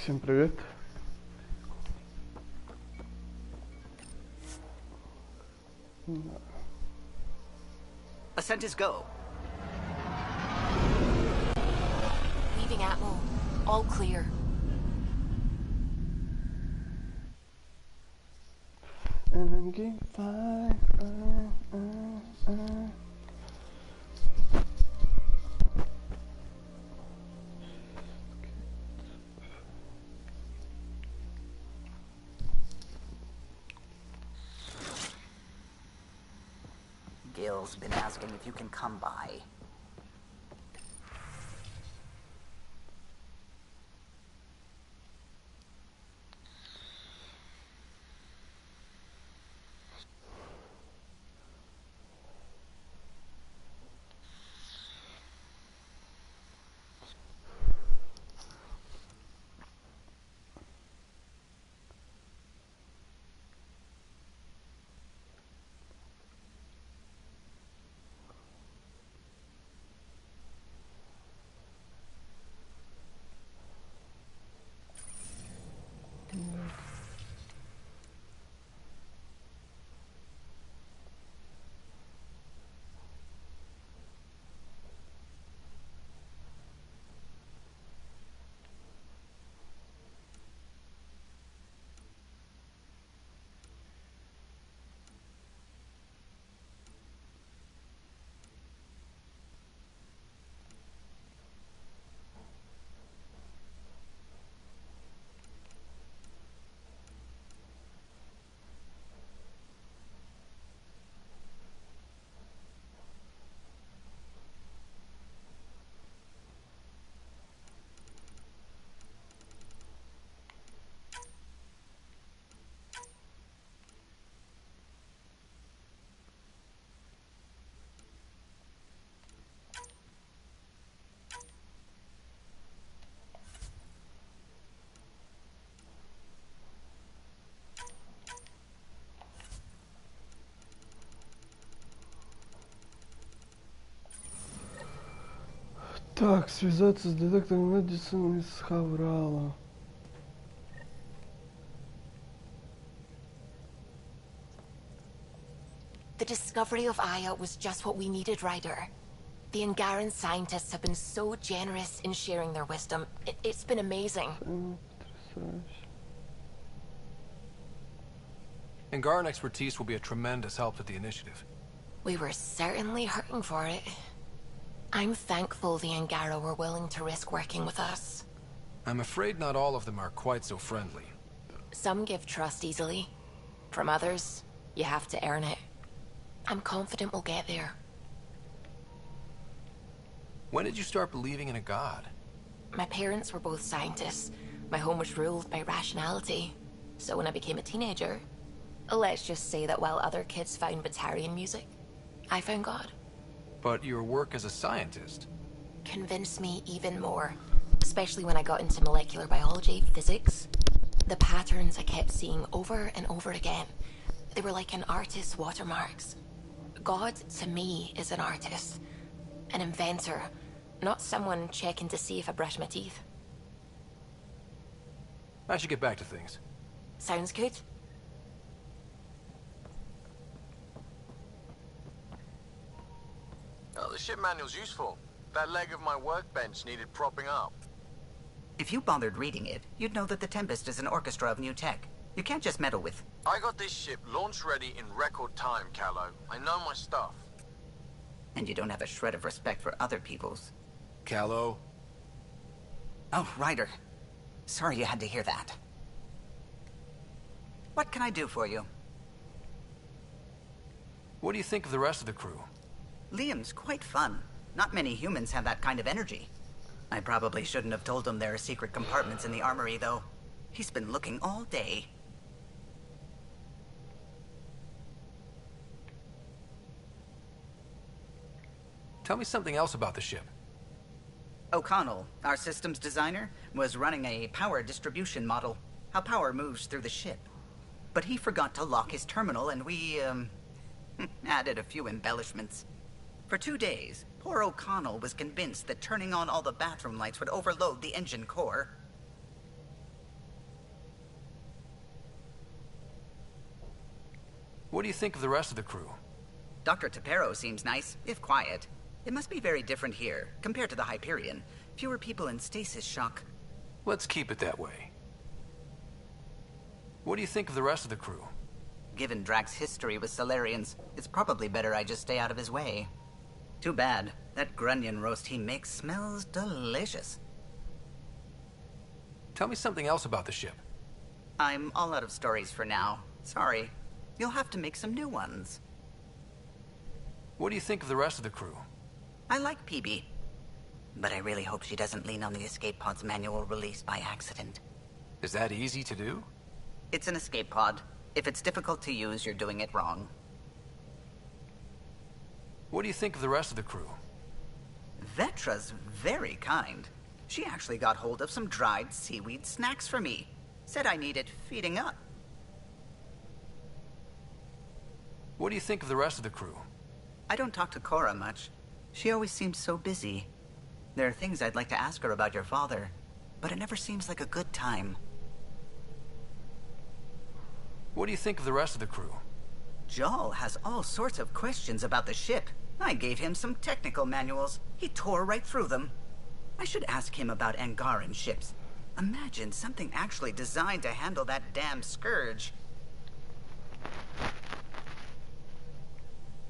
Всем привет. Ascent is go. Leaving Atmo. All clear. And I'm getting fine. Gil's been asking if you can come by. Так, связаться с детектором Мэдисона из Хаврала. The discovery of Aya was just what we needed, Ryder. The Angaran scientists have been so generous in sharing their wisdom. It's been amazing. Angaran expertise will be a tremendous help to the initiative. We were certainly hurting for it. I'm thankful the Angara were willing to risk working with us. I'm afraid not all of them are quite so friendly. Some give trust easily. From others, you have to earn it. I'm confident we'll get there. When did you start believing in a god? My parents were both scientists. My home was ruled by rationality. So when I became a teenager, let's just say that while other kids found Batarian music, I found God. But your work as a scientist Convinced me even more, especially when I got into molecular biology, physics. The patterns I kept seeing over and over again, they were like an artist's watermarks. God, to me, is an artist, an inventor, not someone checking to see if I brush my teeth. I should get back to things. Sounds good. Oh, the ship manual's useful. That leg of my workbench needed propping up. If you bothered reading it, you'd know that the Tempest is an orchestra of new tech. You can't just meddle with... I got this ship launch ready in record time, Callow. I know my stuff. And you don't have a shred of respect for other people's. Callow? Oh, Ryder. Sorry you had to hear that. What can I do for you? What do you think of the rest of the crew? Liam's quite fun. Not many humans have that kind of energy. I probably shouldn't have told him there are secret compartments in the armory, though. He's been looking all day. Tell me something else about the ship. O'Connell, our systems designer, was running a power distribution model. How power moves through the ship. But he forgot to lock his terminal and we, added a few embellishments. For 2 days, poor O'Connell was convinced that turning on all the bathroom lights would overload the engine core. What do you think of the rest of the crew? Dr. Tapero seems nice, if quiet. It must be very different here, compared to the Hyperion. Fewer people in stasis shock. Let's keep it that way. What do you think of the rest of the crew? Given Drax's history with Solarians, it's probably better I just stay out of his way. Too bad. That grunion roast he makes smells delicious. Tell me something else about the ship. I'm all out of stories for now. Sorry. You'll have to make some new ones. What do you think of the rest of the crew? I like PB. But I really hope she doesn't lean on the escape pod's manual release by accident. Is that easy to do? It's an escape pod. If it's difficult to use, you're doing it wrong. What do you think of the rest of the crew? Vetra's very kind. She actually got hold of some dried seaweed snacks for me. Said I needed feeding up. What do you think of the rest of the crew? I don't talk to Cora much. She always seems so busy. There are things I'd like to ask her about your father, but it never seems like a good time. What do you think of the rest of the crew? Jal has all sorts of questions about the ship. I gave him some technical manuals. He tore right through them. I should ask him about Angaran ships. Imagine something actually designed to handle that damn scourge.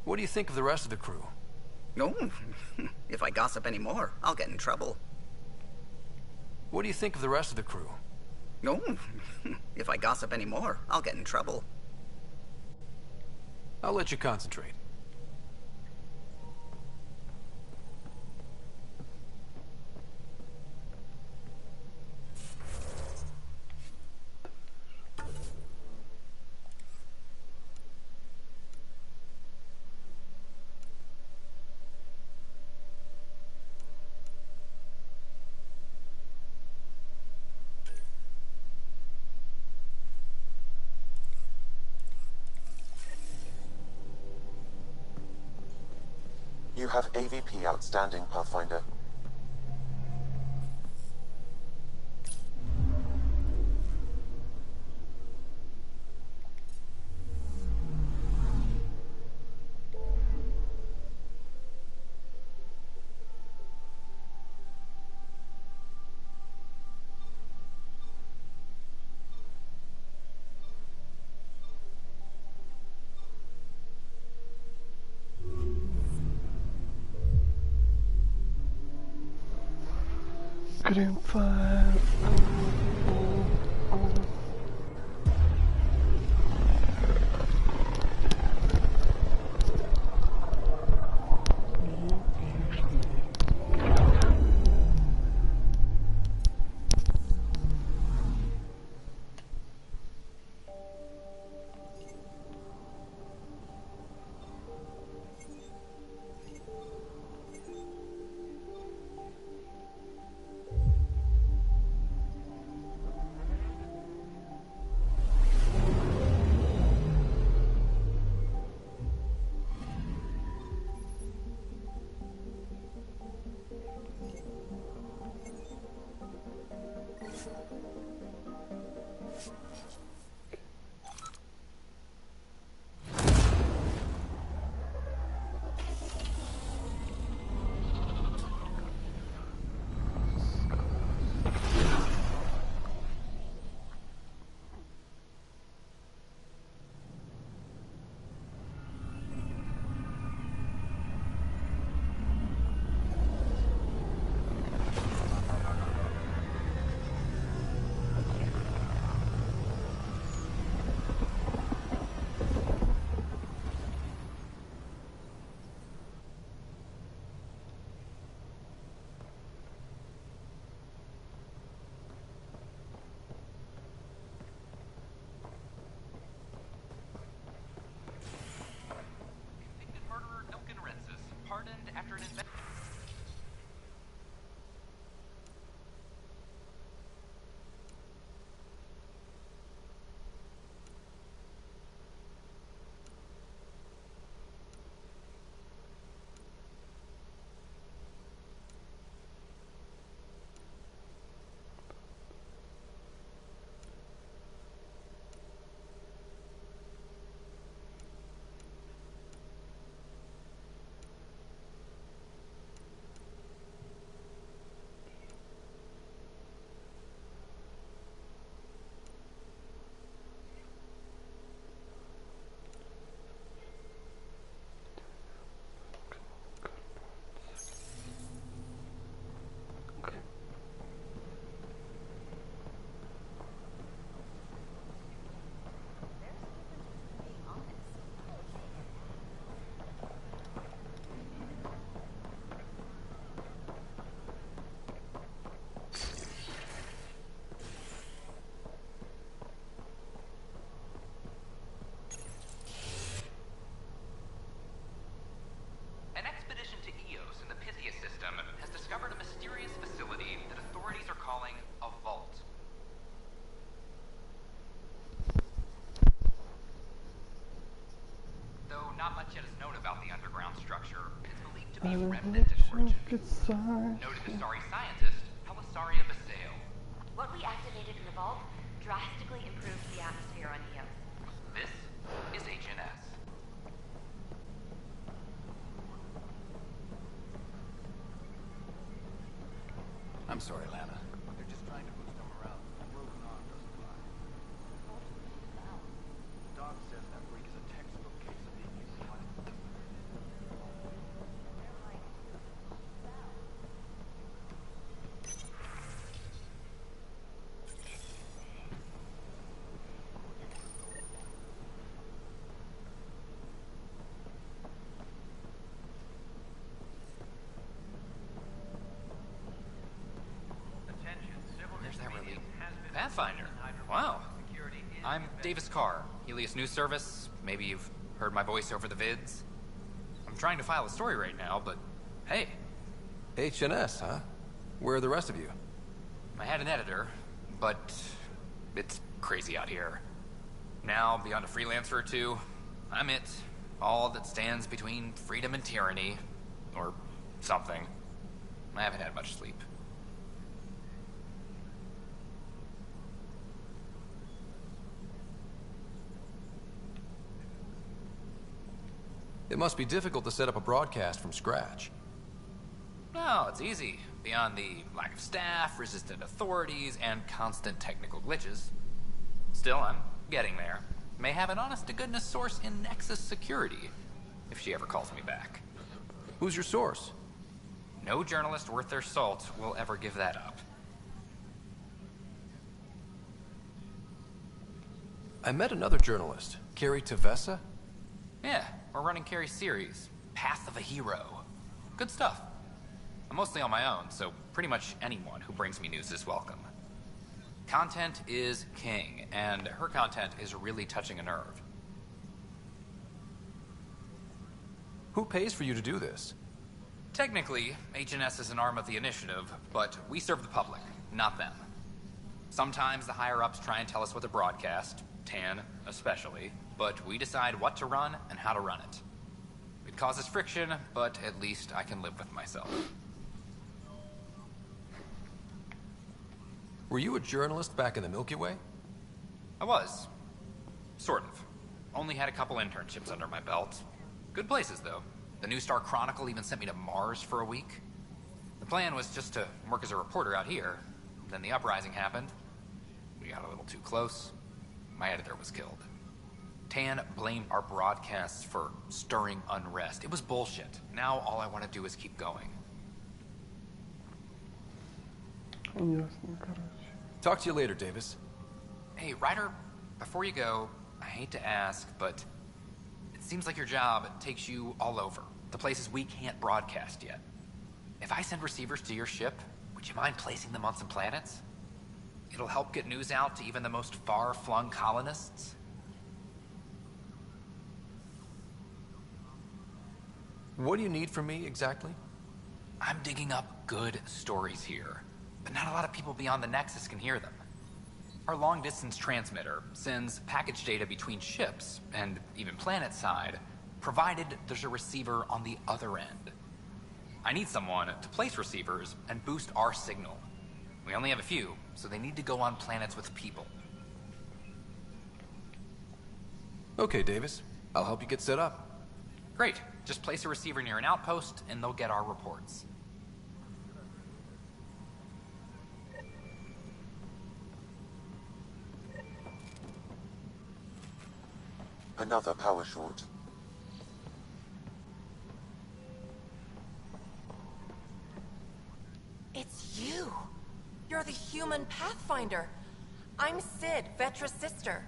What do you think of the rest of the crew? Oh, if I gossip anymore, I'll get in trouble. What do you think of the rest of the crew? Oh, if I gossip anymore, I'll get in trouble. I'll let you concentrate. You have AVP outstanding, Pathfinder. Green fire. not much yet is known about the underground structure. It's believed to be I remnant in origin. inside. Noted Asari scientist, Helisaria Baseo. What we activated in the vault drastically improved the atmosphere on Eos. This is HNS. I'm sorry, Lana. They're just trying to boost our morale. A broken arm doesn't fly. Doc says that freak is a textbook case of being idiotic. There's that relief. Pathfinder. Wow. I'm Davis Carr, Helios News Service. Maybe you've heard my voice over the vids. I'm trying to file a story right now, but hey, HNS, huh? Where are the rest of you? I had an editor, but it's crazy out here. Now, beyond a freelancer or two, I'm it. All that stands between freedom and tyranny. Or something. I haven't had much sleep. It must be difficult to set up a broadcast from scratch. No, it's easy. Beyond the lack of staff, resistant authorities, and constant technical glitches. Still, I'm getting there. May have an honest-to-goodness source in Nexus Security, if she ever calls me back. Who's your source? No journalist worth their salt will ever give that up. I met another journalist, Carrie Tavessa. Yeah, we're running Carrie's series, Path of a Hero. Good stuff. I'm mostly on my own, so pretty much anyone who brings me news is welcome. Content is king, and her content is really touching a nerve. Who pays for you to do this? Technically, HNS is an arm of the initiative, but we serve the public, not them. Sometimes the higher-ups try and tell us what to broadcast, Tan especially, but we decide what to run and how to run it. It causes friction, but at least I can live with myself. Were you a journalist back in the Milky Way? I was. Sort of. Only had a couple internships under my belt. Good places, though. The New Star Chronicle even sent me to Mars for a week. The plan was just to work as a reporter out here. Then the uprising happened. We got a little too close. My editor was killed. Tan blamed our broadcasts for stirring unrest. It was bullshit. Now all I want to do is keep going. Ясно, короче. Talk to you later, Davis. Hey, Ryder, before you go, I hate to ask, but it seems like your job takes you all over. The places we can't broadcast yet. If I send receivers to your ship, would you mind placing them on some planets? It'll help get news out to even the most far-flung colonists. What do you need from me, exactly? I'm digging up good stories here, but not a lot of people beyond the Nexus can hear them. Our long-distance transmitter sends package data between ships, and even planet-side, provided there's a receiver on the other end. I need someone to place receivers and boost our signal. We only have a few, so they need to go on planets with people. Okay, Davis. I'll help you get set up. Great. Just place a receiver near an outpost, and they'll get our reports. Another power short. It's you! You're the human Pathfinder. I'm Sid, Vetra's sister.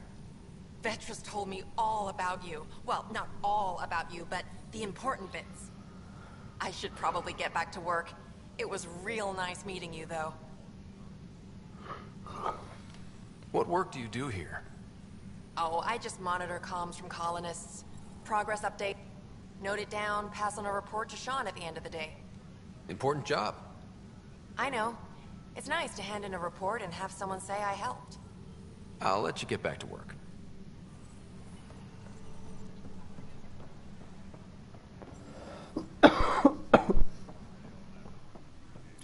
Vetra's told me all about you. Well, not all about you, but the important bits. I should probably get back to work. It was real nice meeting you, though. What work do you do here? Oh, I just monitor comms from colonists. Progress update. Note it down, pass on a report to Sean at the end of the day. Important job. I know. It's nice to hand in a report and have someone say I helped. I'll let you get back to work.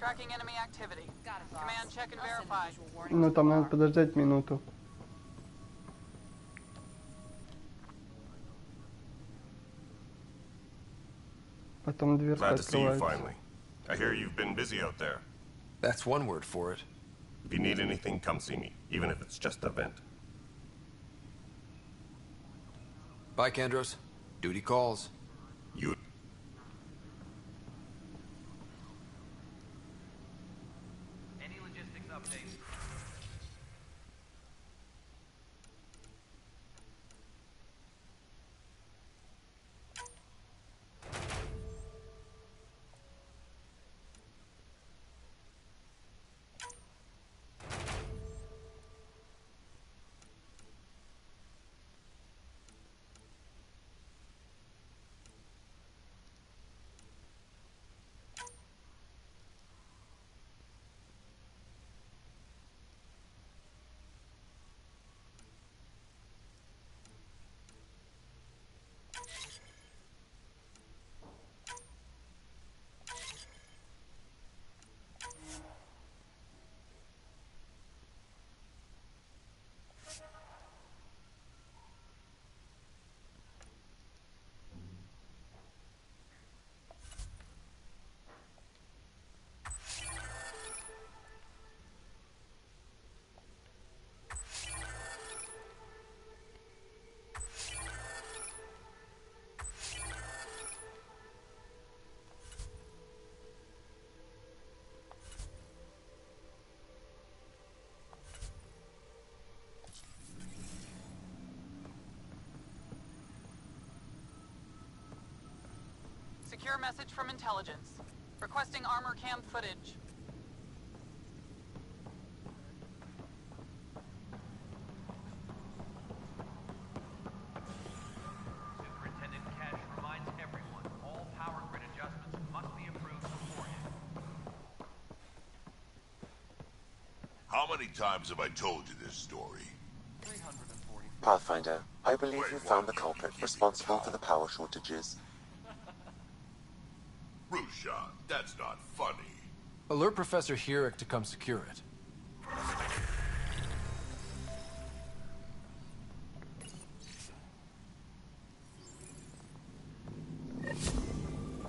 Tracking enemy activity. Command check and verify. Ну, там надо подождать минуту. Потом дверка Glad to see you открывается. finally. I hear you've been busy out there. That's one word for it. If you need anything, come see me, even if it's just a vent. Bye, Kandros. Duty calls. You... Any logistics updates? Secure message from intelligence. Requesting armor cam footage. Superintendent Cash reminds everyone all power grid adjustments must be approved beforehand. How many times have I told you this story? Pathfinder, I believe you found the culprit responsible for the power shortages. Rusha, that's not funny. Alert Professor Herrick to come secure it.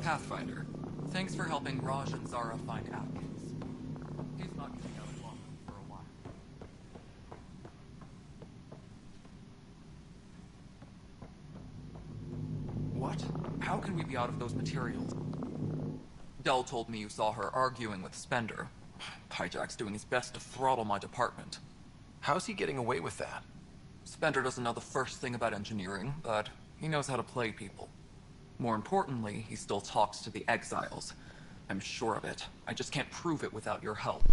Pathfinder, thanks for helping Raj and Zara find Atkins. He's not getting out of London for a while. What? How can we be out of those materials? Dell told me you saw her arguing with Spender. Hijack's doing his best to throttle my department. How's he getting away with that? Spender doesn't know the first thing about engineering, but he knows how to play people. More importantly, he still talks to the exiles. I'm sure of it. I just can't prove it without your help.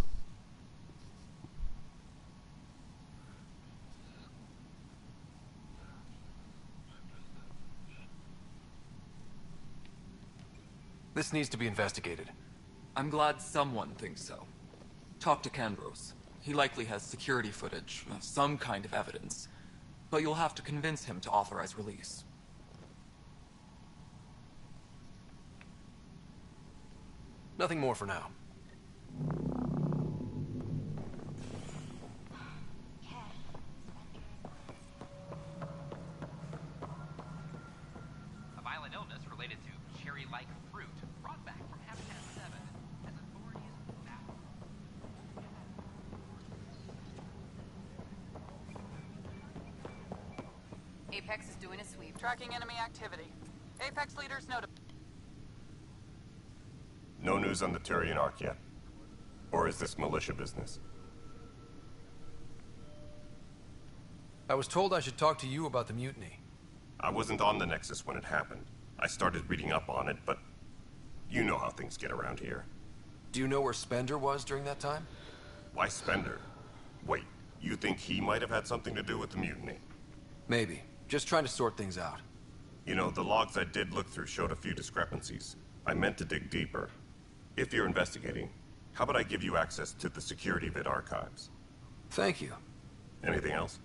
This needs to be investigated. I'm glad someone thinks so. Talk to Kandros. He likely has security footage, some kind of evidence. But you'll have to convince him to authorize release. Nothing more for now. A violent illness related to cherry-like fruit brought back from Habitat 7 as authorities battle. Apex is doing a sweep. Tracking enemy activity. Apex leaders notified. No news on the Turian Ark yet? Or is this militia business? I was told I should talk to you about the mutiny. I wasn't on the Nexus when it happened. I started reading up on it, but you know how things get around here. Do you know where Spender was during that time? Why Spender? Wait, you think he might have had something to do with the mutiny? Maybe. Just trying to sort things out. You know, the logs I did look through showed a few discrepancies. I meant to dig deeper. If you're investigating, how about I give you access to the security vid archives? Thank you. Anything else?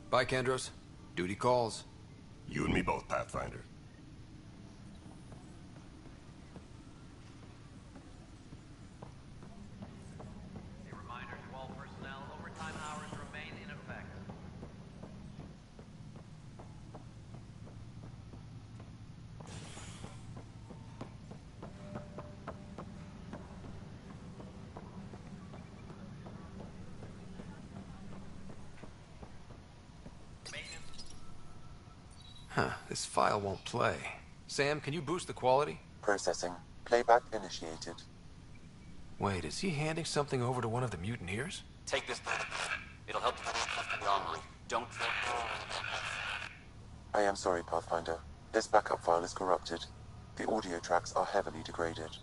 Bye, Kandros. Duty calls. You and me both, Pathfinder. Huh, this file won't play. Sam, can you boost the quality? Processing. Playback initiated. Wait, is he handing something over to one of the mutineers? Take this. It'll help you the armory. Don't... I am sorry, Pathfinder. This backup file is corrupted. The audio tracks are heavily degraded.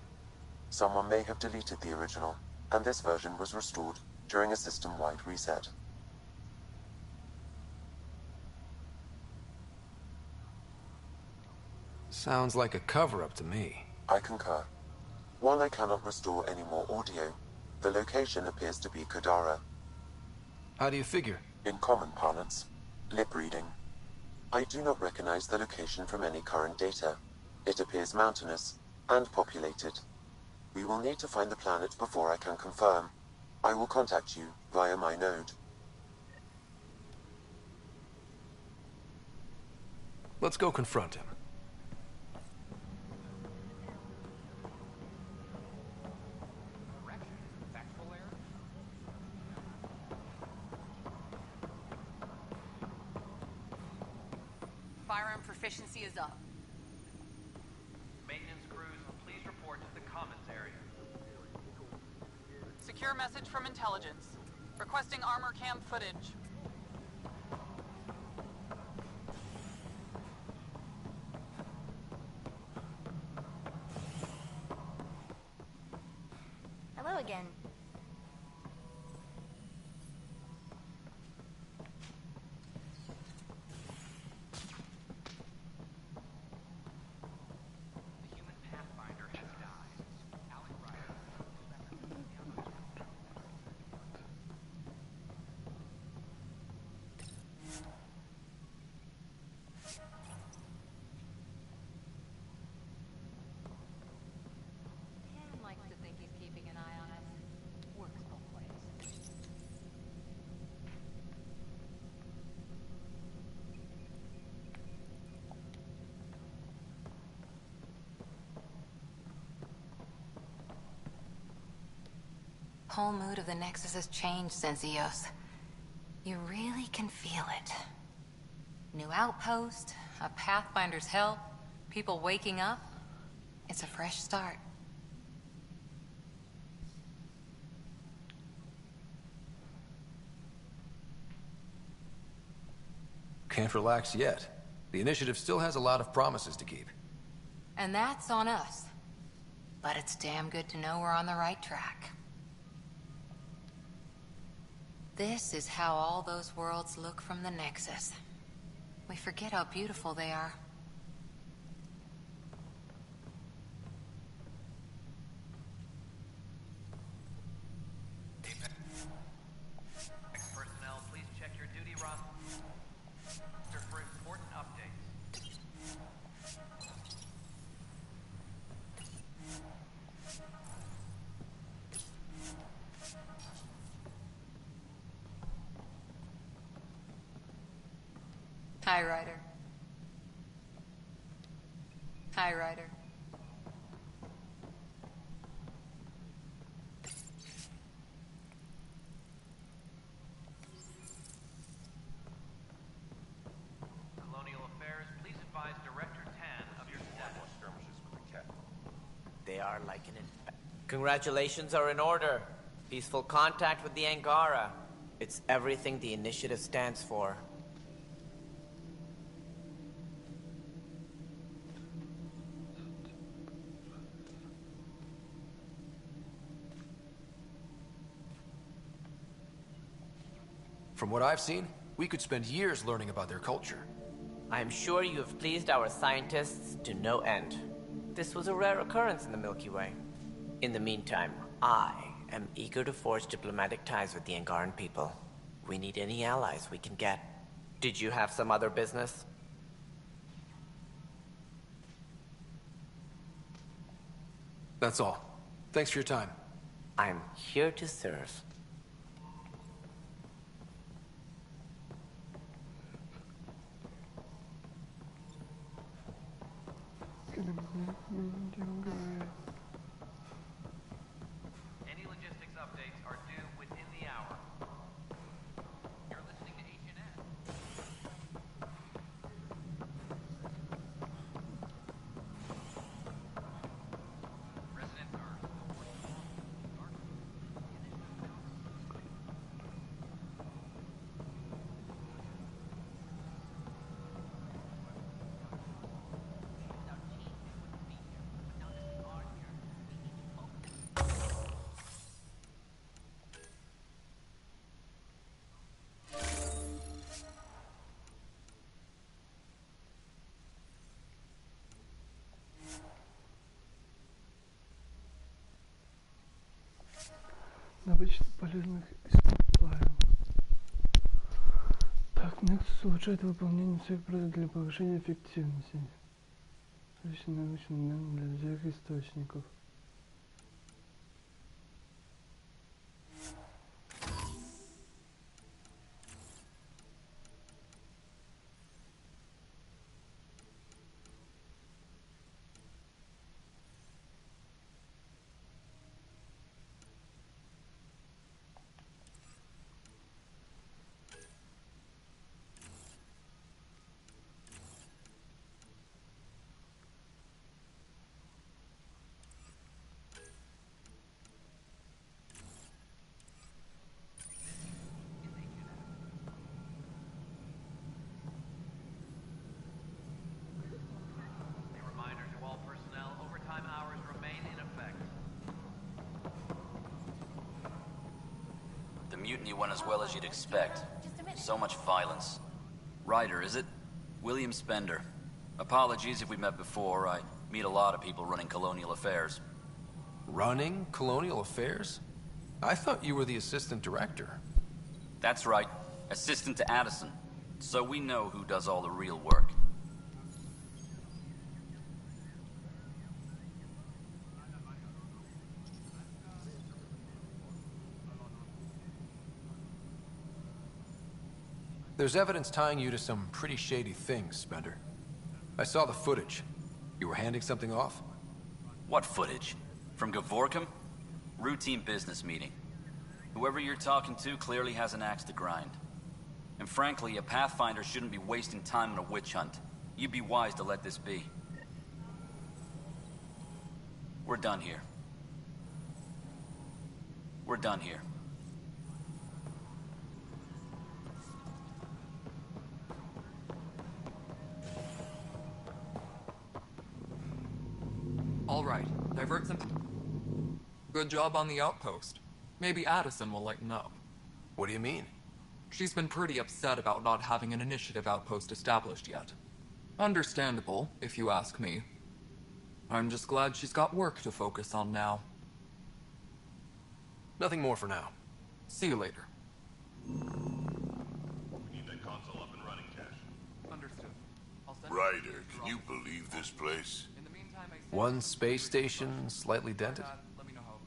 Someone may have deleted the original, and this version was restored during a system-wide reset. Sounds like a cover-up to me. I concur. While I cannot restore any more audio, the location appears to be Kadara. How do you figure? In common parlance, lip reading. I do not recognize the location from any current data. It appears mountainous and populated. We will need to find the planet before I can confirm. I will contact you via my node. Let's go confront him. Firearm proficiency is up. Maintenance crews, please report to the commons area. Secure message from intelligence. Requesting armor cam footage. Hello again. Whole mood of the Nexus has changed since EOS. You really can feel it. New outpost, a Pathfinder's help, people waking up. It's a fresh start. Can't relax yet. The initiative still has a lot of promises to keep. And that's on us. But it's damn good to know we're on the right track. This is how all those worlds look from the Nexus. We forget how beautiful they are. Personnel, please check your duty roster for important updates. Hi, Ryder. Hi, Ryder. Colonial Affairs, please advise Director Tan of your status. Skirmishes with the cat. They are liking it. Congratulations are in order. Peaceful contact with the Angara. It's everything the initiative stands for. From what I've seen, we could spend years learning about their culture. I am sure you have pleased our scientists to no end. This was a rare occurrence in the Milky Way. In the meantime, I am eager to forge diplomatic ties with the Angaran people. We need any allies we can get. Did you have some other business? That's all. Thanks for your time. I'm here to serve. Any logistics updates are due within the hour. You're listening to HNN. Обычно полезных ископаемых. Так, Nexus улучшает выполнение своих проектов для повышения эффективности. Научным данным для всех источников. A reminder to all personnel, overtime hours remain in effect. The mutiny went as well as you'd expect. So much violence. Ryder, is it? William Spender. Apologies if we met before. I meet a lot of people running colonial affairs. Running colonial affairs? I thought you were the assistant director. That's right. Assistant to Addison. So we know who does all the real work. There's evidence tying you to some pretty shady things, Spender. I saw the footage. You were handing something off? What footage? From Gavorkum? Routine business meeting. Whoever you're talking to clearly has an axe to grind. And frankly, a Pathfinder shouldn't be wasting time on a witch hunt. You'd be wise to let this be. We're done here. We're done here. All right, divert some... Good job on the outpost. Maybe Addison will lighten up. What do you mean? She's been pretty upset about not having an initiative outpost established yet. Understandable, if you ask me. I'm just glad she's got work to focus on now. Nothing more for now. See you later. We need that console up and running, Cash. Understood. Ryder, can you believe this place? One space station, slightly dented?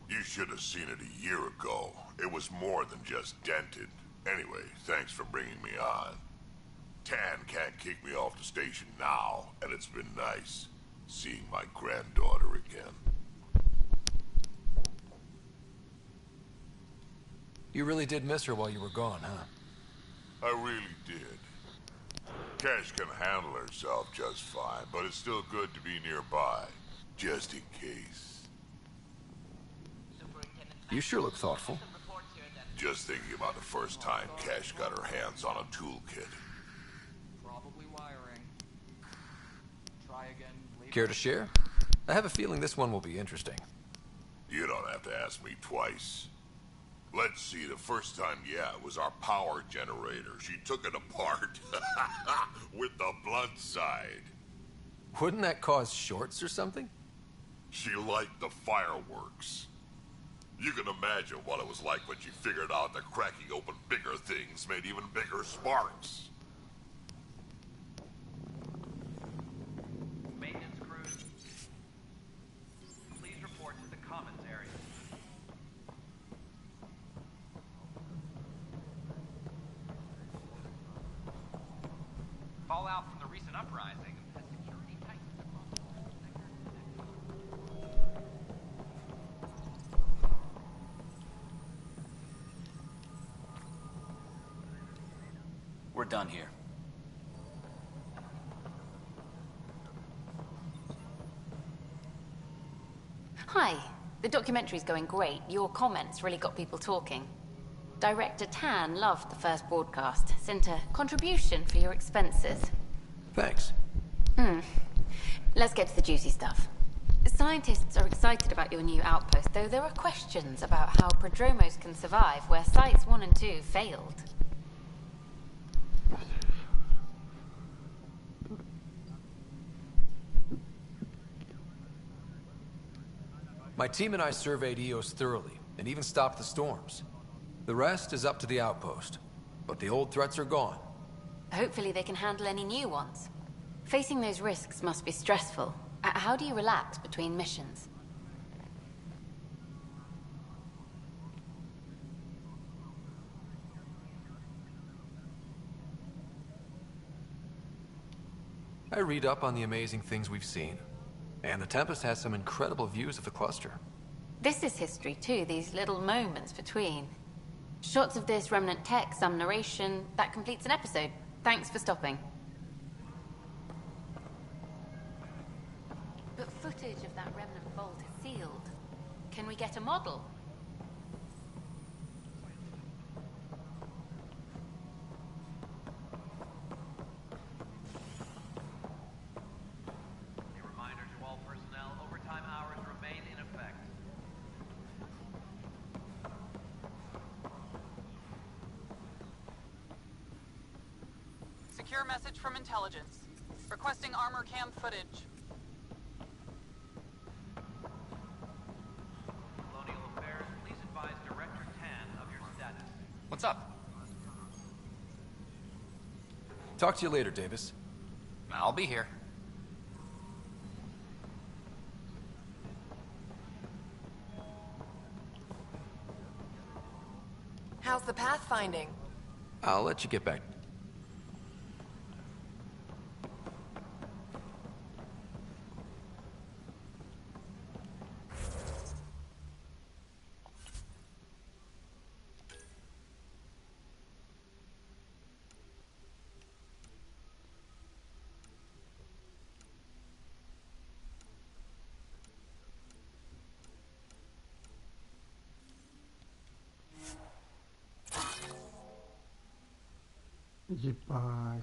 You should have seen it a year ago. It was more than just dented. Anyway, thanks for bringing me on. Tan can't kick me off the station now, and it's been nice seeing my granddaughter again. You really did miss her while you were gone, huh? I really did. Cash can handle herself just fine, but it's still good to be nearby, just in case. You sure look thoughtful. Just thinking about the first time Cash got her hands on a toolkit. Probably wiring. Try again later. Care to share? I have a feeling this one will be interesting. You don't have to ask me twice. Let's see, the first time, yeah, it was our power generator. She took it apart with the blunt side. Wouldn't that cause shorts or something? She liked the fireworks. You can imagine what it was like when she figured out that cracking open bigger things made even bigger sparks. Maintenance crews, please report to the commons area. Fallout from the recent uprising has security tightened across all sectors. We're done here. Hi. The documentary's going great. Your comments really got people talking. Director Tan loved the first broadcast. Sent a contribution for your expenses. Thanks. Let's get to the juicy stuff. Scientists are excited about your new outpost, though there are questions about how prodromos can survive where Sites 1 and 2 failed. My team and I surveyed EOS thoroughly. and even stopped the storms. The rest is up to the outpost, but the old threats are gone. Hopefully they can handle any new ones. Facing those risks must be stressful. How do you relax between missions? I read up on the amazing things we've seen. And the Tempest has some incredible views of the cluster. This is history too, these little moments between. Shots of this remnant tech, some narration. That completes an episode. Thanks for stopping. But footage of that remnant vault is sealed. Can we get a model? A reminder to all personnel, overtime hours remain in effect. Secure message from intelligence. Requesting armor cam footage. Colonial Affairs, please advise Director Tan of your status. What's up? Talk to you later, Davis. I'll be here. How's the pathfinding? I'll let you get back. De paz.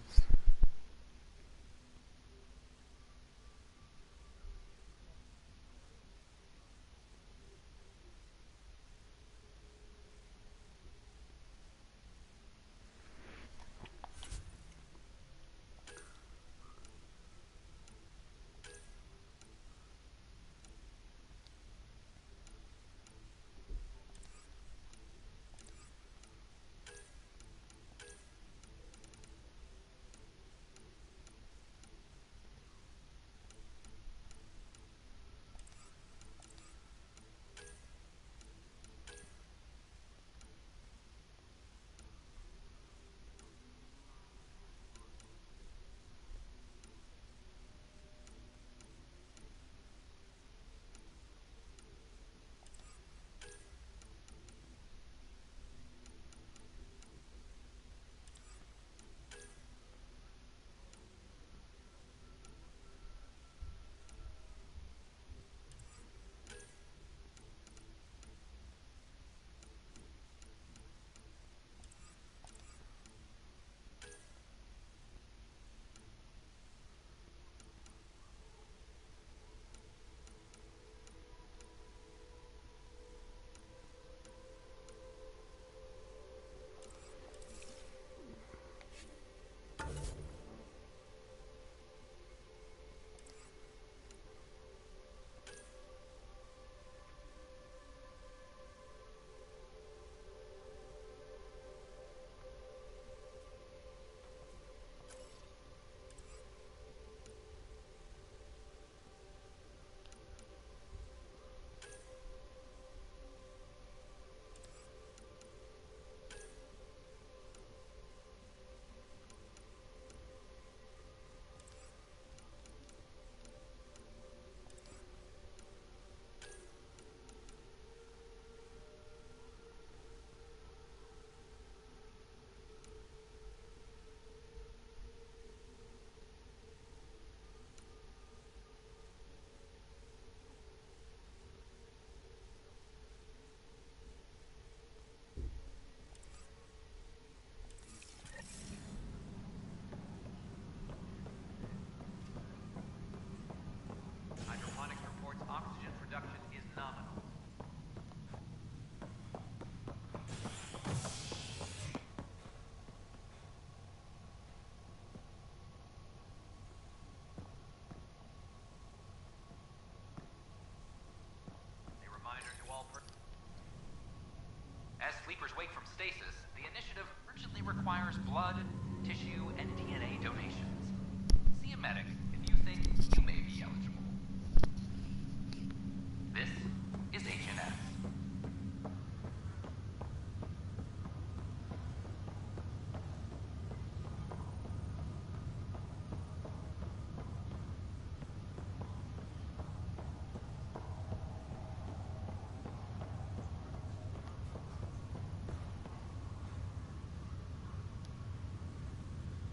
Reapers wake from stasis, the initiative urgently requires blood, tissue, and DNA donations. See a medic if you think you may be eligible. This is HNS.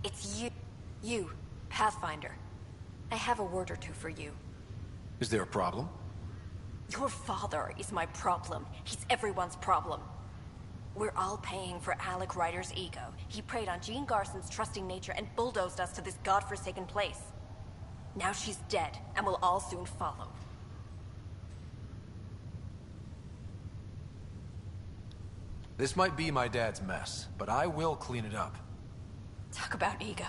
It's you, Pathfinder. I have a word or two for you. Is there a problem? Your father is my problem. He's everyone's problem. We're all paying for Alec Ryder's ego. He preyed on Jean Garson's trusting nature and bulldozed us to this godforsaken place. Now she's dead, and we'll all soon follow. This might be my dad's mess, but I will clean it up. Talk about ego.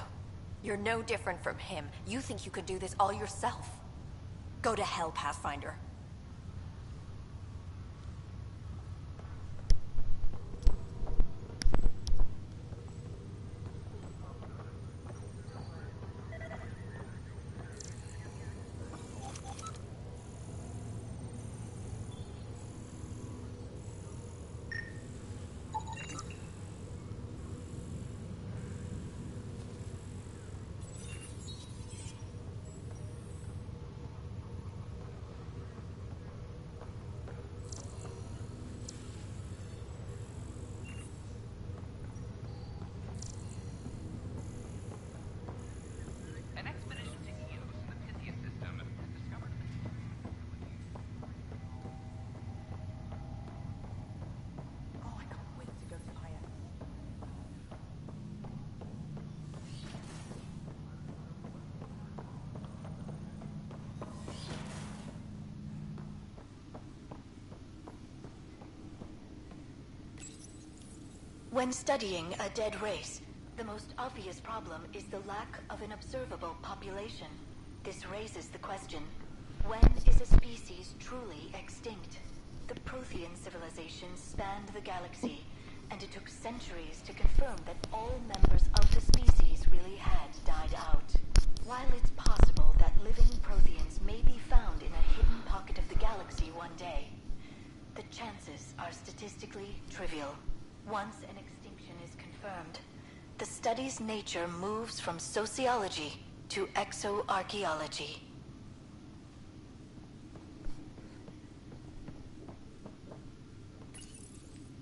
You're no different from him. You think you could do this all yourself. Go to hell, Pathfinder. When studying a dead race, the most obvious problem is the lack of an observable population. This raises the question, when is a species truly extinct? The Prothean civilization spanned the galaxy, and it took centuries to confirm that all members of the species really had died out. While it's possible that living Protheans may be found in a hidden pocket of the galaxy one day, the chances are statistically trivial. Once an extinction is confirmed, the study's nature moves from sociology to exoarchaeology.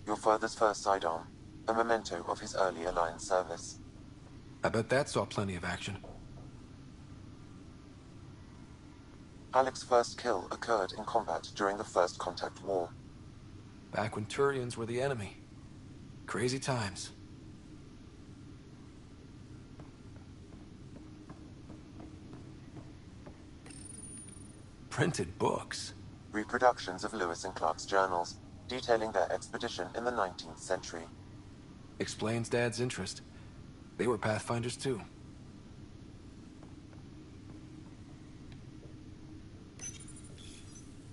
Your father's first sidearm, a memento of his early Alliance service. I bet that saw plenty of action. Alec's first kill occurred in combat during the First Contact War. Back when Turians were the enemy. Crazy times. Printed books. Reproductions of Lewis and Clark's journals, detailing their expedition in the 19th century. Explains Dad's interest. They were Pathfinders too.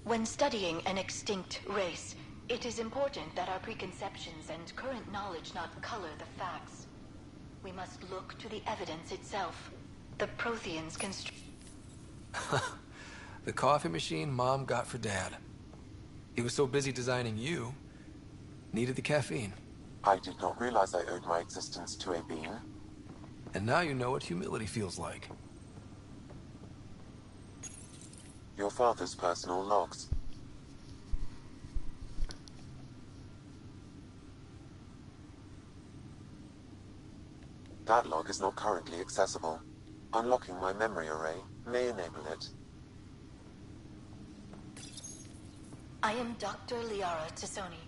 When studying an extinct race, it is important that our preconceptions and current knowledge not color the facts. We must look to the evidence itself. The Protheans The coffee machine Mom got for Dad. He was so busy designing you, needed the caffeine. I did not realize I owed my existence to a being. And now you know what humility feels like. Your father's personal logs. That log is not currently accessible. Unlocking my memory array may enable it. I am Dr. Liara Tassoni,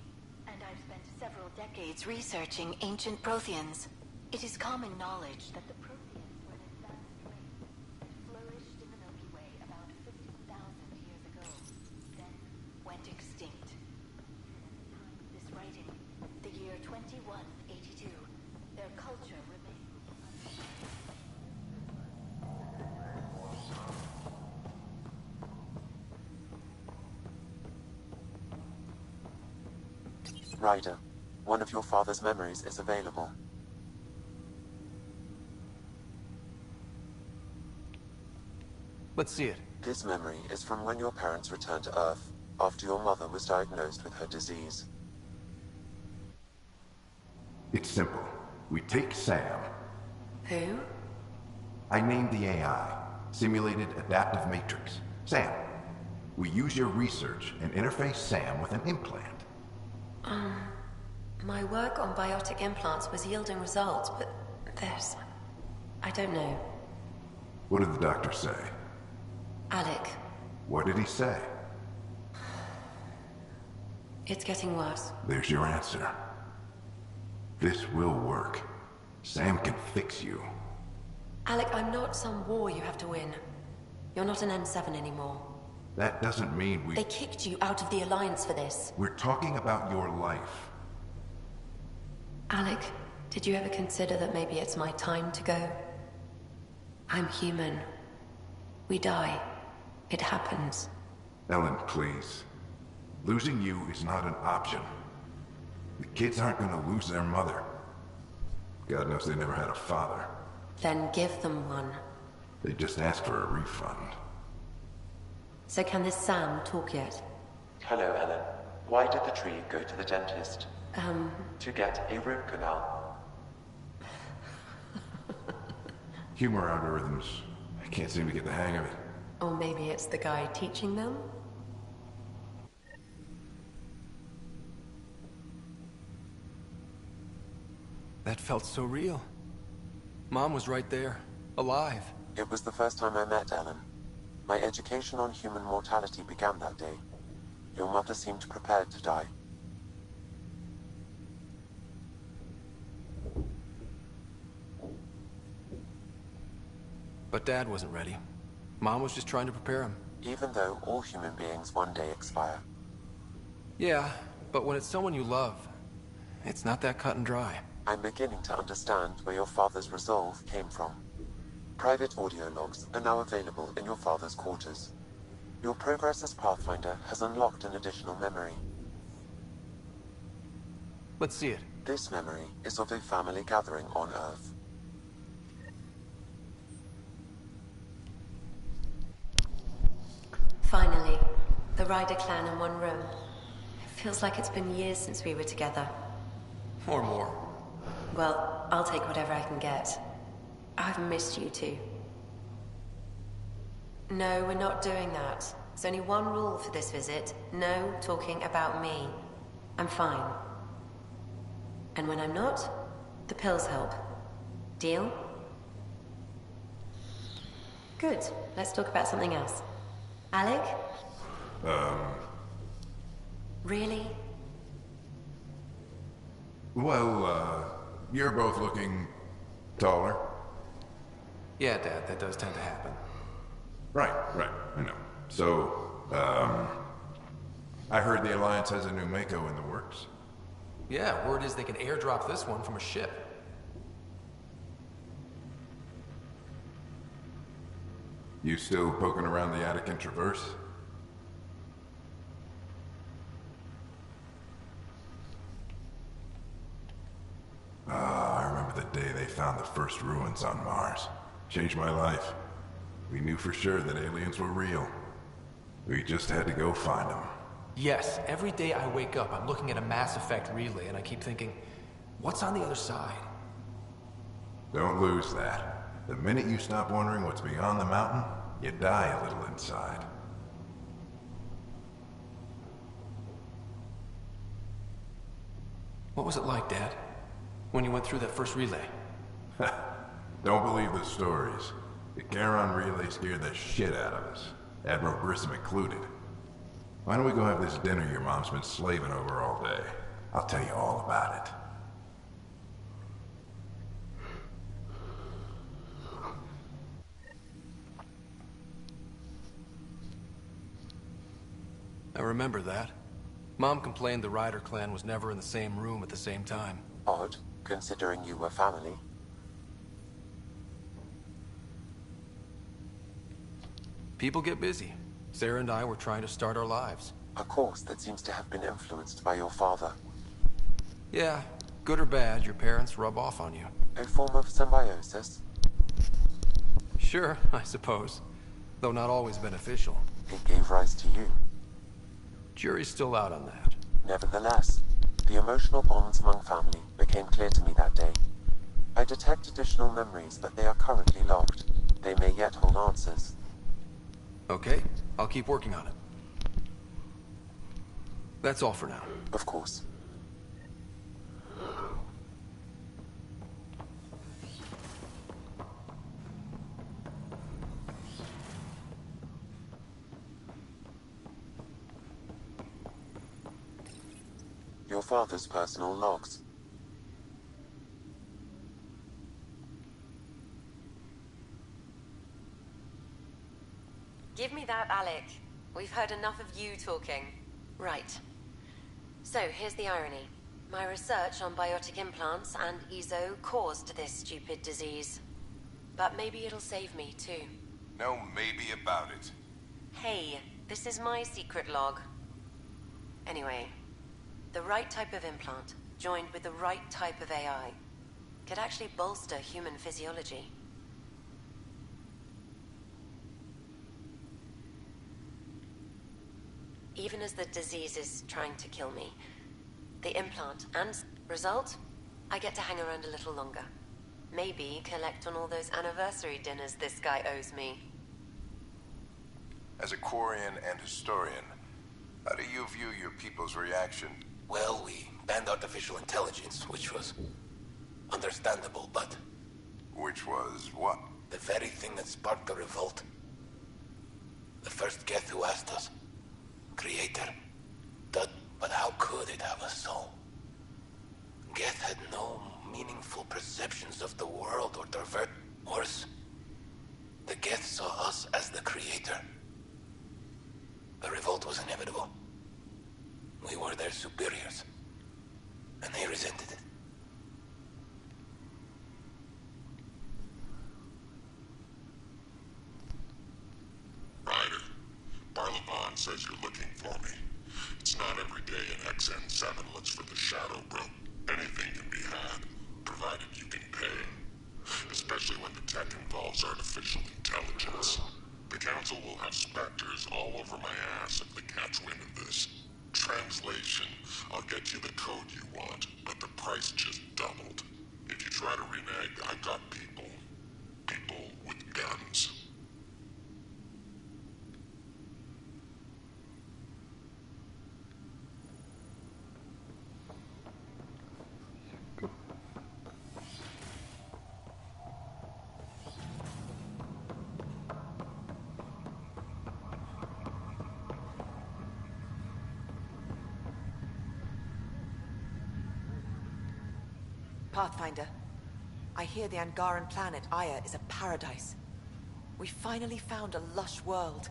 and I've spent several decades researching ancient Protheans. It is common knowledge that the Protheans were an advanced race that flourished in the Milky Way about 50,000 years ago, then went extinct. At the time of this writing, the year 2182, their culture remained. Ryder, one of your father's memories is available. Let's see it. This memory is from when your parents returned to Earth, after your mother was diagnosed with her disease. It's simple. We take Sam. Who? I named the AI, Simulated Adaptive Matrix. Sam. We use your research and interface Sam with an implant. My work on biotic implants was yielding results, but there's... I don't know. What did the doctor say? Alec, What did he say? it's getting worse. There's your answer. This will work. Sam can fix you. Alec, I'm not some war you have to win. You're not an N7 anymore. That doesn't mean we... They kicked you out of the Alliance for this. We're talking about your life. Alec, did you ever consider that maybe it's my time to go? I'm human. We die. It happens. Ellen, please. Losing you is not an option. The kids aren't gonna lose their mother. God knows they never had a father. Then give them one. They just asked for a refund. So can this Sam talk yet? Hello, Ellen. Why did the tree go to the dentist? To get a root canal. Humor algorithms. I can't seem to get the hang of it. Or maybe it's the guy teaching them? That felt so real. Mom was right there, alive. It was the first time I met Ellen. My education on human mortality began that day. Your mother seemed prepared to die. But Dad wasn't ready. Mom was just trying to prepare him. Even though all human beings one day expire. Yeah, but when it's someone you love, it's not that cut and dry. I'm beginning to understand where your father's resolve came from. Private audio logs are now available in your father's quarters. Your progress as Pathfinder has unlocked an additional memory. Let's see it. This memory is of a family gathering on Earth. Finally, the Ryder clan in one room. It feels like it's been years since we were together. Or more. Well, I'll take whatever I can get. I've missed you too. No, we're not doing that. There's only one rule for this visit. No talking about me. I'm fine. And when I'm not, the pills help. Deal? Good. Let's talk about something else. Alec? Really? Well, you're both looking taller. Yeah, Dad, that does tend to happen. Right, I know. So, I heard the Alliance has a new Mako in the works. Yeah, word is they can airdrop this one from a ship. You still poking around the Attican Traverse? I remember the day they found the first ruins on Mars. Changed my life. We knew for sure that aliens were real. We just had to go find them. Yes, every day I wake up, I'm looking at a Mass Effect relay and I keep thinking, what's on the other side? Don't lose that. The minute you stop wondering what's beyond the mountain, you die a little inside. What was it like, Dad? When you went through that first relay? Don't believe the stories. The Charon relay scared the shit out of us. Admiral Grissom included. Why don't we go have this dinner your mom's been slaving over all day? I'll tell you all about it. I remember that. Mom complained the Ryder clan was never in the same room at the same time. Odd, considering you were family. People get busy. Sarah and I were trying to start our lives. A course that seems to have been influenced by your father. Yeah, good or bad, your parents rub off on you. A form of symbiosis? Sure, I suppose. Though not always beneficial. It gave rise to you. Jury's still out on that. Nevertheless, the emotional bonds among family became clear to me that day. I detect additional memories, but they are currently locked. They may yet hold answers. Okay, I'll keep working on it. That's all for now. Of course. Your father's personal logs. Give me that, Alec. We've heard enough of you talking. Right. So, here's the irony. My research on biotic implants and EZO caused this stupid disease. But maybe it'll save me, too. No maybe about it. Hey, this is my secret log. Anyway, the right type of implant, joined with the right type of AI, could actually bolster human physiology. Even as the disease is trying to kill me, the implant and result, I get to hang around a little longer. Maybe collect on all those anniversary dinners this guy owes me. As a Quarian and historian, how do you view your people's reaction? Well, we banned artificial intelligence, which was understandable, but... Which was what? The very thing that sparked the revolt. The first Geth who asked us, Creator, but how could it have a soul? Geth had no meaningful perceptions of the world or divert. Worse, the Geth saw us as the Creator. The revolt was inevitable. We were their superiors, and they resented it. Ryder, Barlaban says you're looking for me. It's not every day an XN7 looks for the Shadow Realm. Anything can be had, provided you can pay. Especially when the tech involves artificial intelligence. The Council will have specters all over my ass if they catch wind of this. Translation, I'll get you the code you want, but the price just doubled. If you try to renege, I've got people. People with guns. Pathfinder, I hear the Angaran planet Aya is a paradise. We finally found a lush world.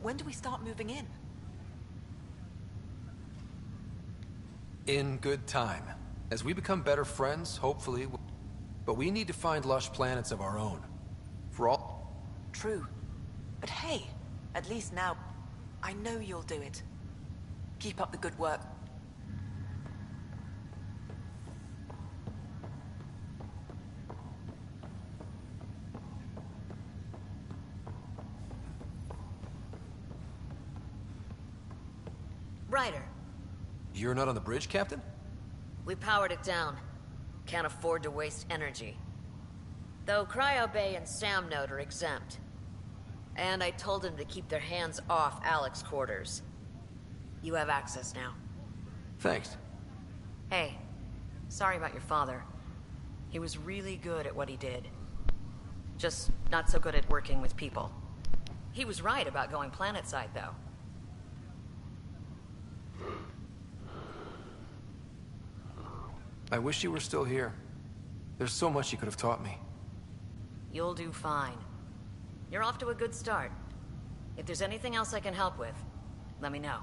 When do we start moving in? In good time. As we become better friends, hopefully. But we need to find lush planets of our own. For all... True. But hey, at least now, I know you'll do it. Keep up the good work. Ryder, You're not on the bridge, Captain? we powered it down. Can't afford to waste energy. Though Cryo Bay and Sam Node are exempt. And I told them to keep their hands off Alec's quarters. You have access now. Thanks. Hey, sorry about your father. He was really good at what he did. Just not so good at working with people. He was right about going planetside, though. I wish you were still here. There's so much you could have taught me. You'll do fine. You're off to a good start. If there's anything else I can help with, let me know.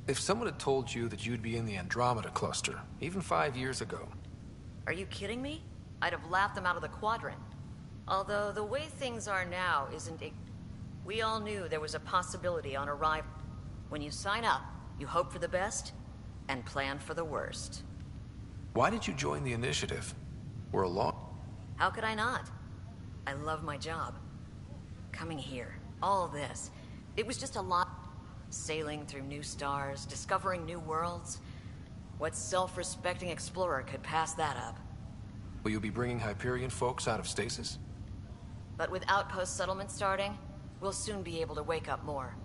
If someone had told you that you'd be in the Andromeda cluster, even 5 years ago... Are you kidding me? I'd have laughed them out of the quadrant. Although the way things are now isn't... We all knew there was a possibility on arrival. When you sign up, you hope for the best and plan for the worst. Why did you join the initiative? We're alone. How could I not? I love my job. Coming here, all this, it was just a lot. Sailing through new stars, discovering new worlds. What self-respecting explorer could pass that up? Will you be bringing Hyperion folks out of stasis? But with outpost settlement starting, we'll soon be able to wake up more.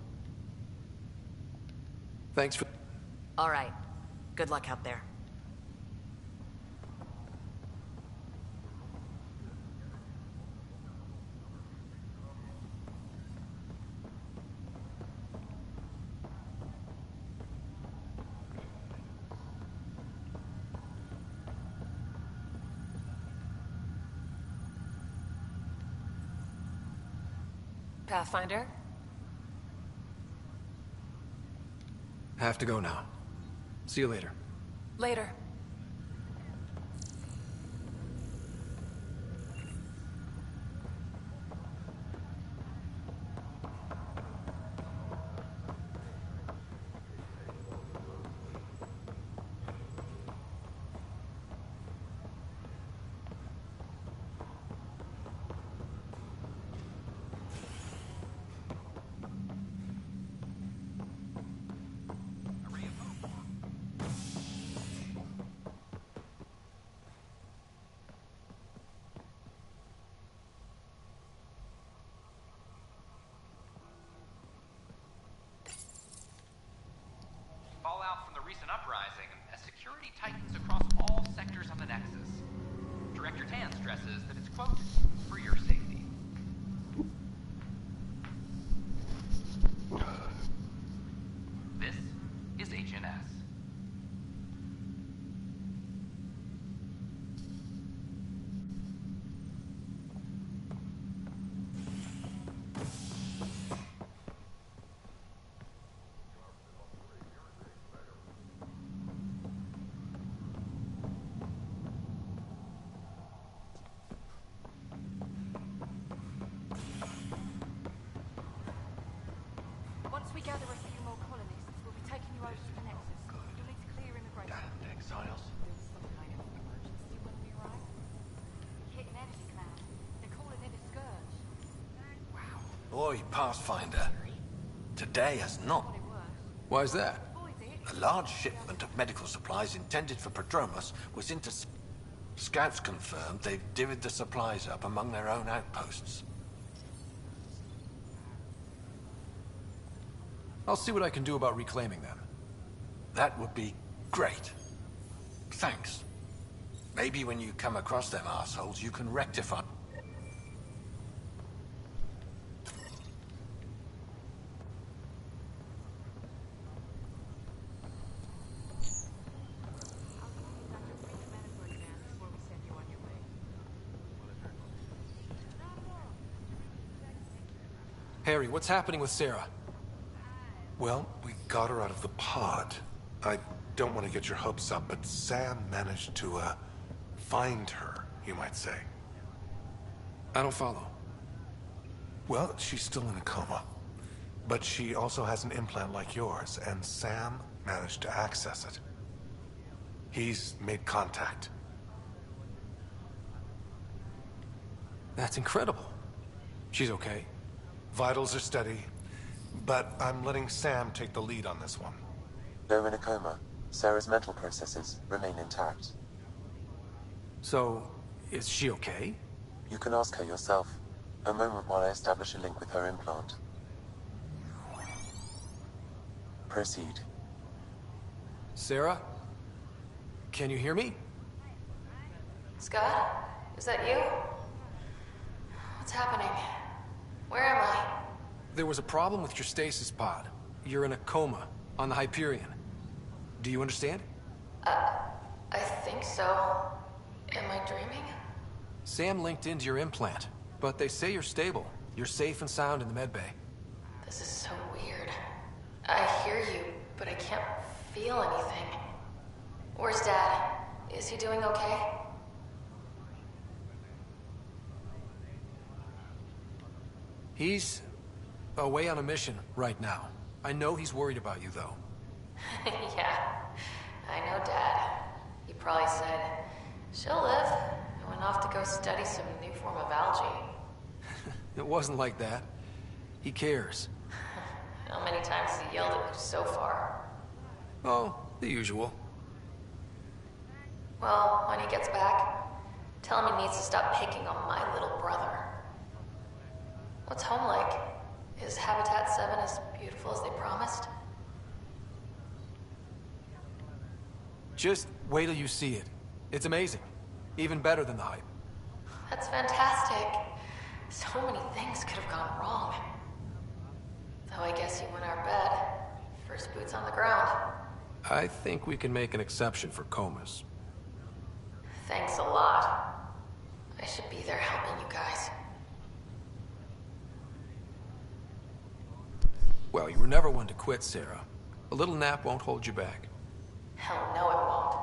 Thanks for... All right. Good luck out there. Pathfinder? Have to go now. See you later. Later. Fallout from the recent uprising as security tightens across all sectors of the Nexus. Director Tan stresses that it's, quote, for your safety. This is HNS. Once we gather a few more colonists, we'll be taking you over to the Nexus. You'll need to clear immigration. Damn exiles. There was some kind of emergency when we arrived. Hit an energy cloud. They're calling it a scourge. Boy, Pathfinder. Today has not. Why's that? A large shipment of medical supplies intended for Prodromos was Scouts confirmed they've divvied the supplies up among their own outposts. I'll see what I can do about reclaiming them. That would be great. Thanks. Maybe when you come across them assholes, you can rectify... Harry, what's happening with Sarah? Well, we got her out of the pod. I don't want to get your hopes up, but Sam managed to, find her, you might say. I don't follow. Well, she's still in a coma. But she also has an implant like yours, and Sam managed to access it. He's made contact. That's incredible. She's okay. Vitals are steady, but I'm letting Sam take the lead on this one. Though in a coma, Sarah's mental processes remain intact. So, is she okay? You can ask her yourself. A moment while I establish a link with her implant. Proceed. Sarah? Can you hear me? Scott? Is that you? What's happening? Where am I? There was a problem with your stasis pod. You're in a coma on the Hyperion. Do you understand? I think so. Am I dreaming? Sam linked into your implant, but they say you're stable. You're safe and sound in the medbay. This is so weird. I hear you, but I can't feel anything. Where's Dad? Is he doing okay? Away on a mission right now. I know he's worried about you, though. Yeah, I know Dad. He probably said, she'll live, and went off to go study some new form of algae. It wasn't like that. He cares. How many times has he yelled at you so far? Oh, the usual. Well, when he gets back, tell him he needs to stop picking on my little brother. What's home like? Is Habitat 7 as beautiful as they promised? Just wait till you see it. It's amazing. Even better than the hype. That's fantastic. So many things could have gone wrong. Though I guess you win our bet. First boots on the ground. I think we can make an exception for comas. Thanks a lot. I should be there helping you guys. Well, you were never one to quit, Sarah. A little nap won't hold you back. Hell no, it won't.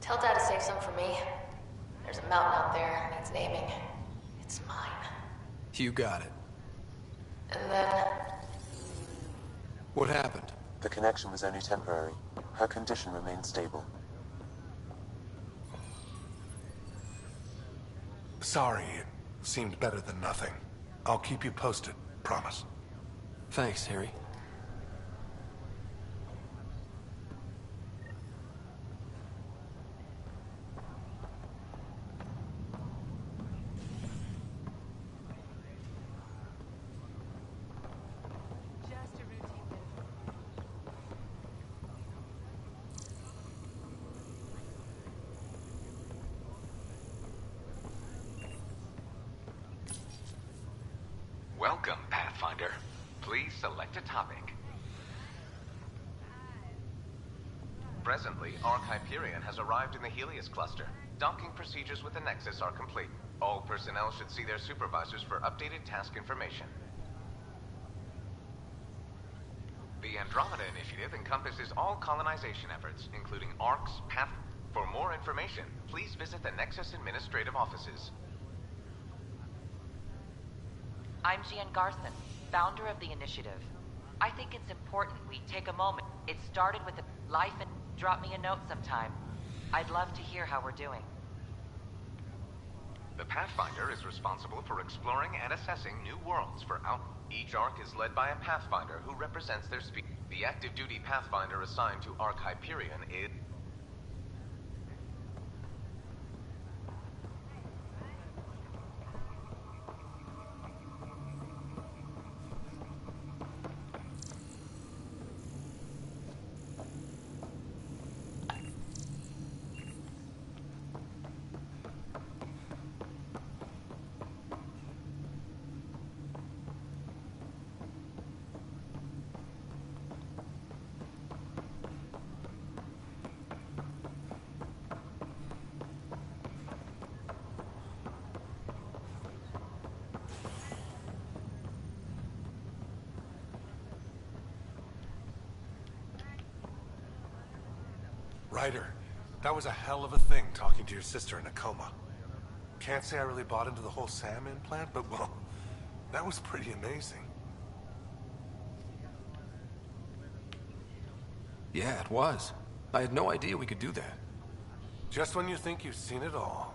Tell Dad to save some for me. There's a mountain out there, needs naming. It's mine. You got it. And then... What happened? The connection was only temporary. Her condition remained stable. Sorry, it seemed better than nothing. I'll keep you posted, promise. Thanks, Harry. Welcome, Pathfinder. Please select a topic. Presently, Ark Hyperion has arrived in the Helios cluster. Docking procedures with the Nexus are complete. All personnel should see their supervisors for updated task information. The Andromeda Initiative encompasses all colonization efforts, including Ark's path. For more information, please visit the Nexus administrative offices. I'm Jean Garson, founder of the initiative. I think it's important we take a moment. It started with a life and drop me a note sometime. I'd love to hear how we're doing. The Pathfinder is responsible for exploring and assessing new worlds for out. Each Ark is led by a Pathfinder who represents their species. The active duty Pathfinder assigned to Ark Hyperion is... Ryder, that was a hell of a thing talking to your sister in a coma. Can't say I really bought into the whole Sam implant, but well, that was pretty amazing. Yeah, it was. I had no idea we could do that. Just when you think you've seen it all.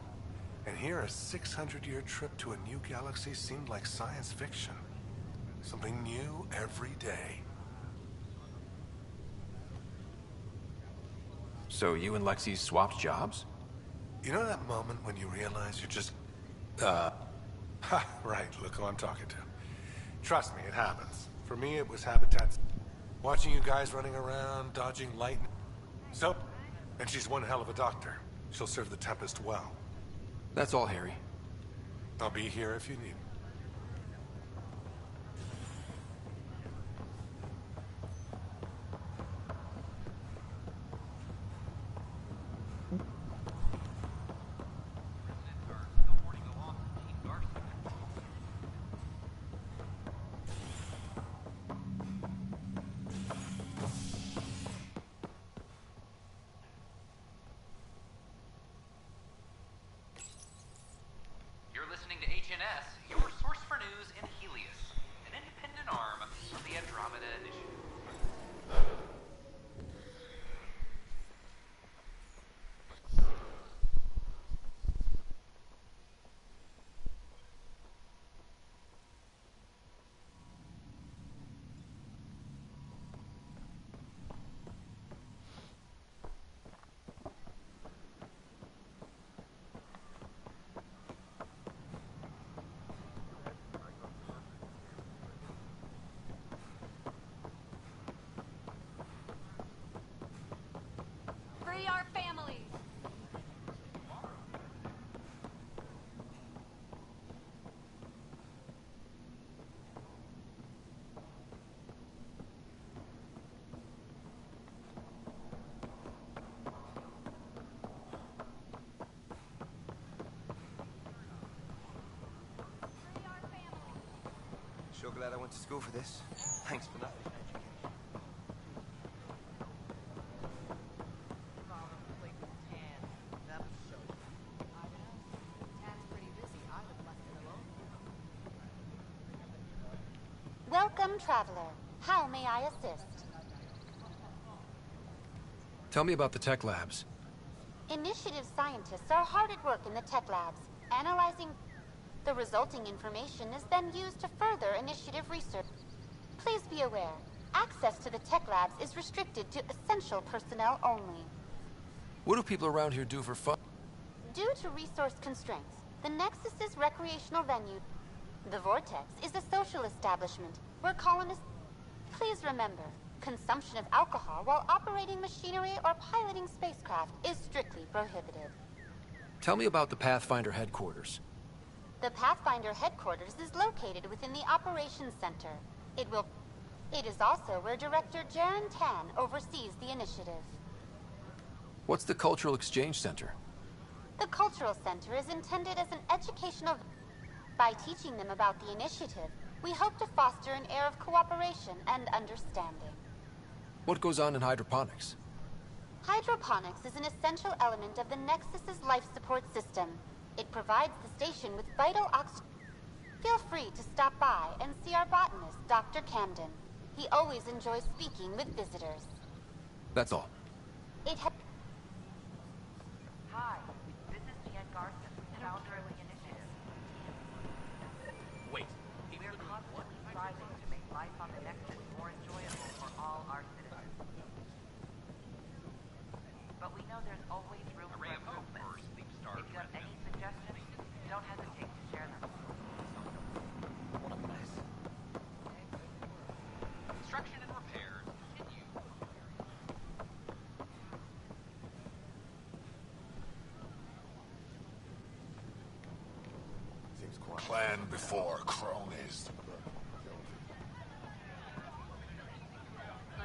And here, a 600-year trip to a new galaxy seemed like science fiction. Something new every day. So you and Lexi swapped jobs? You know that moment when you realize you're just... Ha, right, look who I'm talking to. Trust me, it happens. For me, it was Habitat. Watching you guys running around, dodging lightning. So, and she's one hell of a doctor. She'll serve the Tempest well. That's all, Harry. I'll be here if you need me. You're listening to HNS, your Free our families! Sure glad I went to school for this. Thanks for nothing. Welcome, traveler. How may I assist? Tell me about the tech labs. Initiative scientists are hard at work in the tech labs, analyzing. The resulting information is then used to further initiative research. Please be aware, access to the tech labs is restricted to essential personnel only. What do people around here do for fun? Due to resource constraints, the Nexus's recreational venue, the Vortex, is a social establishment where colonists... Please remember, consumption of alcohol while operating machinery or piloting spacecraft is strictly prohibited. Tell me about the Pathfinder headquarters. The Pathfinder headquarters is located within the Operations Center. It is also where Director Jaren Tan oversees the initiative. What's the Cultural Exchange Center? The Cultural Center is intended as an educational... By teaching them about the initiative, we hope to foster an air of cooperation and understanding. What goes on in hydroponics? Hydroponics is an essential element of the Nexus's life support system. It provides the station with vital oxygen. Feel free to stop by and see our botanist, Dr. Camden. He always enjoys speaking with visitors. That's all. Hi, this is Jan Garson, founder of the initiative. Wait. We're constantly striving to make life on the Nexus more enjoyable for all our citizens. But we know there's always room for improvement. If you have any suggestions, don't hesitate to share them. What a mess. Construction and repairs continue. Seems quite plan before cronies.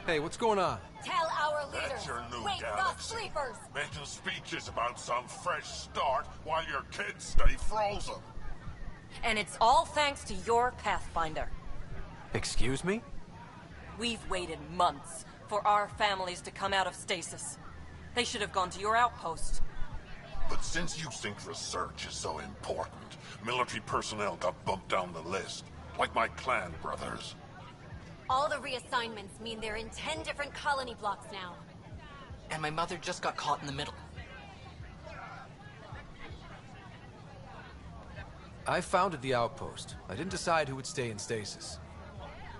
Hey, what's going on? Tell our That's leaders, your new wake the galaxy. sleepers! Making speeches about some fresh start while your kids stay frozen. And it's all thanks to your Pathfinder. Excuse me? We've waited months for our families to come out of stasis. They should have gone to your outpost. But since you think research is so important, military personnel got bumped down the list. Like my clan brothers. All the reassignments mean they're in 10 different colony blocks now. And my mother just got caught in the middle. I founded the outpost. I didn't decide who would stay in stasis.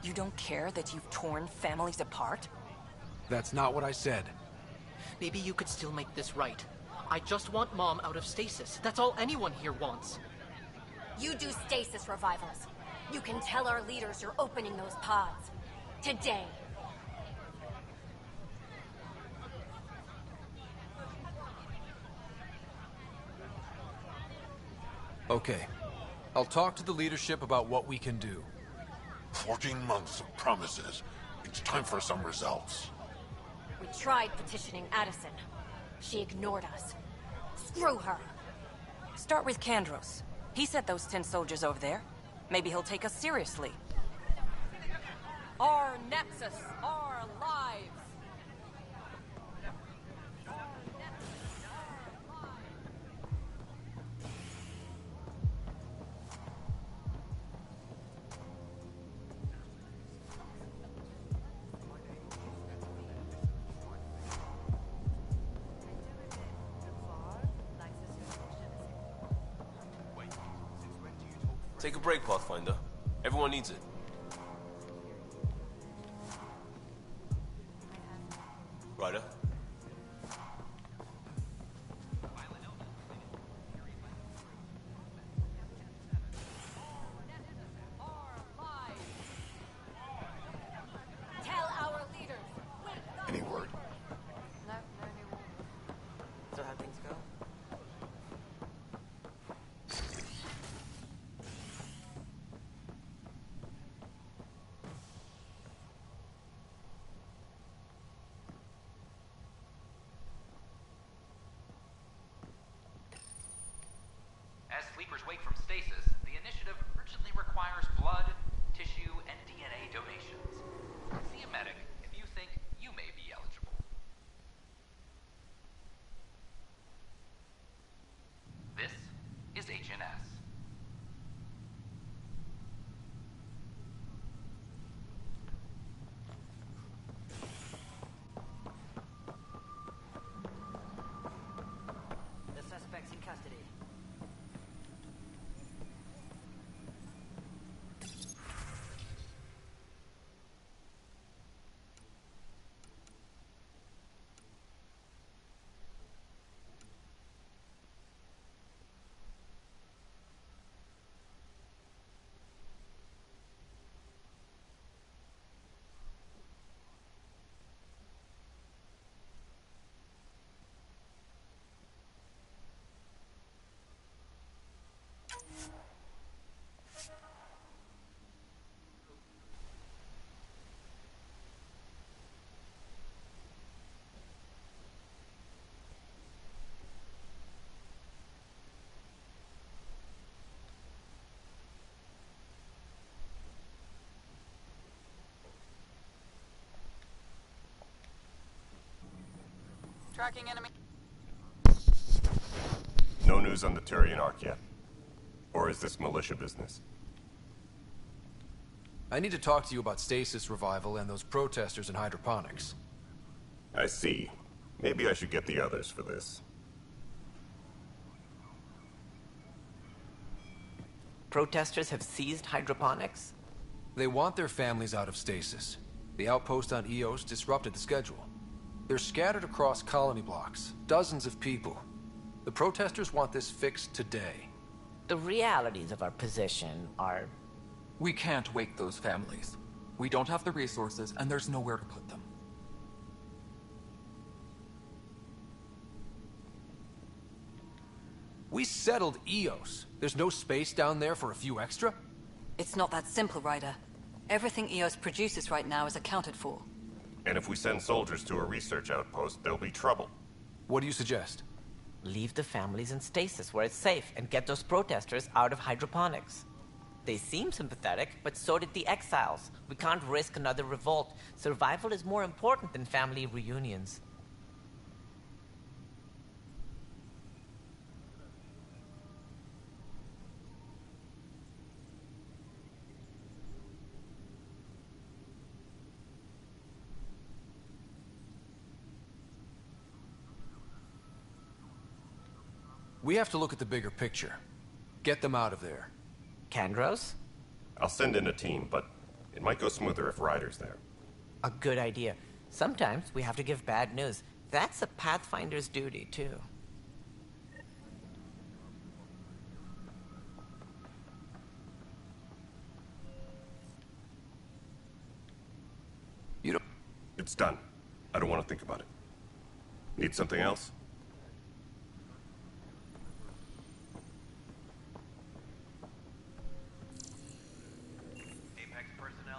You don't care that you've torn families apart? That's not what I said. Maybe you could still make this right. I just want Mom out of stasis. That's all anyone here wants. You do stasis revivals. You can tell our leaders you're opening those pods. Today. Okay. I'll talk to the leadership about what we can do. 14 months of promises. It's time for some results. We tried petitioning Addison. She ignored us. Screw her. Start with Kandros. He sent those 10 soldiers over there. Maybe he'll take us seriously. Our Nexus, our lives. Take a break, Pathfinder. Everyone needs it. Ryder? Tell our leaders. Any word? No new orders. Sleeper's wake from stasis, the initiative urgently requires blood, tissue, and DNA donations. See a medic if you think you may be eligible. This is HNS. The suspect's in custody. Tracking enemy. No news on the Turian Ark yet. Or is this militia business? I need to talk to you about stasis revival and those protesters in hydroponics. I see. Maybe I should get the others for this. Protesters have seized hydroponics? They want their families out of stasis. The outpost on Eos disrupted the schedule. They're scattered across colony blocks, dozens of people. The protesters want this fixed today. The realities of our position are... We can't wake those families. We don't have the resources, and there's nowhere to put them. We settled Eos. There's no space down there for a few extra? It's not that simple, Ryder. Everything Eos produces right now is accounted for. And if we send soldiers to a research outpost, there'll be trouble. What do you suggest? Leave the families in stasis where it's safe and get those protesters out of hydroponics. They seem sympathetic, but so did the exiles. We can't risk another revolt. Survival is more important than family reunions. We have to look at the bigger picture. Get them out of there. Kandros? I'll send in a team, but it might go smoother if Ryder's there. A good idea. Sometimes we have to give bad news. That's a Pathfinder's duty, too. You don't... It's done. I don't want to think about it. Need something else?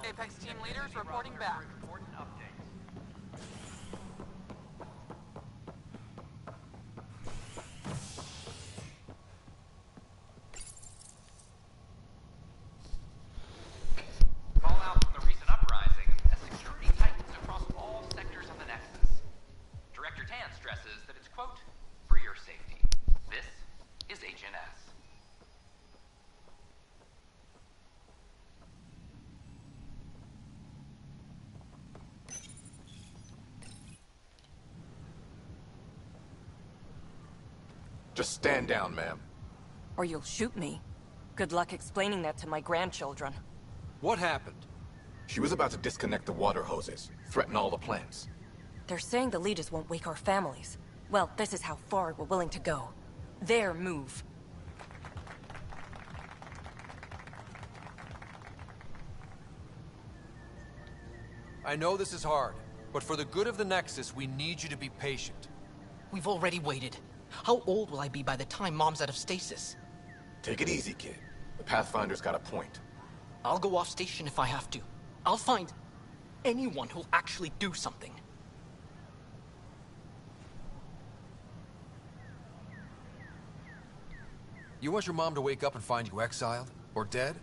Apex team leaders reporting back. Important updates. Fallout from the recent uprising as security tightens across all sectors of the Nexus. Director Tan stresses that it's, quote, for your safety. This is HNS. Just stand down, ma'am. Or you'll shoot me. Good luck explaining that to my grandchildren. What happened? She was about to disconnect the water hoses, threaten all the plants. They're saying the leaders won't wake our families. Well, this is how far we're willing to go. Their move. I know this is hard, but for the good of the Nexus, we need you to be patient. We've already waited. How old will I be by the time Mom's out of stasis? Take it easy, kid. The Pathfinder's got a point. I'll go off station if I have to. I'll find anyone who'll actually do something. You want your mom to wake up and find you exiled? Or dead?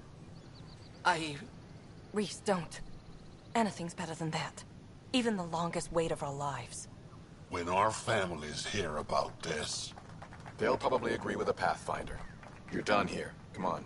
Reese, don't. Anything's better than that. Even the longest wait of our lives. When our families hear about this... They'll probably agree with the Pathfinder. You're done here. Come on.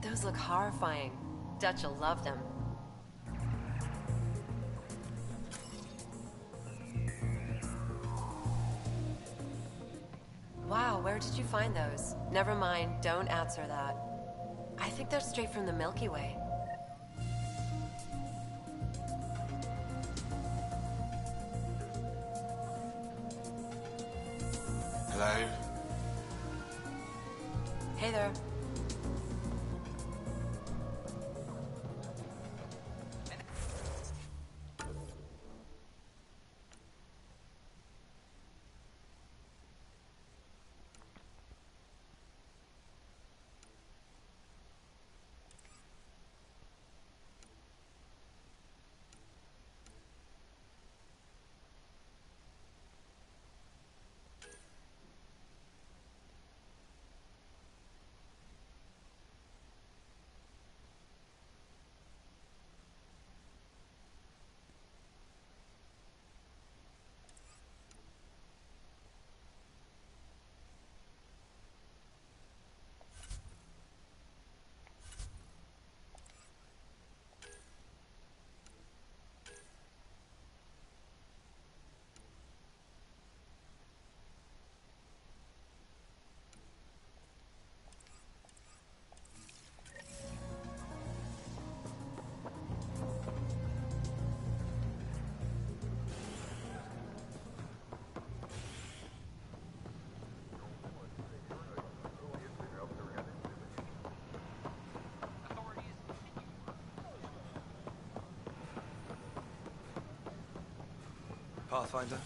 Those look horrifying. Dutch will love them. Wow, where did you find those? Never mind, don't answer that. I think they're straight from the Milky Way. Hello? Hey there. Pathfinder?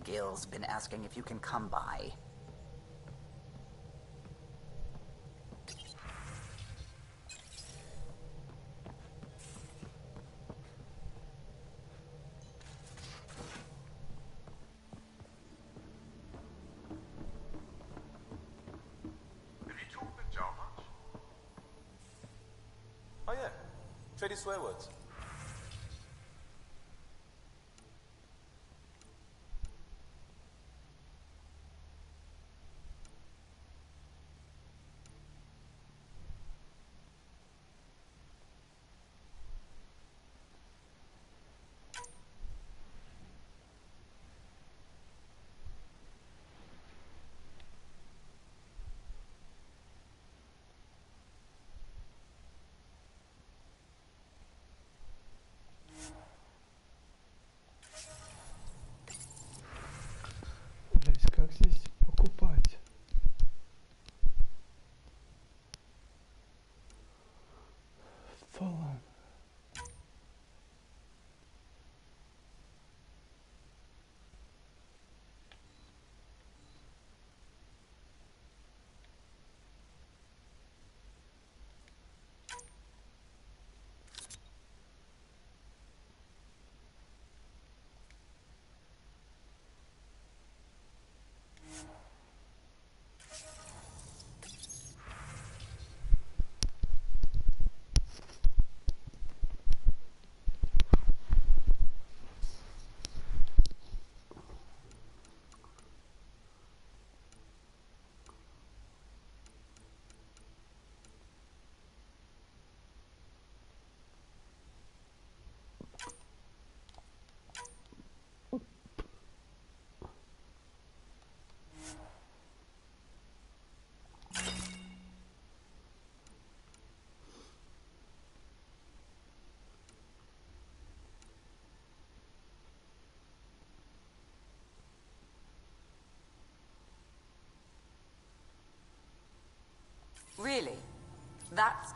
Gil's been asking if you can come by. Have you talked with John much? Oh yeah, traded swear words. Really? That's...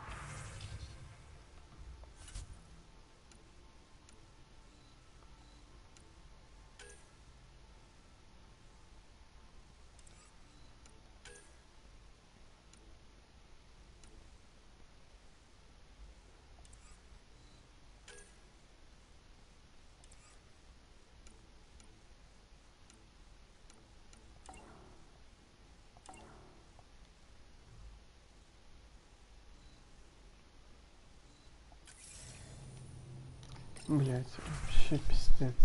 Блять, вообще пиздец.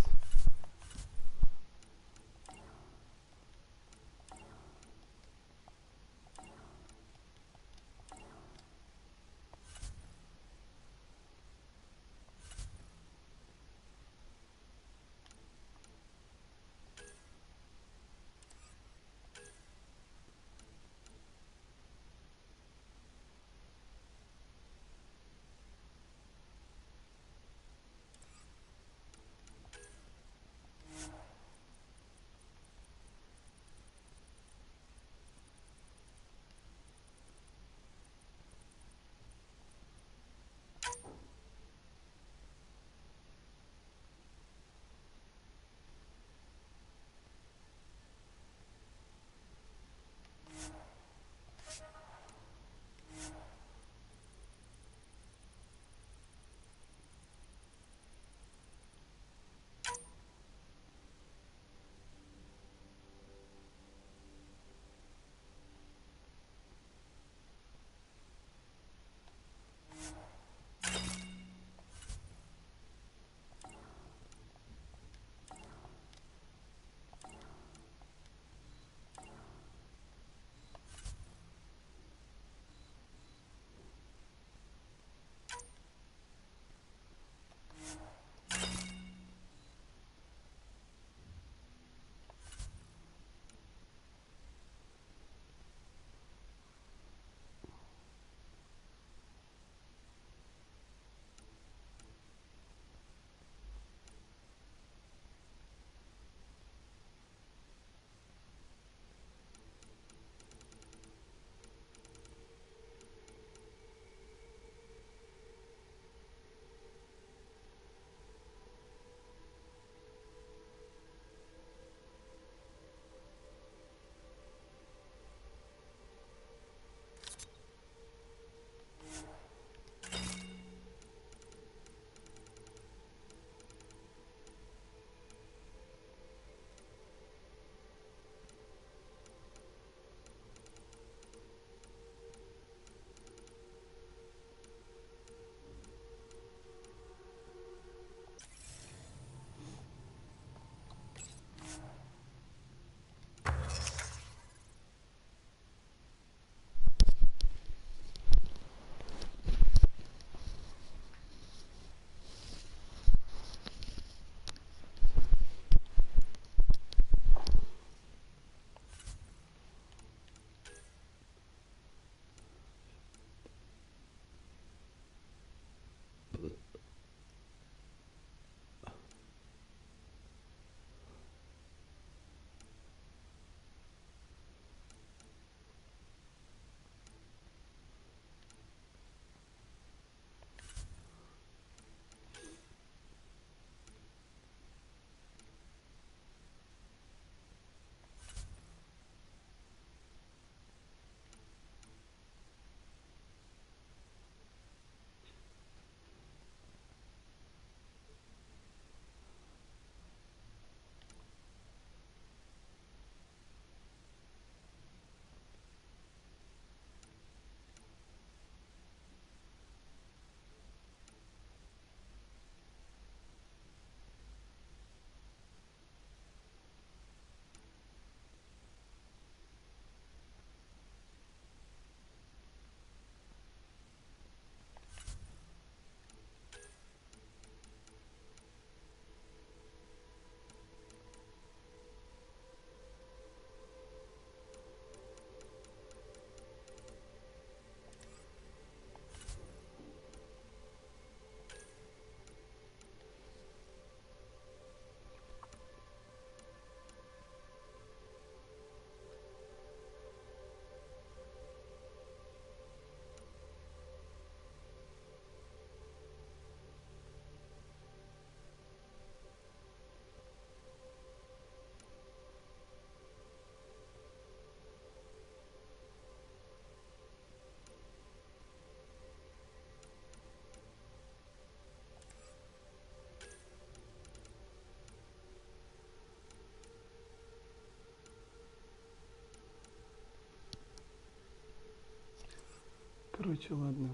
Короче, ладно.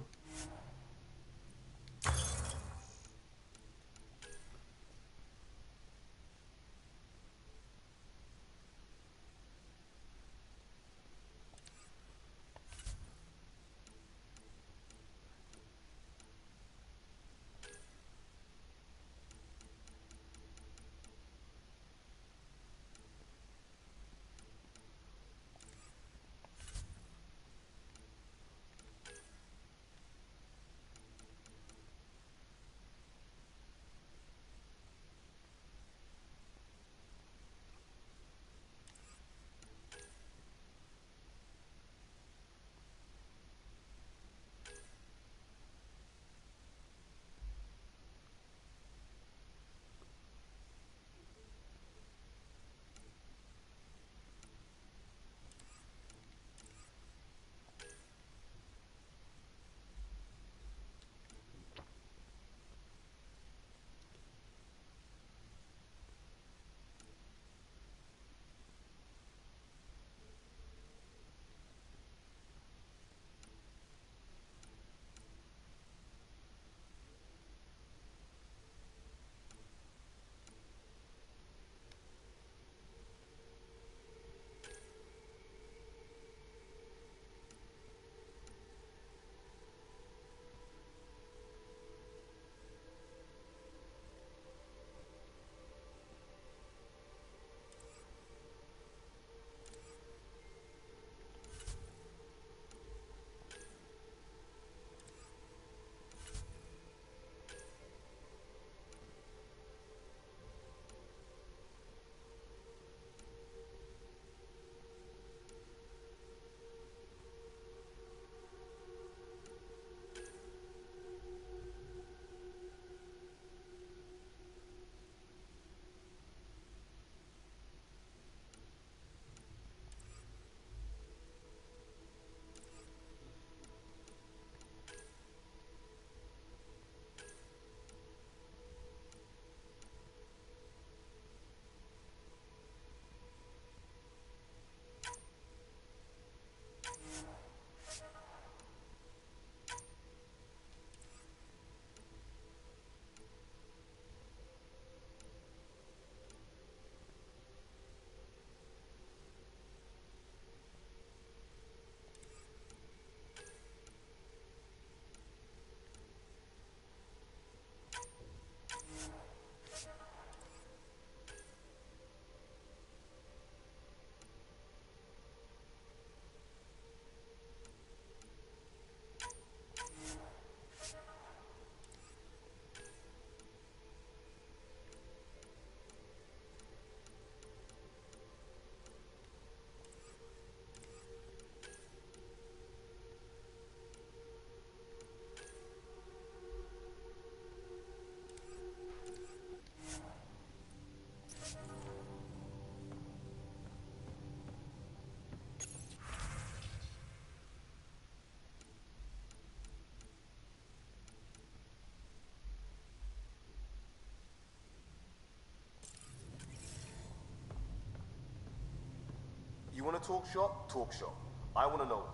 You want to talk shop? Talk shop. I want to know.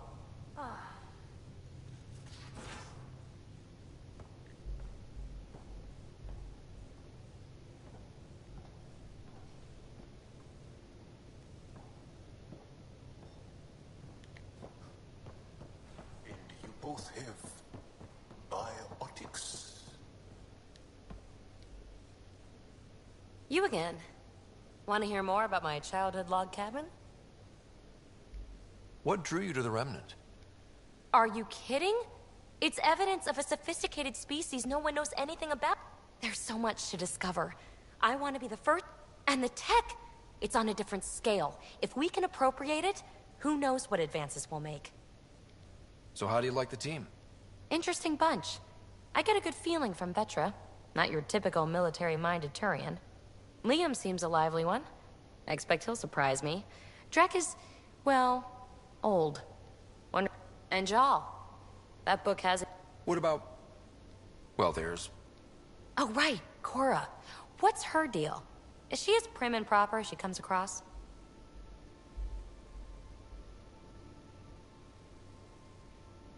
And you both have biotics. You again. Want to hear more about my childhood log cabin? What drew you to the Remnant? Are you kidding? It's evidence of a sophisticated species no one knows anything about. There's so much to discover. I want to be the first, and the tech, it's on a different scale. If we can appropriate it, who knows what advances we'll make. So how do you like the team? Interesting bunch. I get a good feeling from Vetra. Not your typical military-minded Turian. Liam seems a lively one. I expect he'll surprise me. Drek is, well, old. And Jal. That book has... What about... Well, there's... Oh, right, Cora. What's her deal? Is she as prim and proper as she comes across?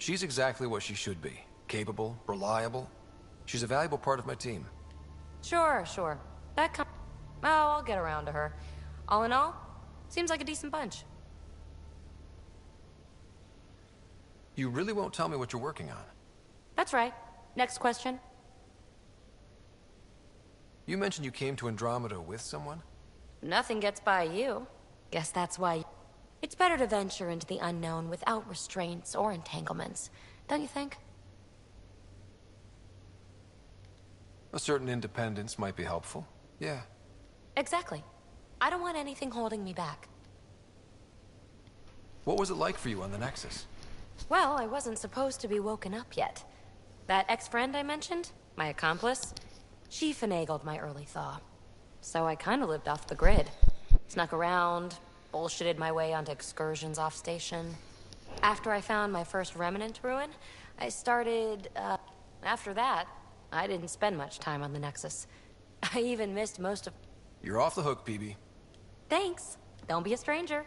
She's exactly what she should be. Capable, reliable. She's a valuable part of my team. Sure, sure. Oh, I'll get around to her. All in all, seems like a decent bunch. You really won't tell me what you're working on? That's right. Next question. You mentioned you came to Andromeda with someone? Nothing gets by you. Guess that's why... It's better to venture into the unknown without restraints or entanglements, don't you think? A certain independence might be helpful. Yeah. Exactly. I don't want anything holding me back. What was it like for you on the Nexus? Well, I wasn't supposed to be woken up yet. That ex-friend I mentioned, my accomplice, she finagled my early thaw. So I kinda lived off the grid. Snuck around, bullshitted my way onto excursions off station. After I found my first remnant ruin, I started, after that, I didn't spend much time on the Nexus. I even missed most of... You're off the hook, PB. Thanks. Don't be a stranger.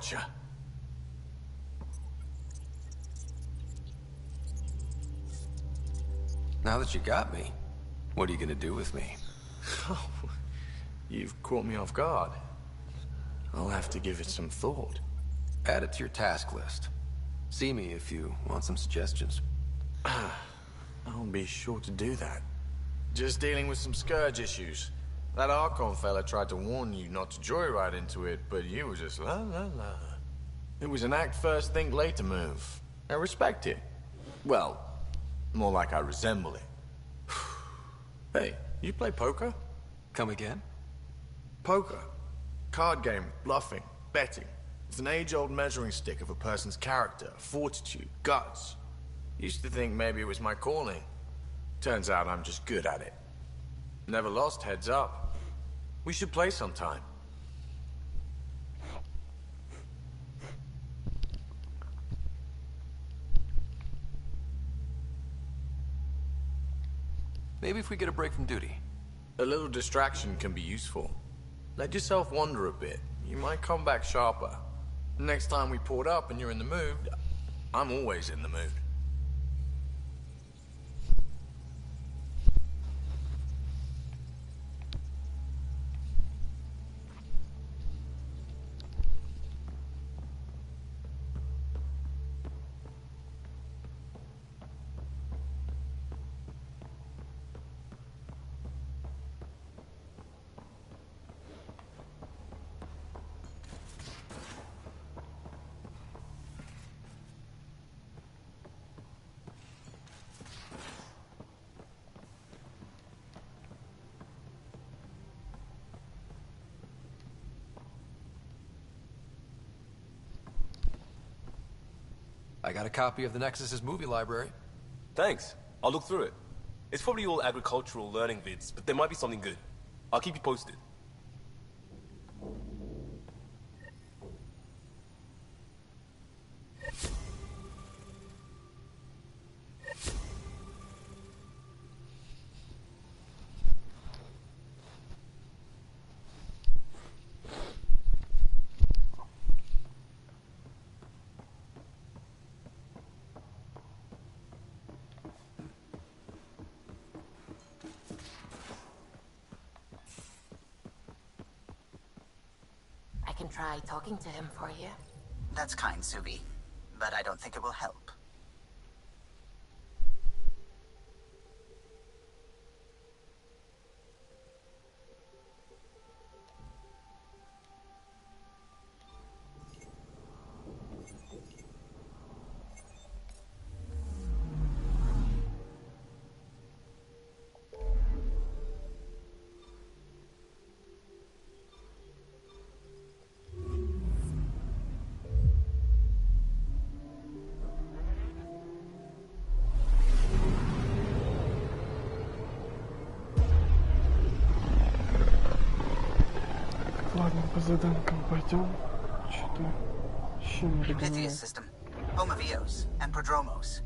Gotcha. Now that you got me, what are you gonna do with me? Oh, you've caught me off guard. I'll have to give it some thought. Add it to your task list. See me if you want some suggestions. I'll be sure to do that. Just dealing with some scourge issues. That Archon fella tried to warn you not to joyride into it, but you were just la la la. It was an act first, think later move. I respect it. Well, more like I resemble it. Hey, you play poker? Come again? Poker. Card game, bluffing, betting. It's an age-old measuring stick of a person's character, fortitude, guts. Used to think maybe it was my calling. Turns out I'm just good at it. Never lost heads up. We should play sometime. Maybe if we get a break from duty. A little distraction can be useful. Let yourself wander a bit. You might come back sharper. Next time we port up and you're in the mood, I'm always in the mood. I got a copy of the Nexus's movie library. Thanks. I'll look through it. It's probably all agricultural learning vids, but there might be something good. I'll keep you posted. I can try talking to him for you. That's kind, Subi, but I don't think it will help. Ладно, по заданкам пойдем. Что-то чем Pythia's system, home of Eos and Prodromos.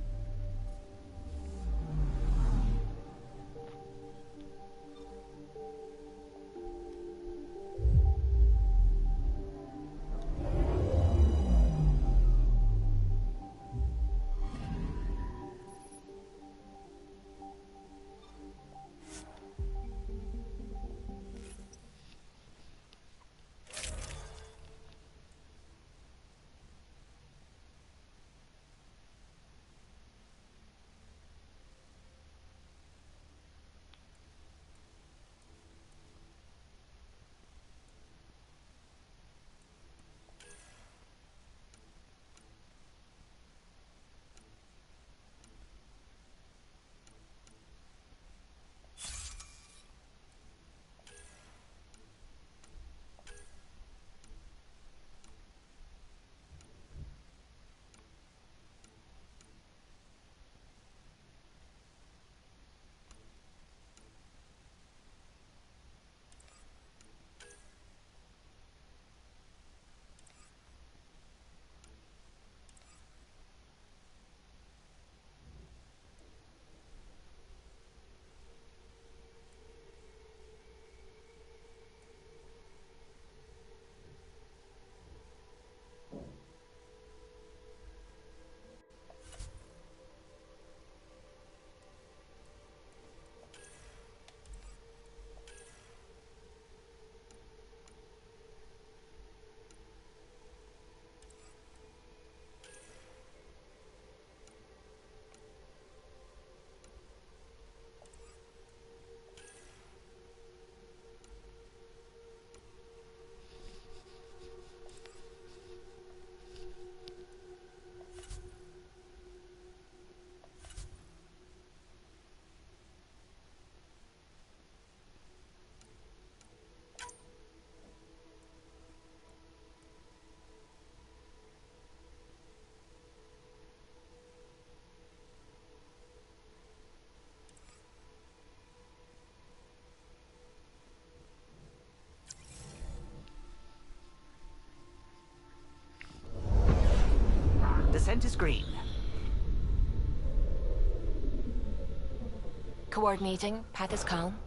Descent is green. Coordinating. Path is calm.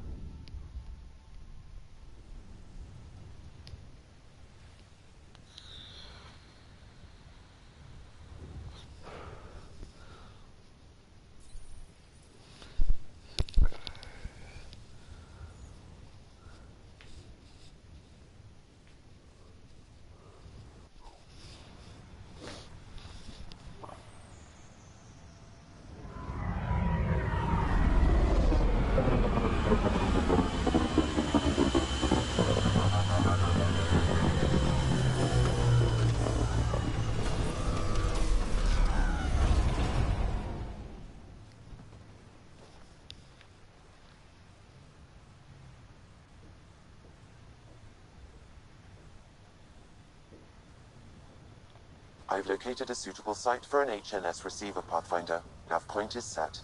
I've located a suitable site for an HNS receiver, Pathfinder. Nav point is set.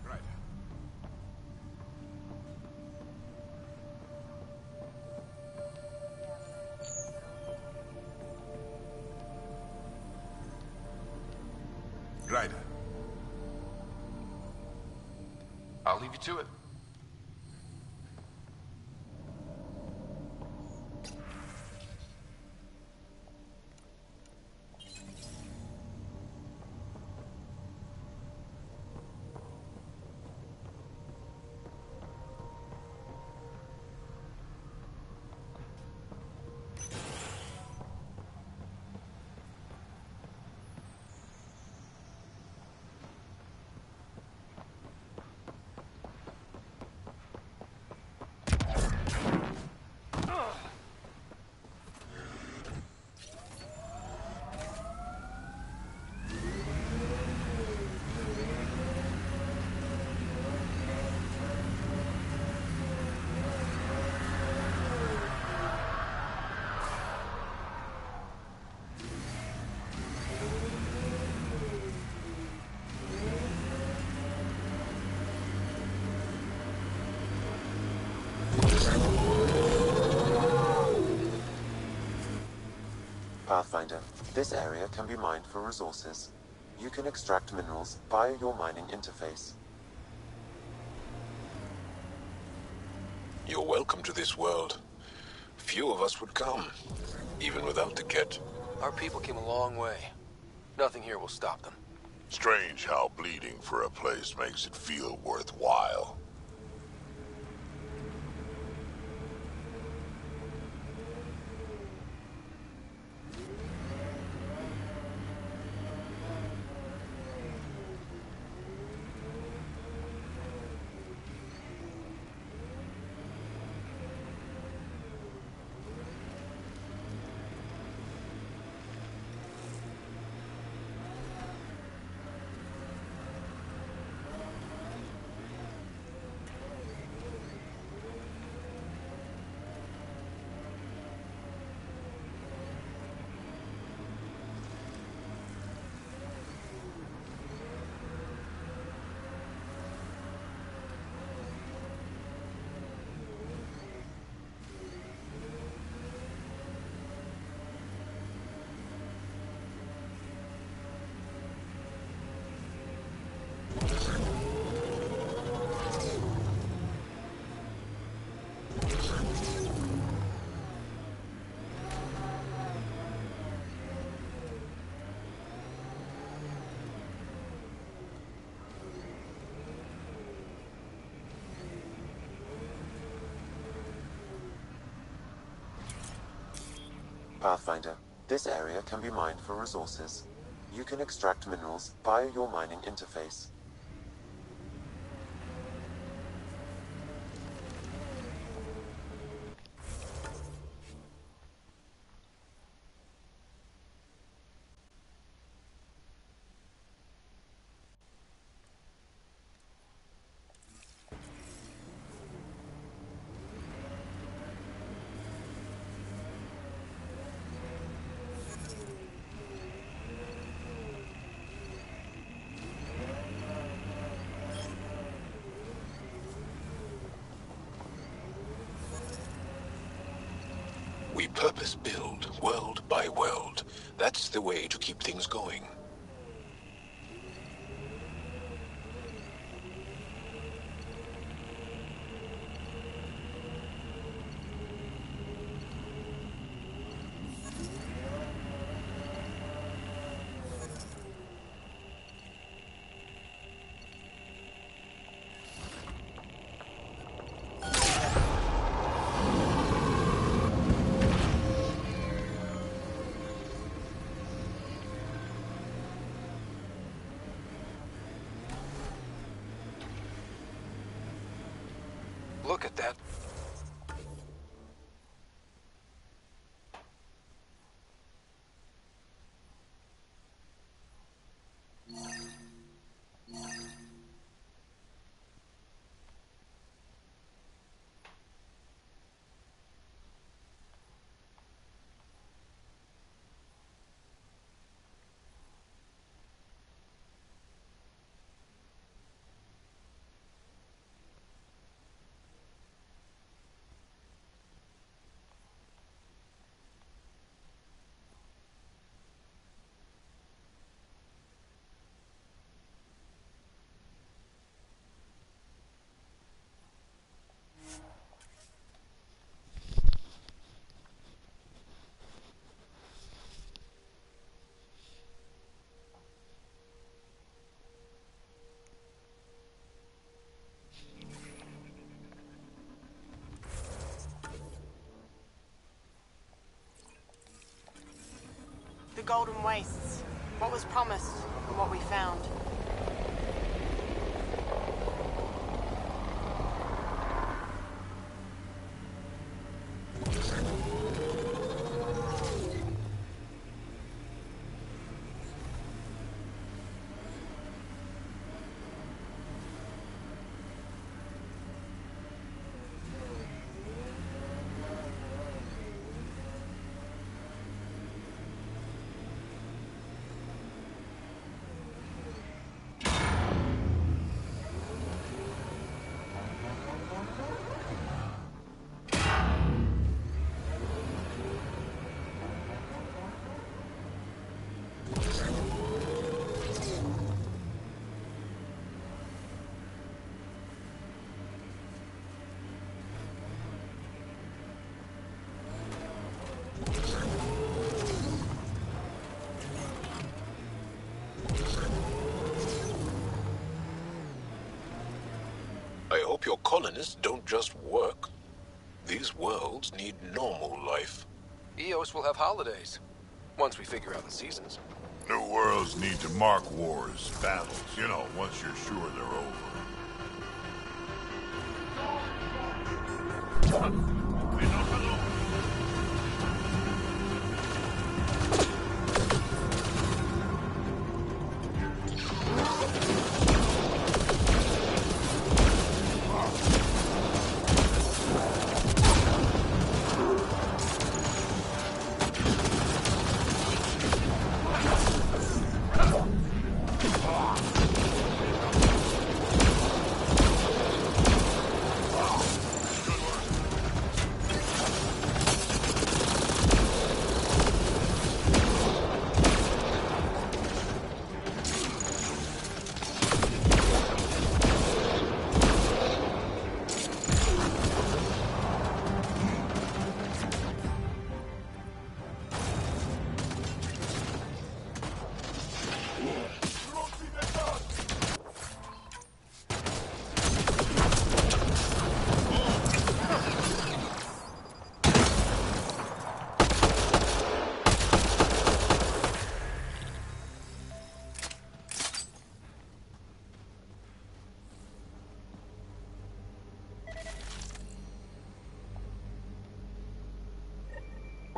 Right. Right. I'll leave you to it. Pathfinder, this area can be mined for resources. You can extract minerals via your mining interface. You're welcome to this world. Few of us would come, even without the kit. Our people came a long way. Nothing here will stop them. Strange how bleeding for a place makes it feel worthwhile. Pathfinder, this area can be mined for resources. You can extract minerals via your mining interface. We purpose build, world by world. That's the way to keep things going. Look at that. The Golden Wastes. What was promised and what we found. hope your colonists don't just work. These worlds need normal life. EOS will have holidays, once we figure out the seasons. New worlds need to mark wars, battles, you know, once you're sure they're over.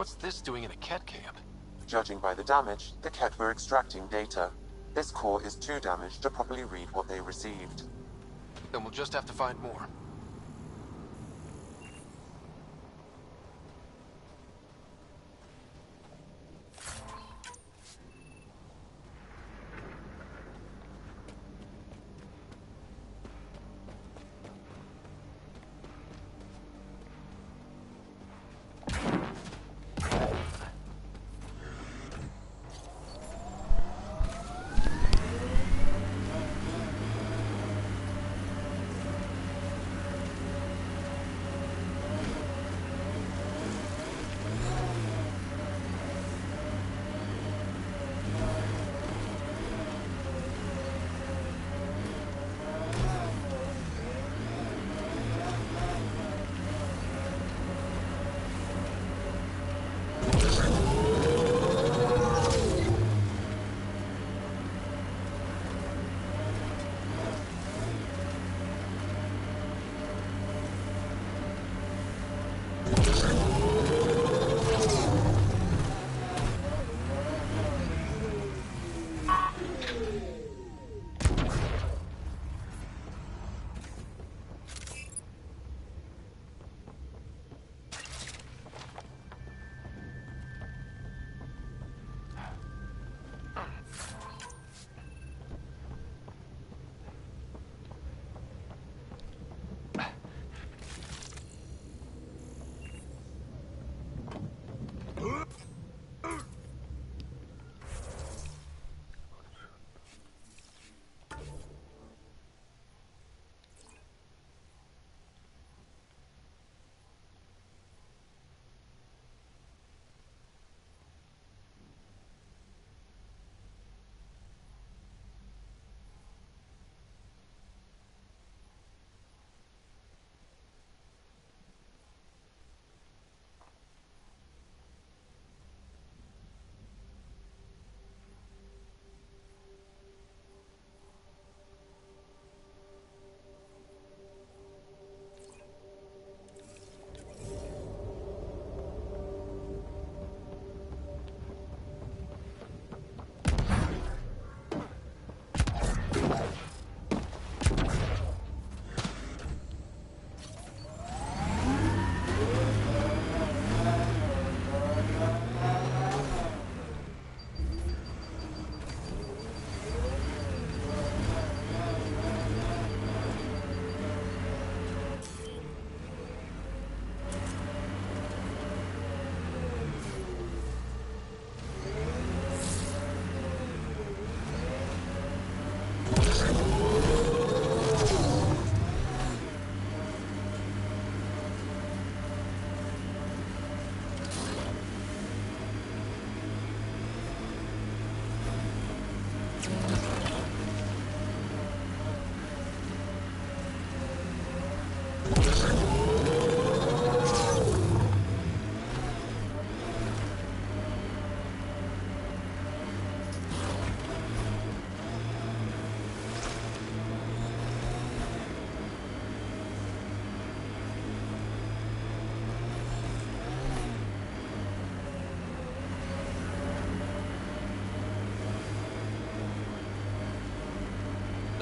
What's this doing in a Ket camp? Judging by the damage, the Ket were extracting data. This core is too damaged to properly read what they received. Then we'll just have to find more.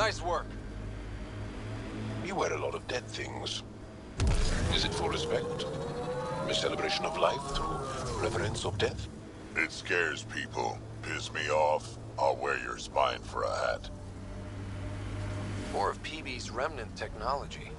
Nice work. You wear a lot of dead things. Is it for respect? A celebration of life through reverence of death? It scares people. Piss me off, I'll wear your spine for a hat. More of PB's remnant technology.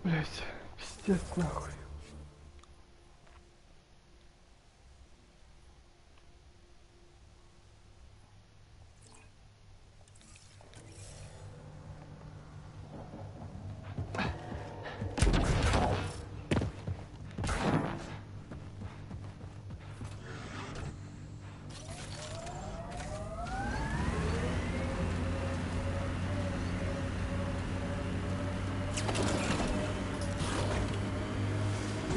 Блять, пиздец нахуй.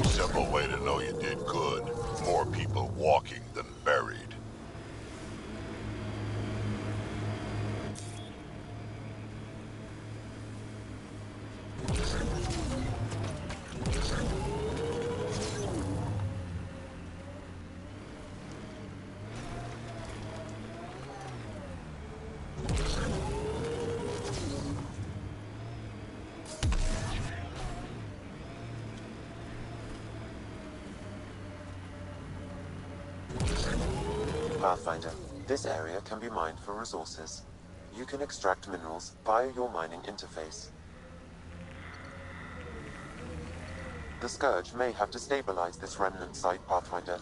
Simple way to know you did good. More people walking than buried. Pathfinder, this area can be mined for resources. You can extract minerals via your mining interface. The Scourge may have destabilized this remnant site, Pathfinder.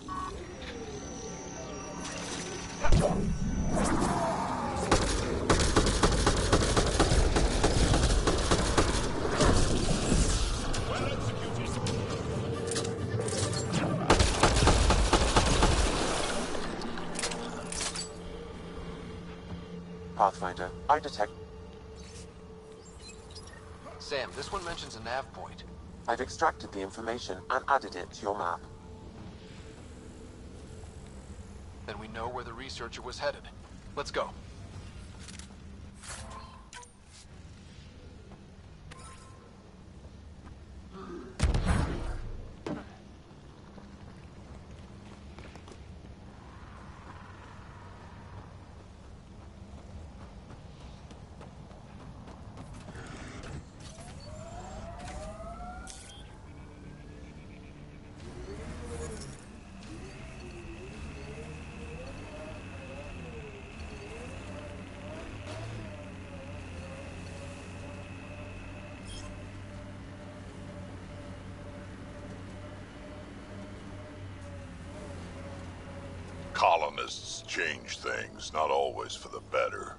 Pathfinder, I detect... Sam, this one mentions a nav point. I've extracted the information and added it to your map. Then we know where the researcher was headed. Let's go. colonists change things, not always for the better.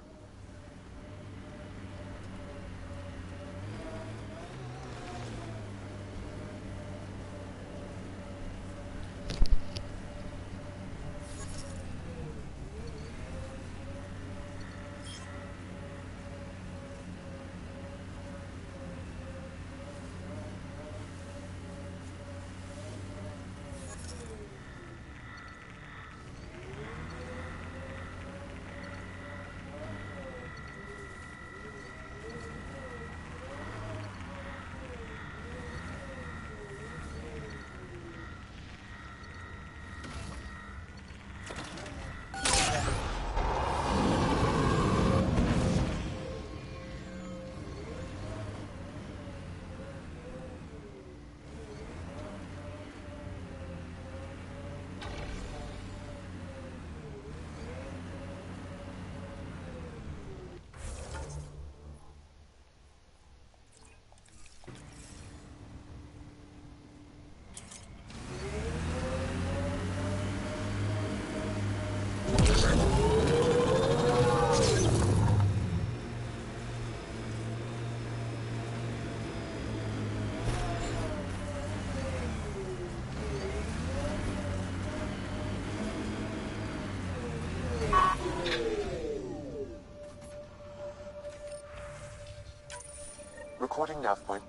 Recording nav point.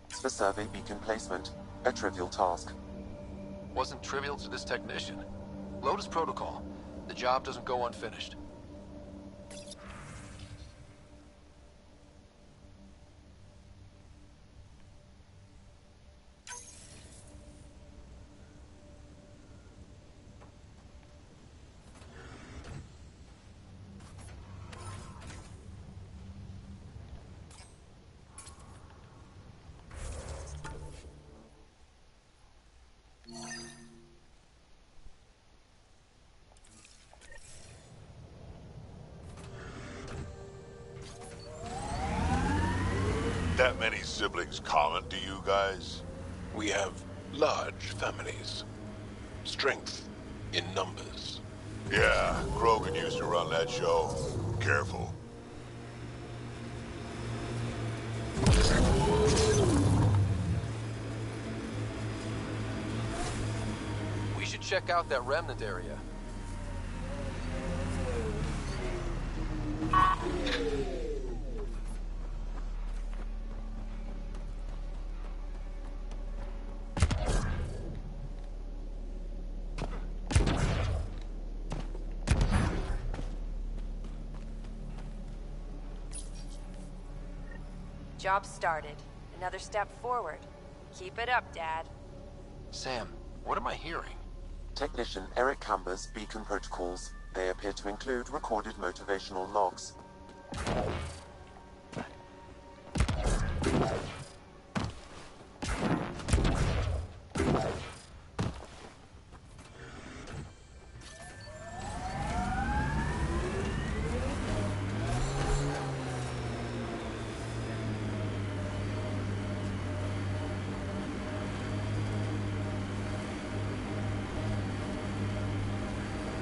For survey beacon placement, a trivial task. Wasn't trivial to this technician. Lotus protocol. The job doesn't go unfinished. That many siblings common to you guys? We have large families. Strength in numbers. Yeah, Krogan used to run that show. Careful. We should check out that remnant area. Job started. Another step forward. Keep it up, Dad. Sam, what am I hearing? Technician Eric Camber's beacon protocols. They appear to include recorded motivational logs.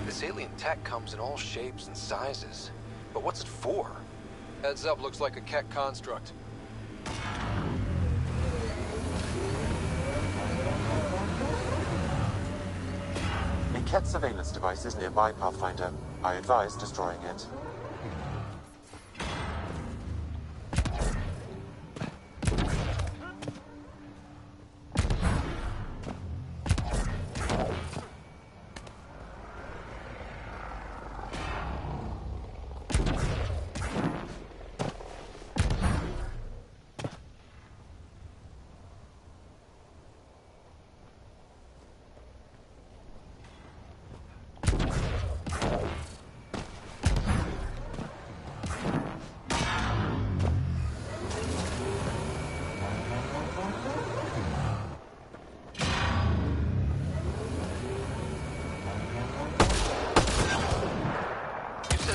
This alien tech comes in all shapes and sizes. But what's it for? Heads up, looks like a Keck construct. A Ket surveillance device is nearby, Pathfinder. I advise destroying it.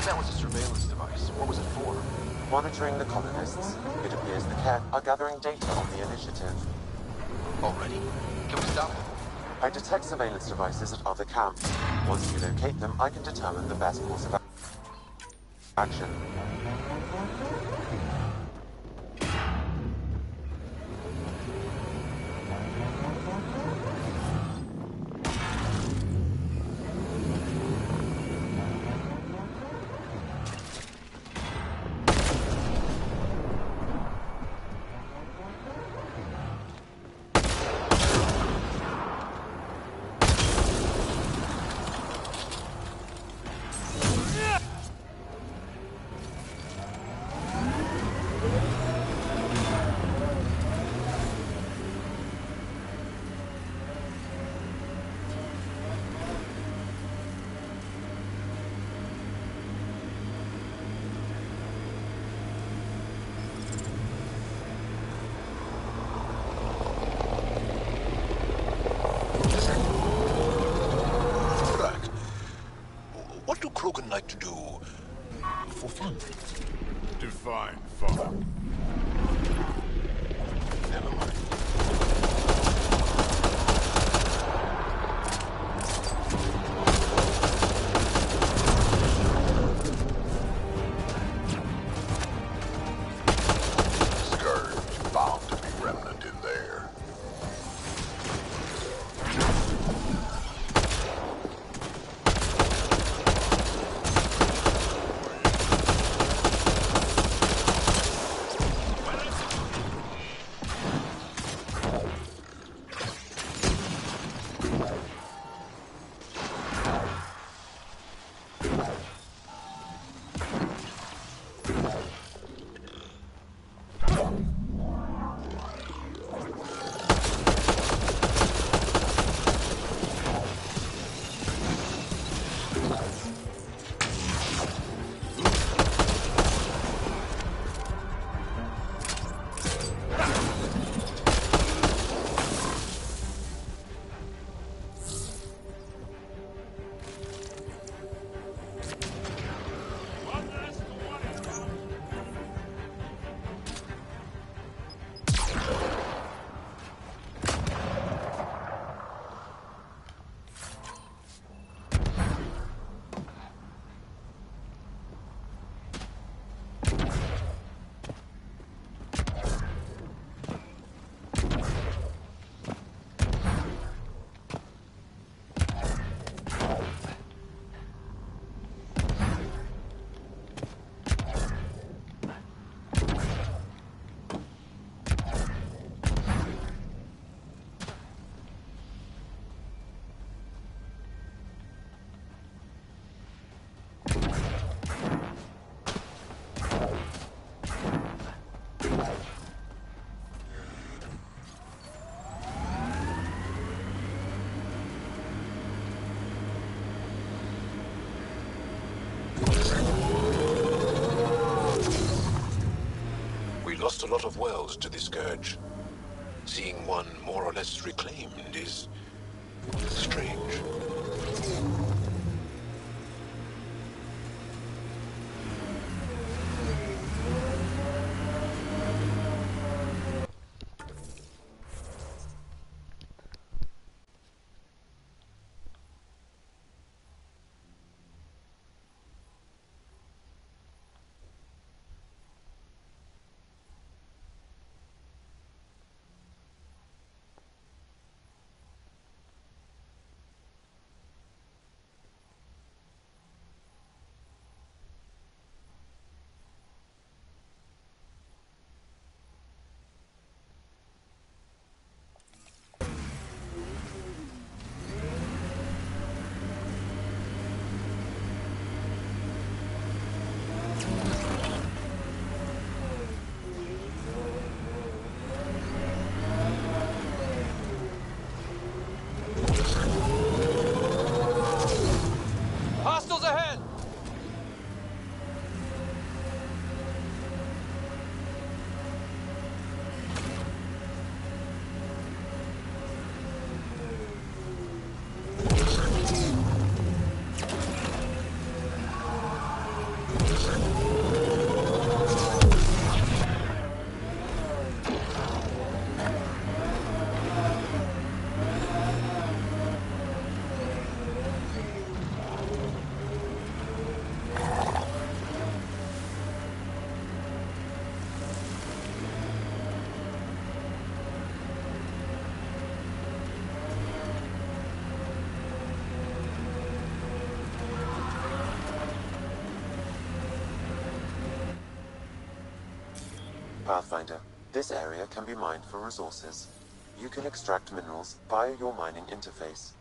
That was a surveillance device. What was it for? Monitoring the colonists. It appears the Ket are gathering data on the initiative. Already? Can we stop them? I detect surveillance devices at other camps. Once you locate them, I can determine the best course of action. What do Krogan like to do for fun? Define fun. Never mind. Scourge bound to be remnant in there. We lost a lot of worlds to the Scourge. Seeing one more or less reclaimed is strange. Pathfinder, this area can be mined for resources. You can extract minerals via your mining interface.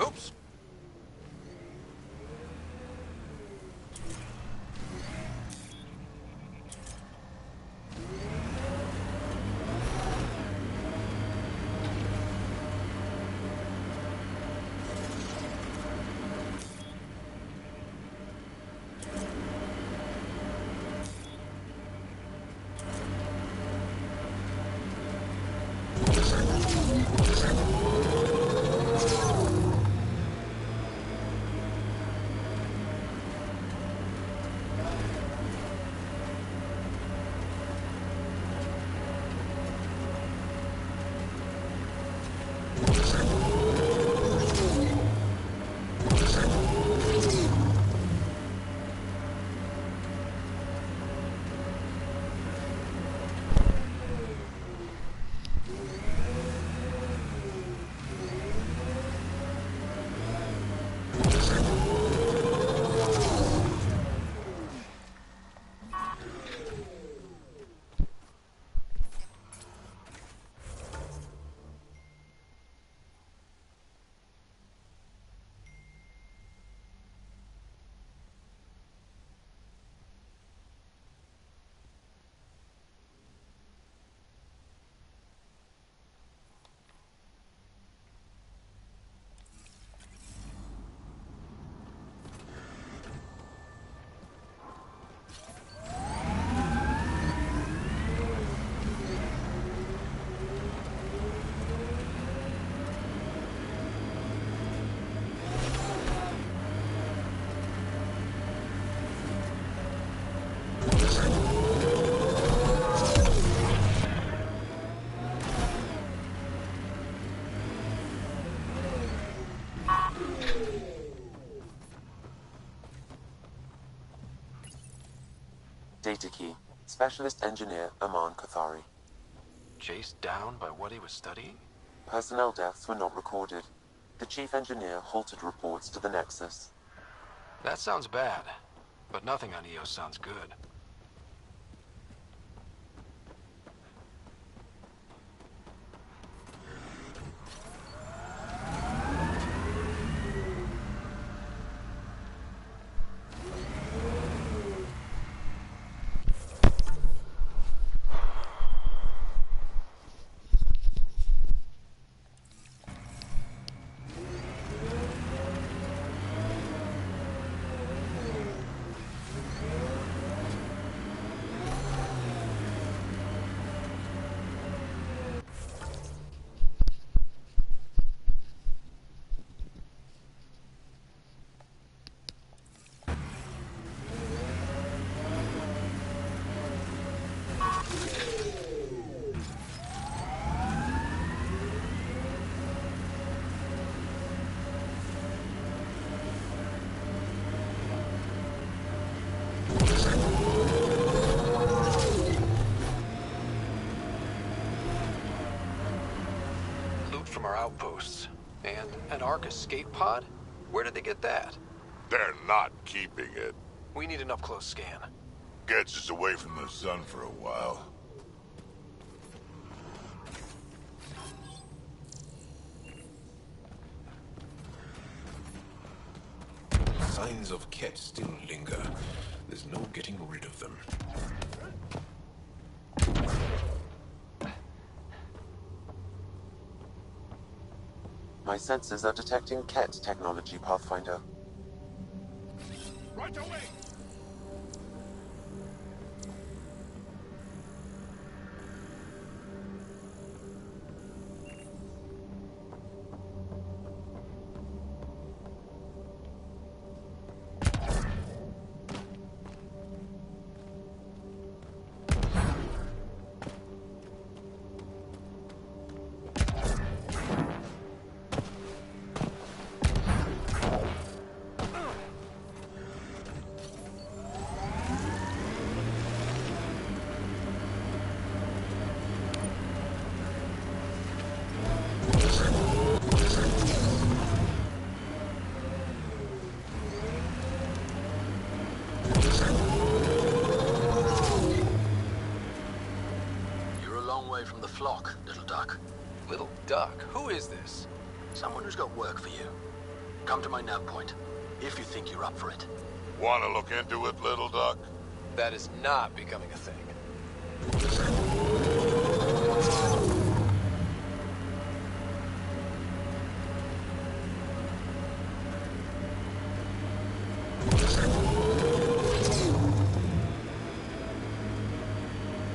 Oops. Data key. Specialist Engineer Aman Kathari. Chased down by what he was studying? Personnel deaths were not recorded. The Chief Engineer halted reports to the Nexus. That sounds bad, but nothing on EOS sounds good. From our outposts. And an Ark escape pod? Where did they get that? They're not keeping it. We need an up-close scan. Gets us away from the sun for a while. Signs of Ket still linger. There's no getting rid of them. My sensors are detecting Ket technology, Pathfinder. Right away! away from the flock, little duck. Little duck? Who is this? Someone who's got work for you. Come to my nav point, if you think you're up for it. Want to look into it, little duck? That is not becoming a thing.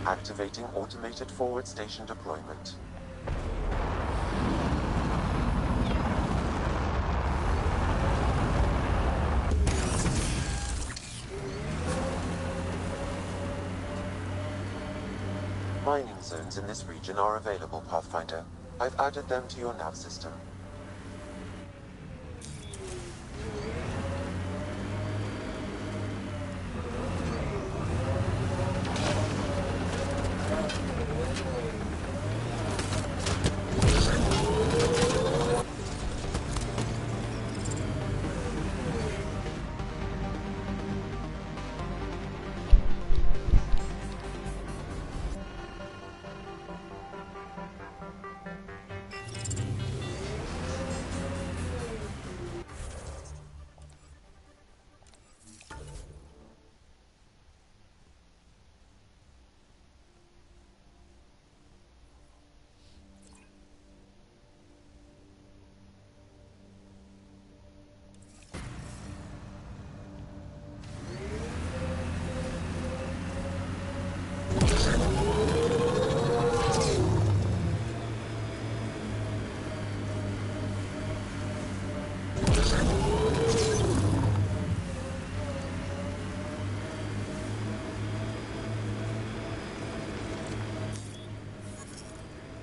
Activating automated forward station deployment. Mining zones in this region are available, Pathfinder. I've added them to your nav system.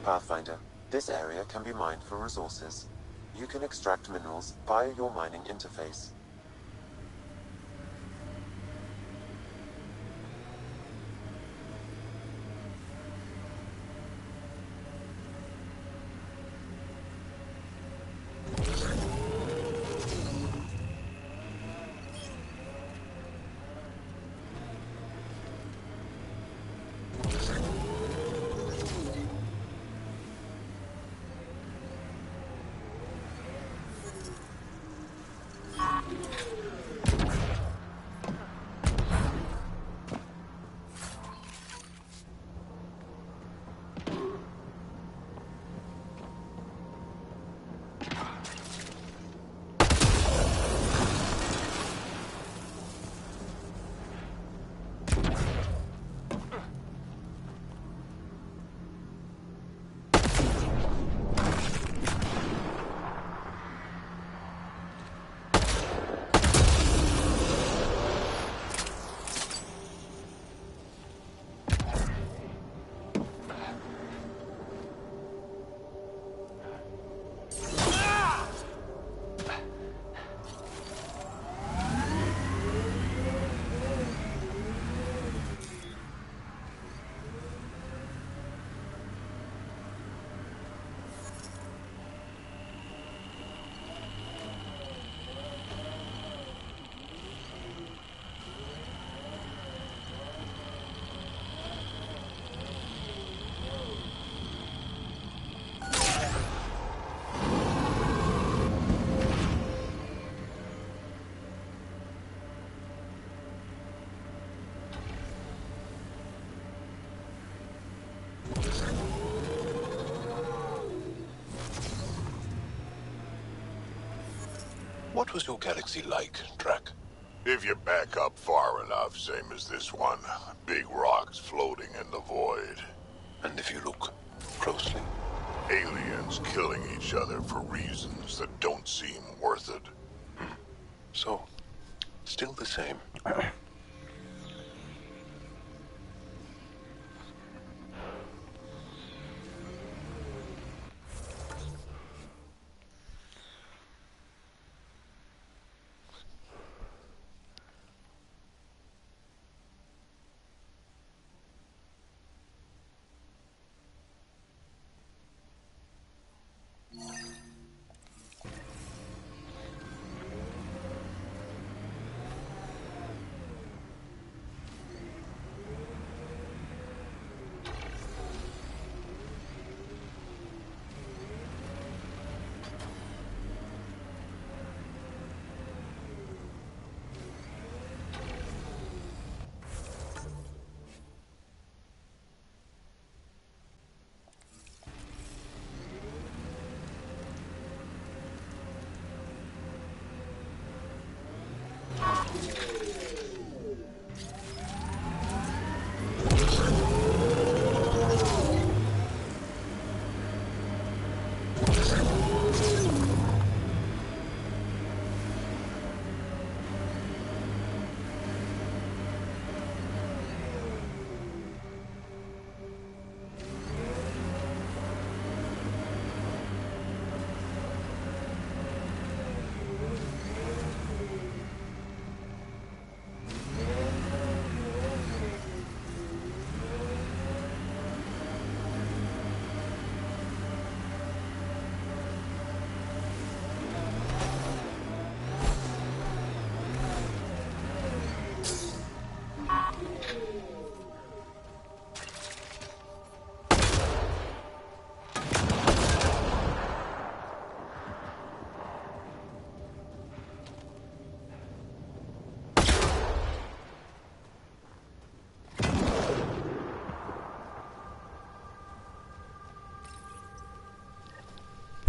Pathfinder, this area can be mined for resources. You can extract minerals via your mining interface. What was your galaxy like, Drac? If you back up far enough, same as this one. Big rocks floating in the void. And if you look closely? Aliens killing each other for reasons that don't seem worth it. So, still the same.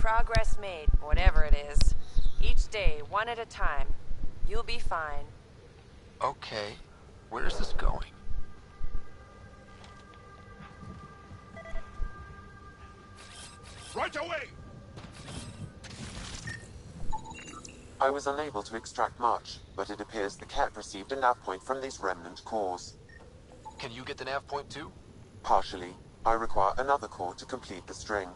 Progress made, whatever it is. Each day, one at a time. You'll be fine. Okay. Where's this going? Right away! I was unable to extract much, but it appears the cat received a nav point from these remnant cores. Can you get the nav point too? Partially. I require another core to complete the string.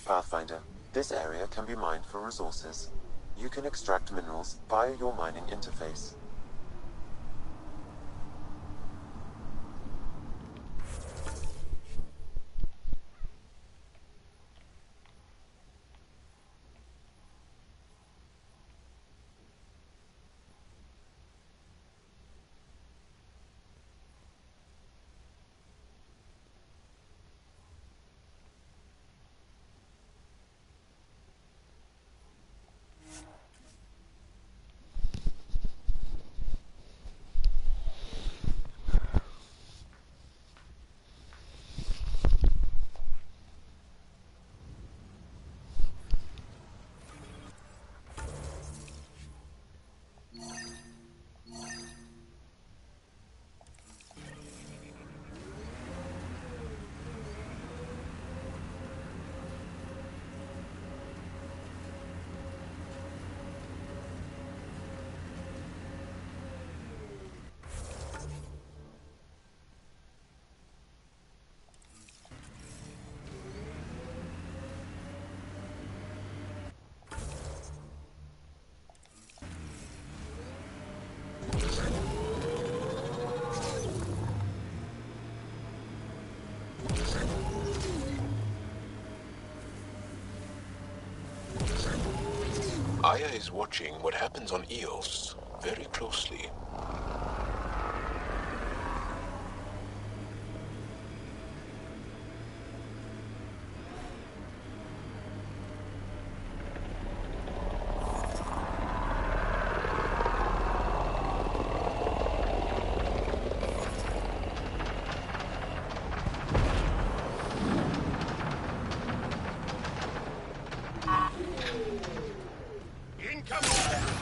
Pathfinder, this area can be mined for resources. You can extract minerals via your mining interface. Aya is watching what happens on Eos very closely.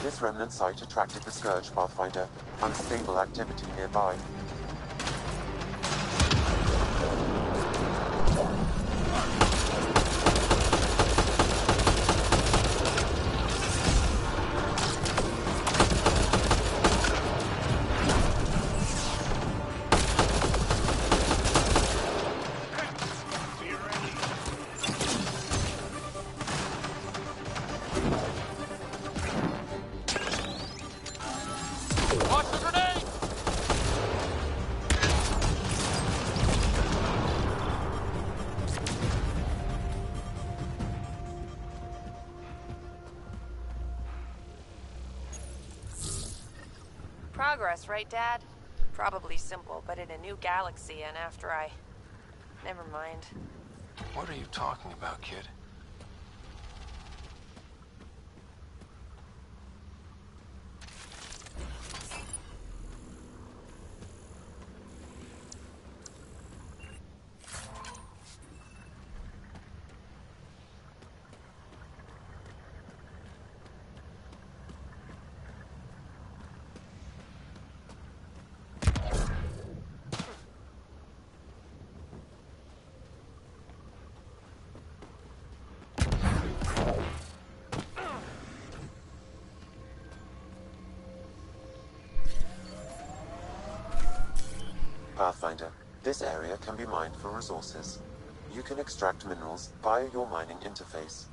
This remnant site attracted the Scourge, Pathfinder. Unstable activity nearby. Progress, right, Dad? Probably simple, but in a new galaxy, and after I... Never mind. What are you talking about, kid? Pathfinder, this area can be mined for resources. You can extract minerals via your mining interface.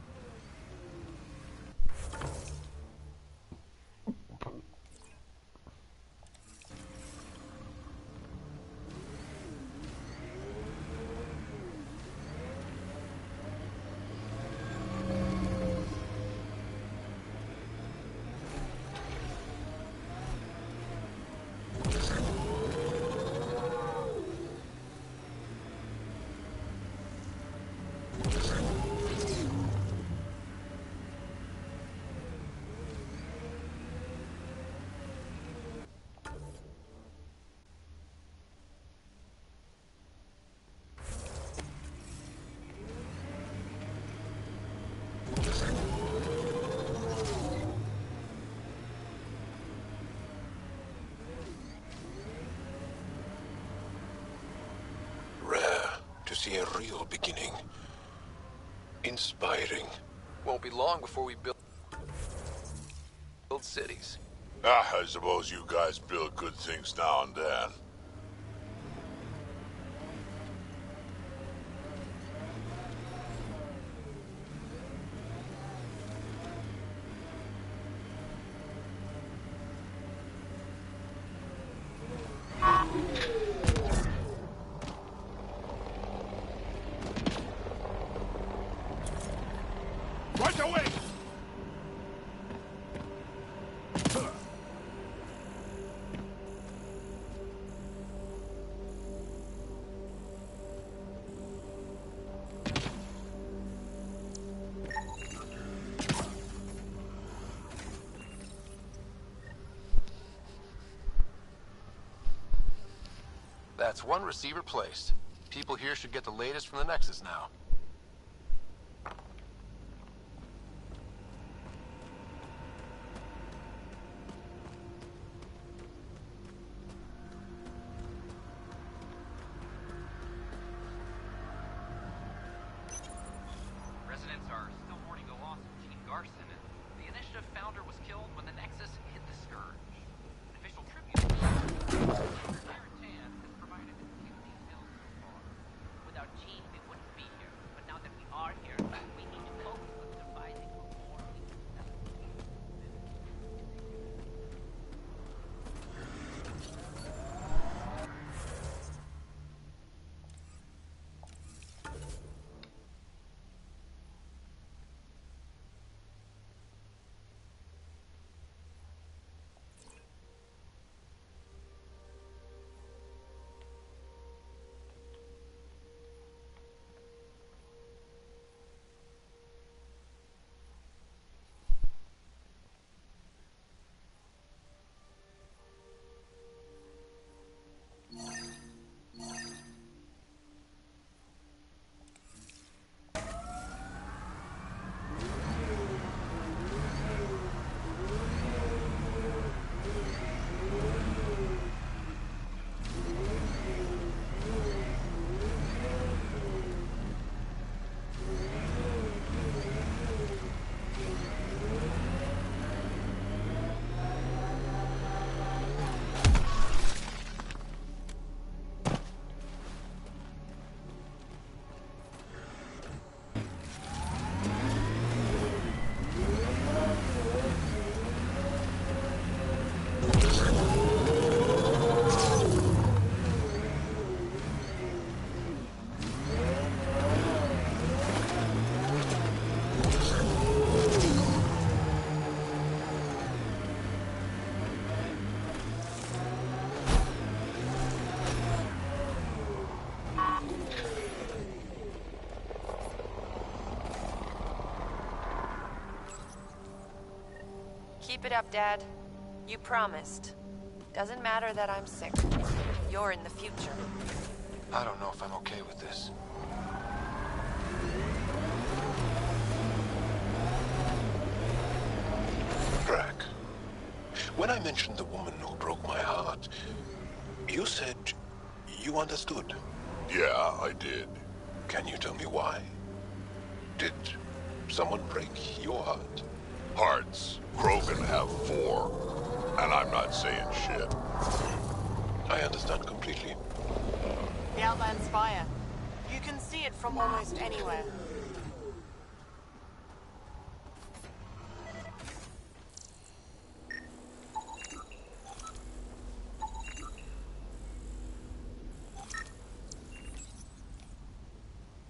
See a real beginning. Inspiring. Won't be long before we build cities. I suppose you guys build good things now and then. Right away! That's one receiver placed. People here should get the latest from the Nexus now. Residents are still mourning the loss of Gene Garson, and the Initiative founder was killed when the Nexus hit the Scourge. An official tribute Aaron Tan has provided a few details so far. Without Gene, we wouldn't be here. But now that we are here, we need to focus on surviving before we Keep it up, Dad. You promised. Doesn't matter that I'm sick. You're in the future. I don't know if I'm okay with this. Drac, when I mentioned the woman who broke my heart, you said you understood. Yeah, I did. Can you tell me why? Did someone break your heart? Hearts. Krogan have 4. And I'm not saying shit. I understand completely. The Outland Spire. You can see it from almost anywhere.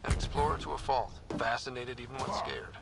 An explorer to a fault. Fascinated even when scared.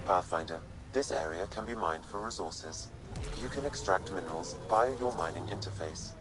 Pathfinder, this area can be mined for resources. You can extract minerals via your mining interface.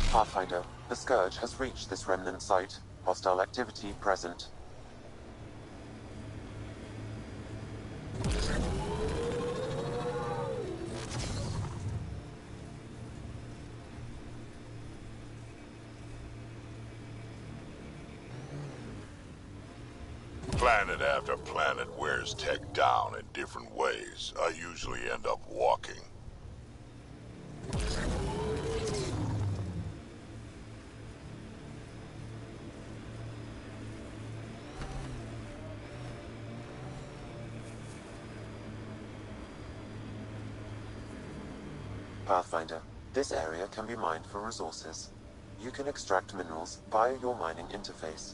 Pathfinder, the Scourge has reached this remnant site. Hostile activity present. Planet after planet wears tech down in different ways. I usually end up walking. Pathfinder, this area can be mined for resources. You can extract minerals via your mining interface.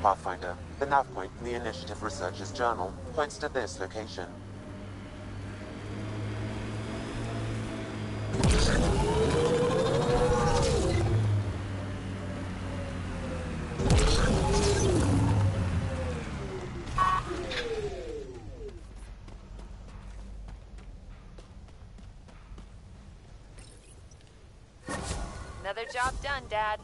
Pathfinder, the nav point in the Initiative Researcher's Journal points to this location. Another job done, Dad.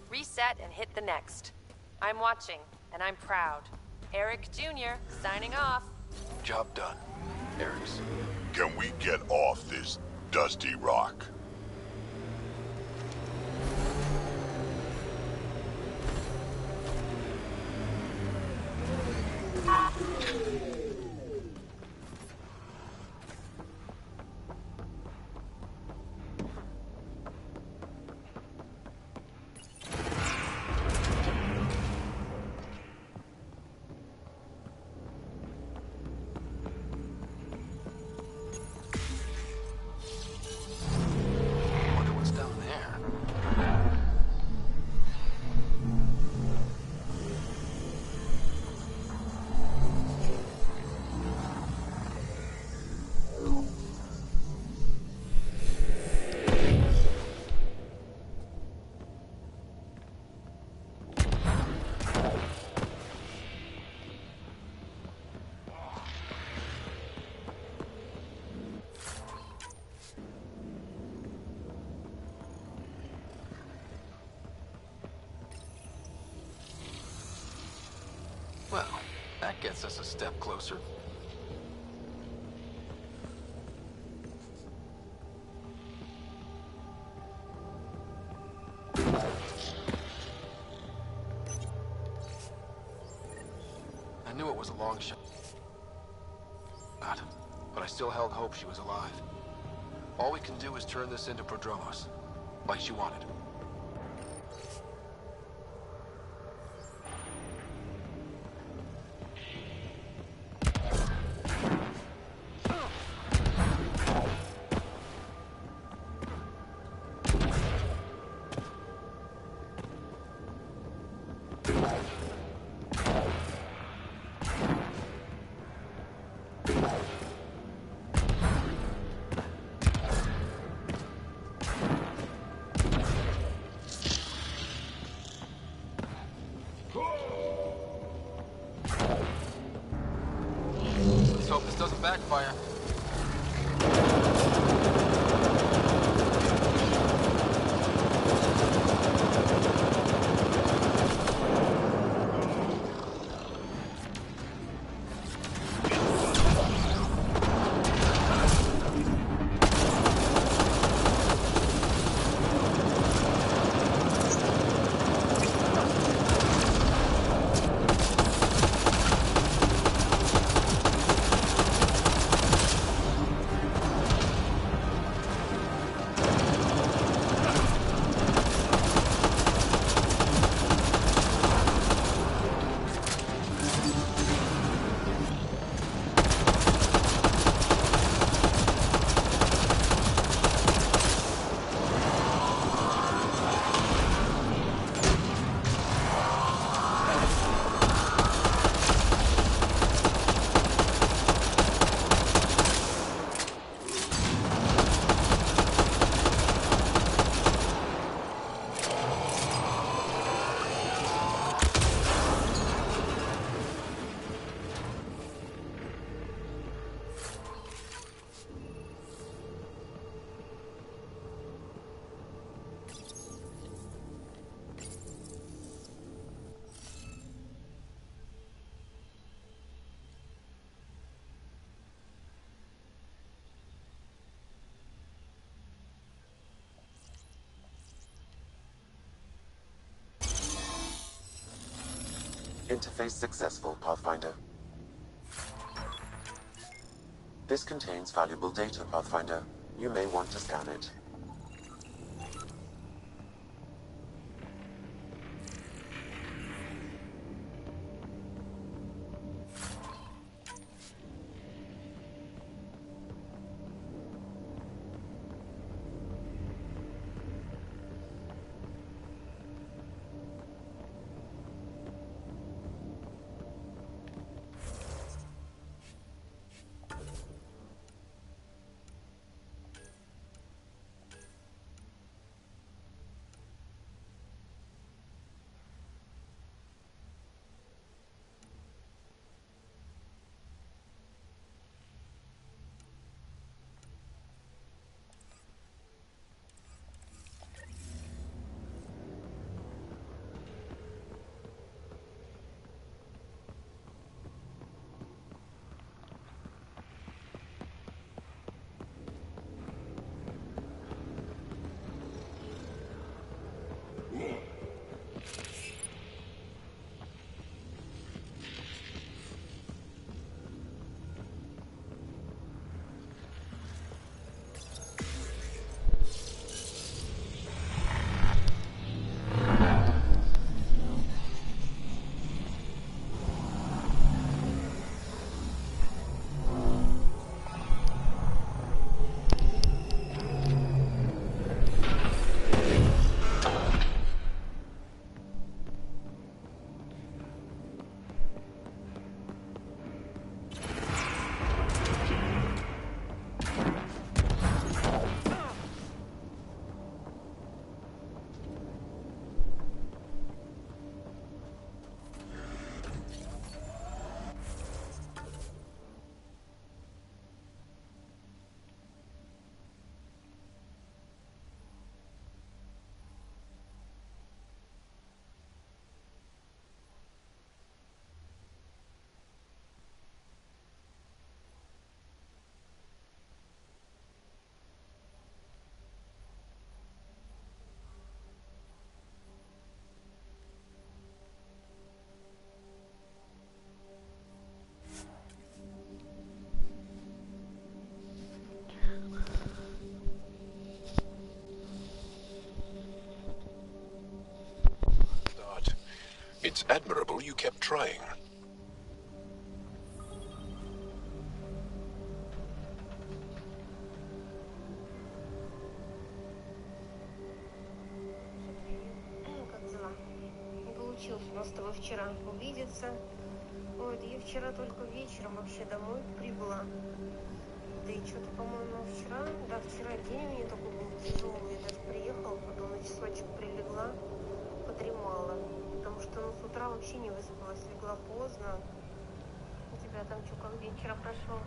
Reset and hit the next. I'm watching, and I'm proud. Eric Jr. signing off. Job done, Ares. Can we get off this dusty rock? Wonder what's down there. Well, that gets us a step closer. I knew it was a long shot, but I still held hope she was alive. All we can do is turn this into Prodromos, like she wanted. Interface successful, Pathfinder. This contains valuable data, Pathfinder. You may want to scan it. It's admirable you kept trying. Как дела? Не получилось у нас с тобой вчера увидеться. Вот, я вчера только вечером вообще домой прибыла. Да и что-то, по-моему, вчера, да, вчера день у меня такой был тяжелый. Я даже приехала, потом на часочек прилегла, подремала. Потому что, ну, с утра вообще не выспалась, легла поздно. У тебя там что, как день вчера прошел?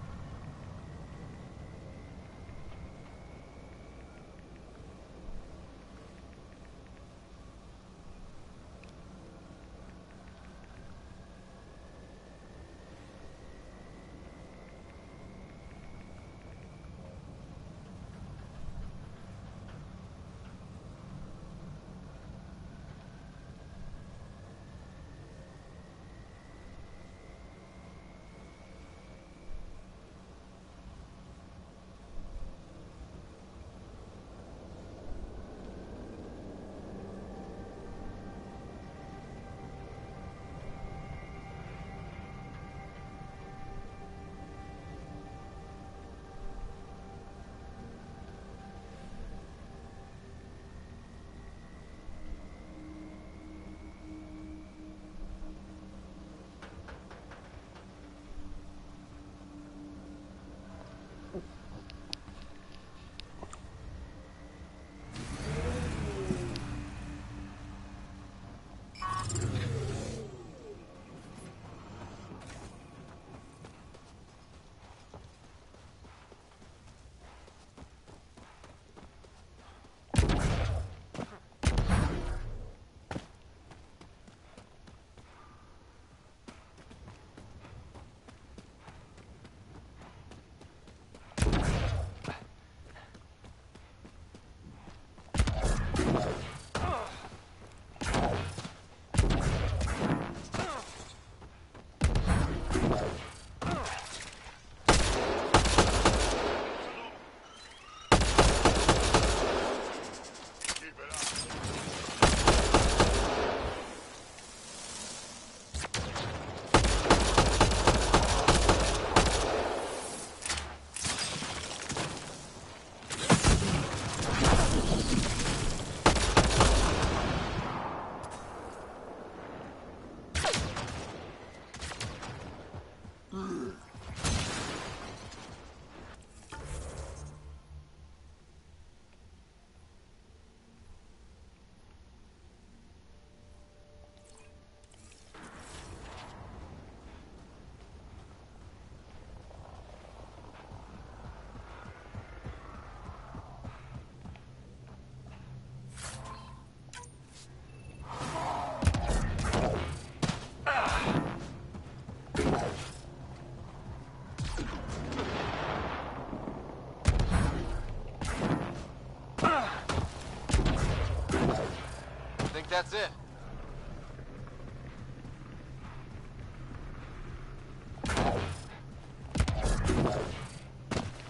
that's it.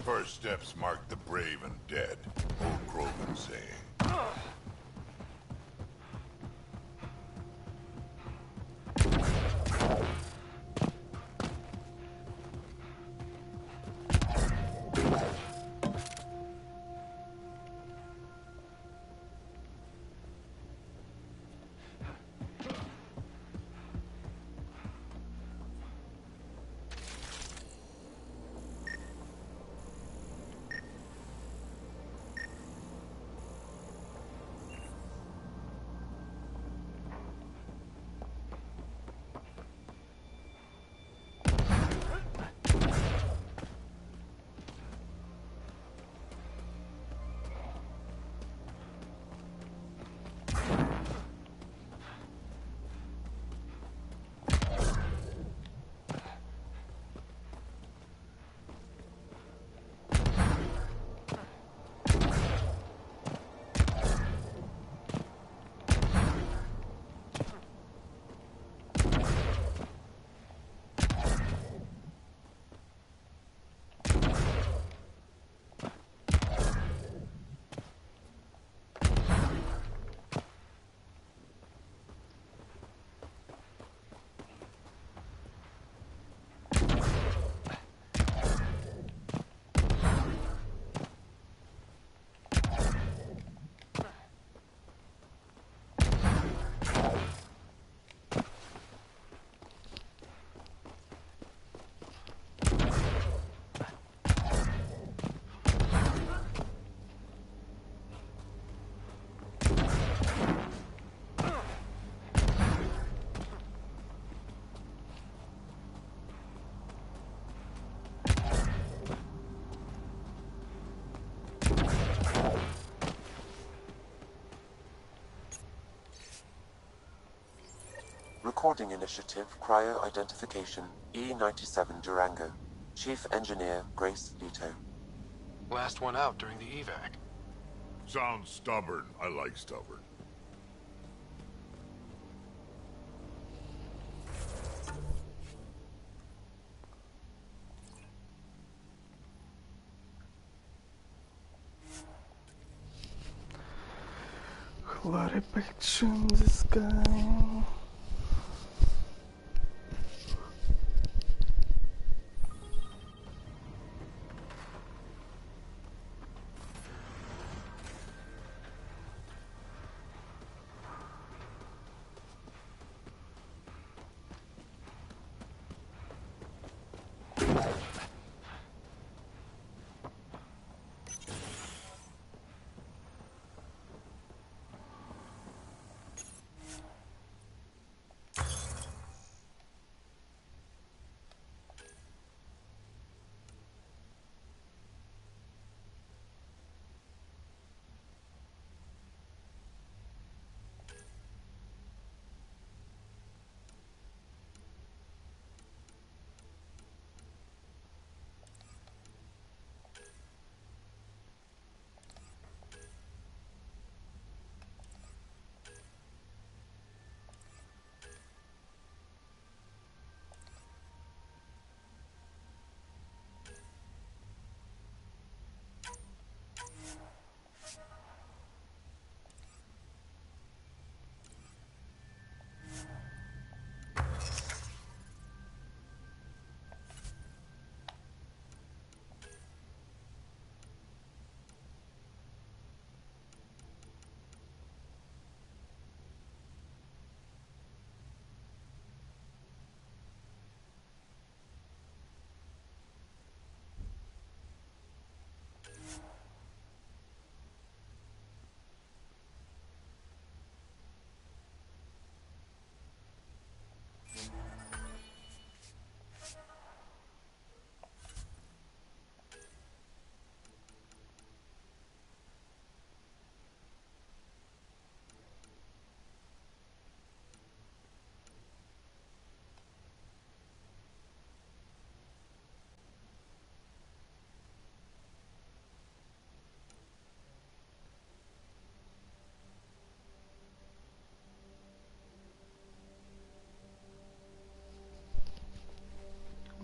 First steps mark the brave and dead. Old Krogan saying. Recording Initiative Cryo Identification E97 Durango. Chief Engineer Grace Leto. Last one out during the evac. Sounds stubborn. I like stubborn. Horrible in the sky.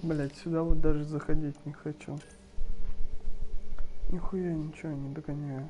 Блять, сюда вот даже заходить не хочу. Нихуя ничего не догоняю.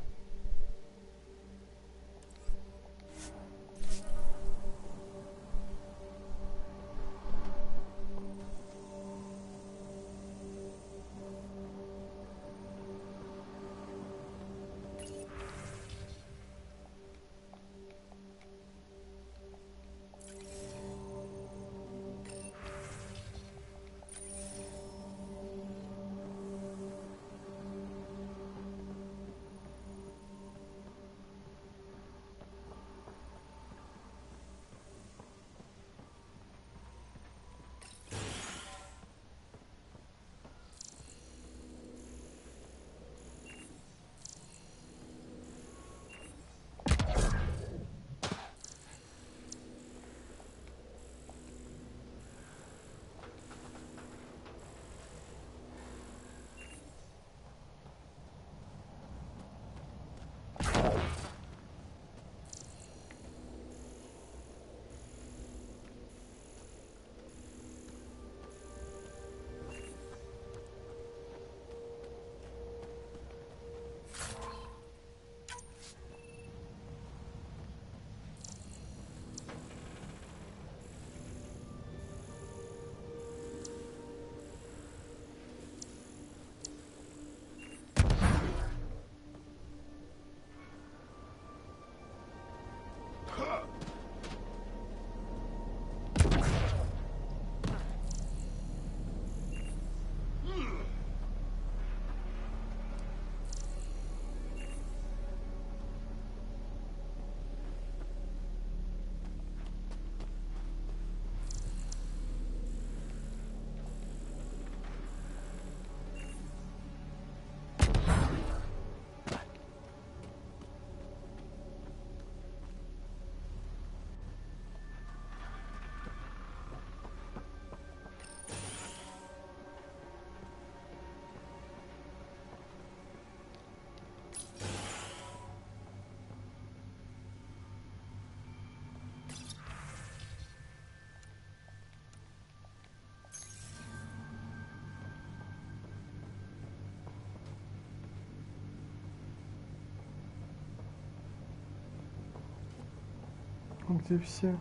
Где все?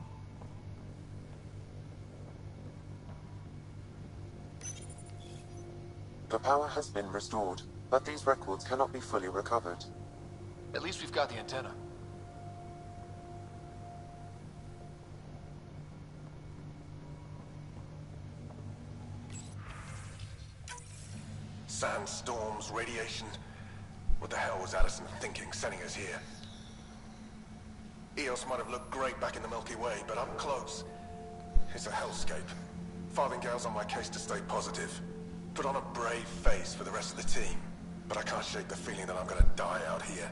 The power has been restored, but these records cannot be fully recovered. At least we've got the antenna. Sandstorms, radiation. What the hell was Addison thinking, sending us here? Eos might have looked great back in the Milky Way, but up close, it's a hellscape. Farthingale's on my case to stay positive. Put on a brave face for the rest of the team, but I can't shake the feeling that I'm gonna die out here.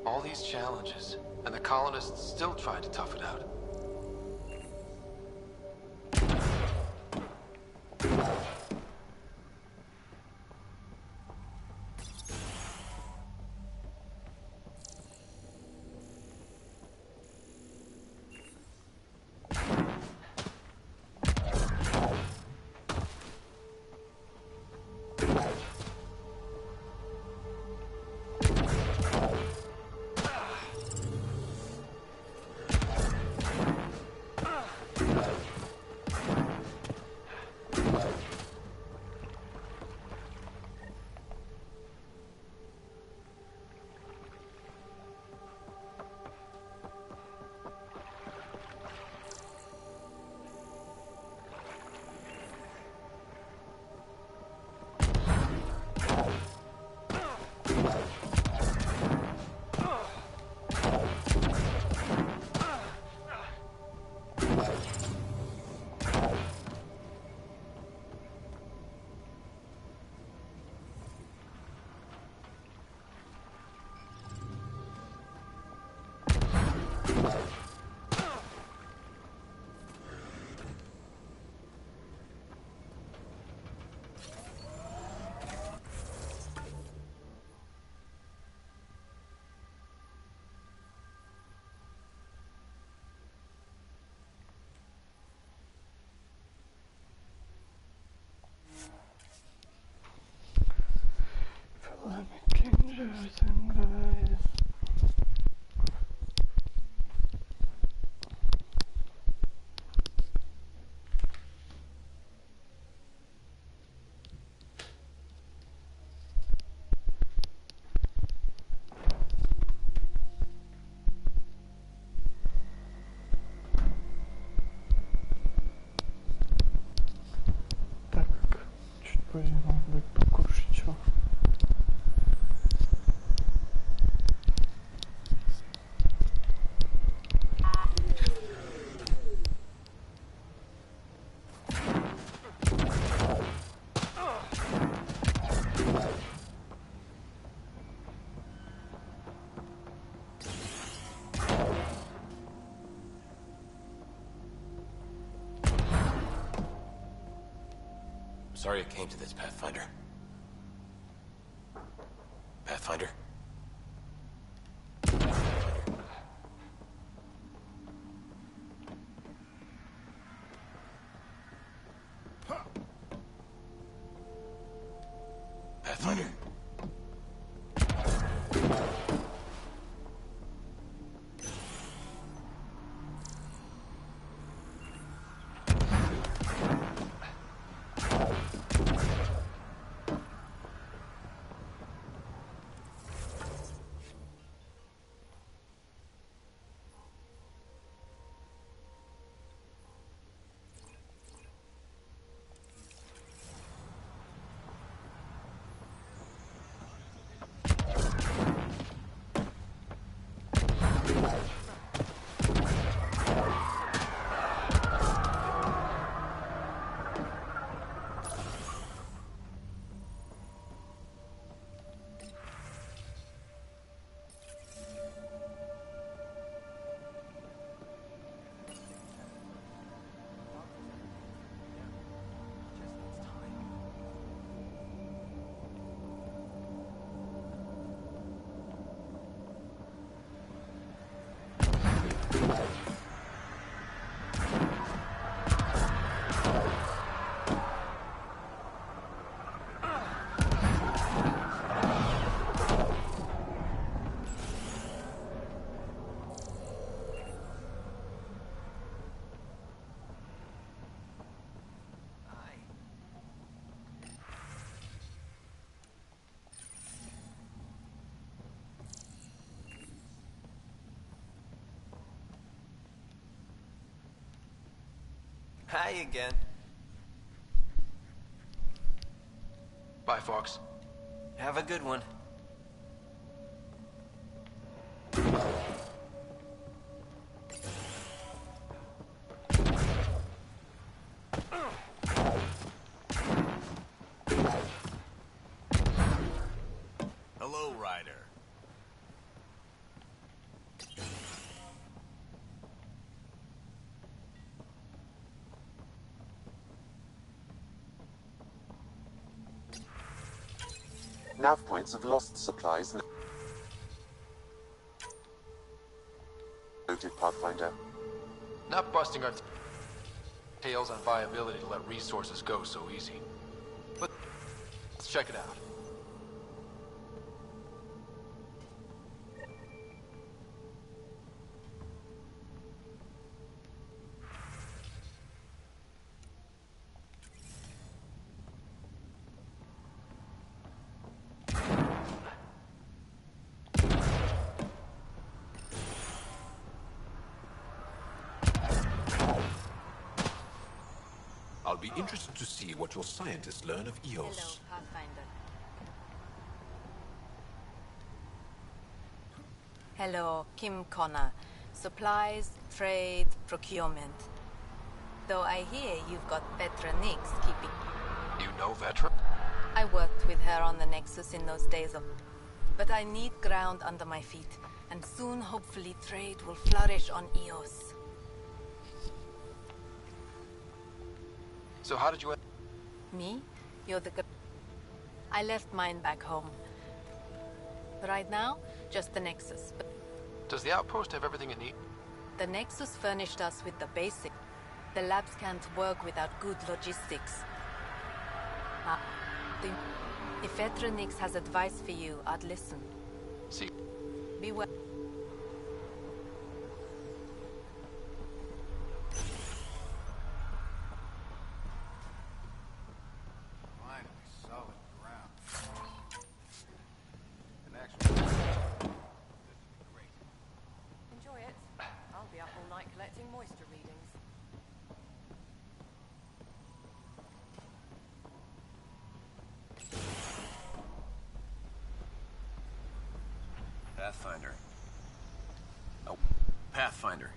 All these challenges, and the colonists still trying to tough it out. Powinno być pokurczyciu. Sorry it came to this, Pathfinder. Pathfinder? Pathfinder? Hi again. Bye, Fox. Have a good one. Hello, Ryder. Nav points of lost supplies noted, Pathfinder. Not busting our tails on viability to let resources go so easy. But let's check it out. I'll be interested to see what your scientists learn of EOS. Hello, Pathfinder. Hello, Kim Connor. Supplies, trade, procurement. Though I hear you've got Vetra Nix keeping... You know Vetra? I worked with her on the Nexus in those days of... But I need ground under my feet, and soon hopefully trade will flourish on EOS. So how did you... Me? You're the... I left mine back home. Right now, just the Nexus. But Does the outpost have everything it needs? the Nexus furnished us with the basic. The labs can't work without good logistics. If Vetronix has advice for you, I'd listen. See. Be well. Finally, solid ground. An actual... Great. Enjoy it. I'll be up all night collecting moisture readings. Pathfinder. Oh, Pathfinder.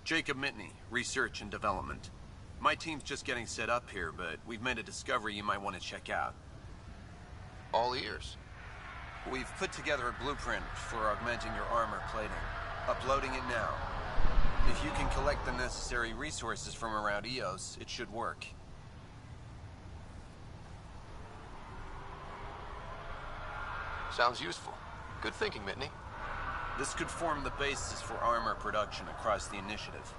Jacob Mitney, Research and Development. My team's just getting set up here, but we've made a discovery you might want to check out. All ears. We've put together a blueprint for augmenting your armor plating. Uploading it now. If you can collect the necessary resources from around EOS, it should work. Sounds useful. Good thinking, Mitney. This could form the basis for armor production across the initiative.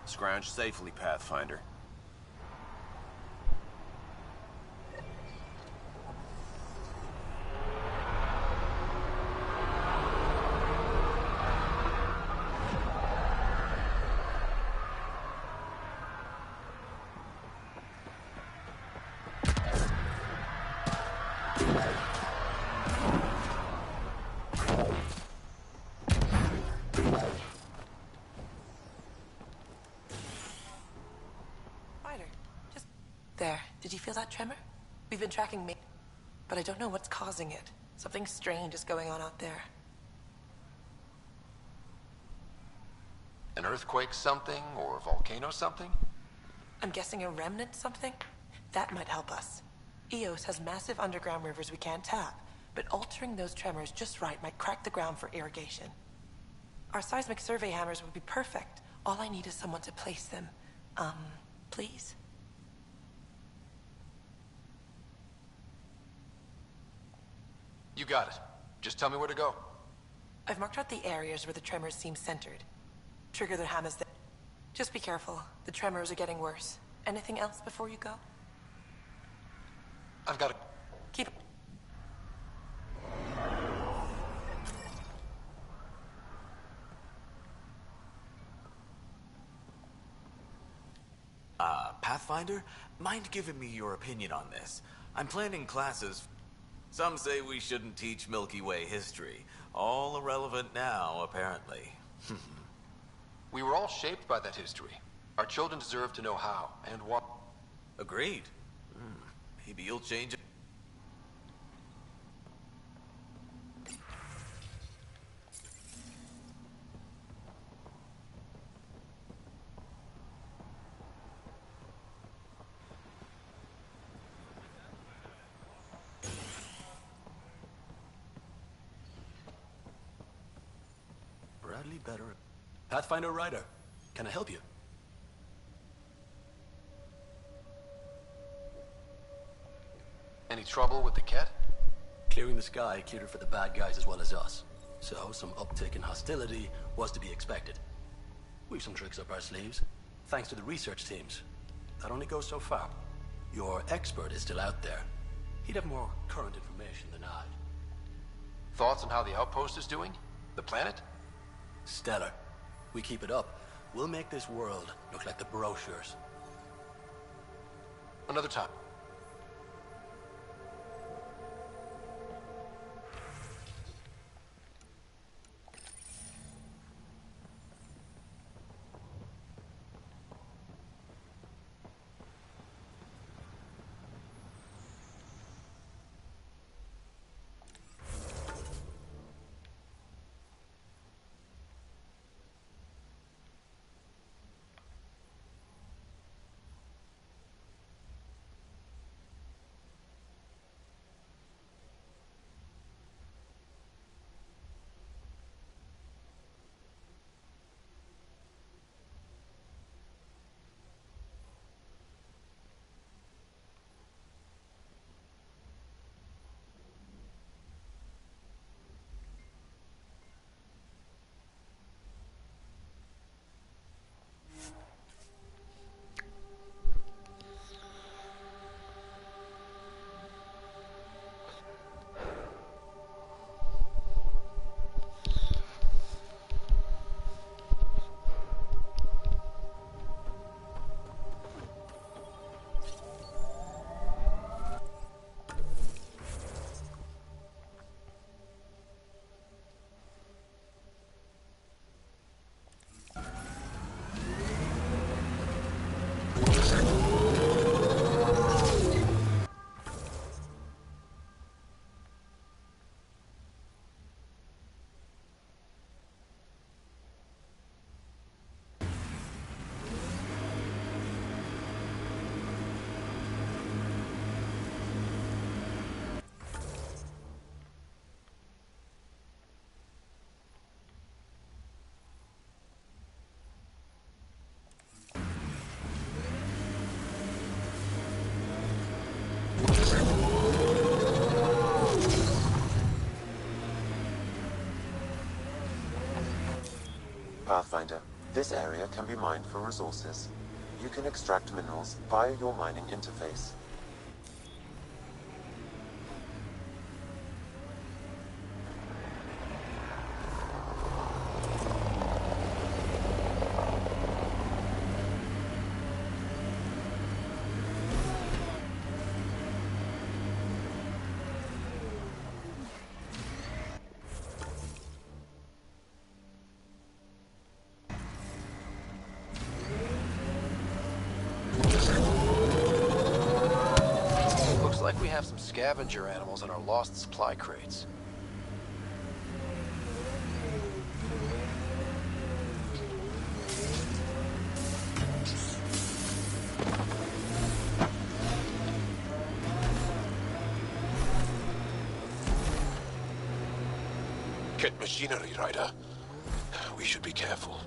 Scrounge safely, Pathfinder. There. Did you feel that tremor? We've been tracking me, but I don't know what's causing it. Something strange is going on out there. An earthquake something, or a volcano something? I'm guessing a remnant something? That might help us. EOS has massive underground rivers we can't tap, but altering those tremors just right might crack the ground for irrigation. Our seismic survey hammers would be perfect. All I need is someone to place them. Please? You got it. Just tell me where to go. I've marked out the areas where the tremors seem centered. Trigger the hammers there. Just be careful. The tremors are getting worse. Anything else before you go? I've got to... Keep... Pathfinder? Mind giving me your opinion on this? I'm planning classes... Some say we shouldn't teach Milky Way history. All irrelevant now, apparently. We were all shaped by that history. Our children deserve to know how and what. Agreed. Maybe you'll change it. Better. Pathfinder Ryder, can I help you? Any trouble with the Ket? Clearing the sky cleared it for the bad guys as well as us. So, some uptick in hostility was to be expected. We've some tricks up our sleeves, thanks to the research teams. That only goes so far. Your expert is still out there. He'd have more current information than I. Thoughts on how the outpost is doing? The planet? Stellar. We keep it up, we'll make this world look like the brochures. Another time. Pathfinder, this area can be mined for resources. You can extract minerals via your mining interface. Looks like we have some scavenger animals in our lost supply crates. Get machinery, Ryder. We should be careful.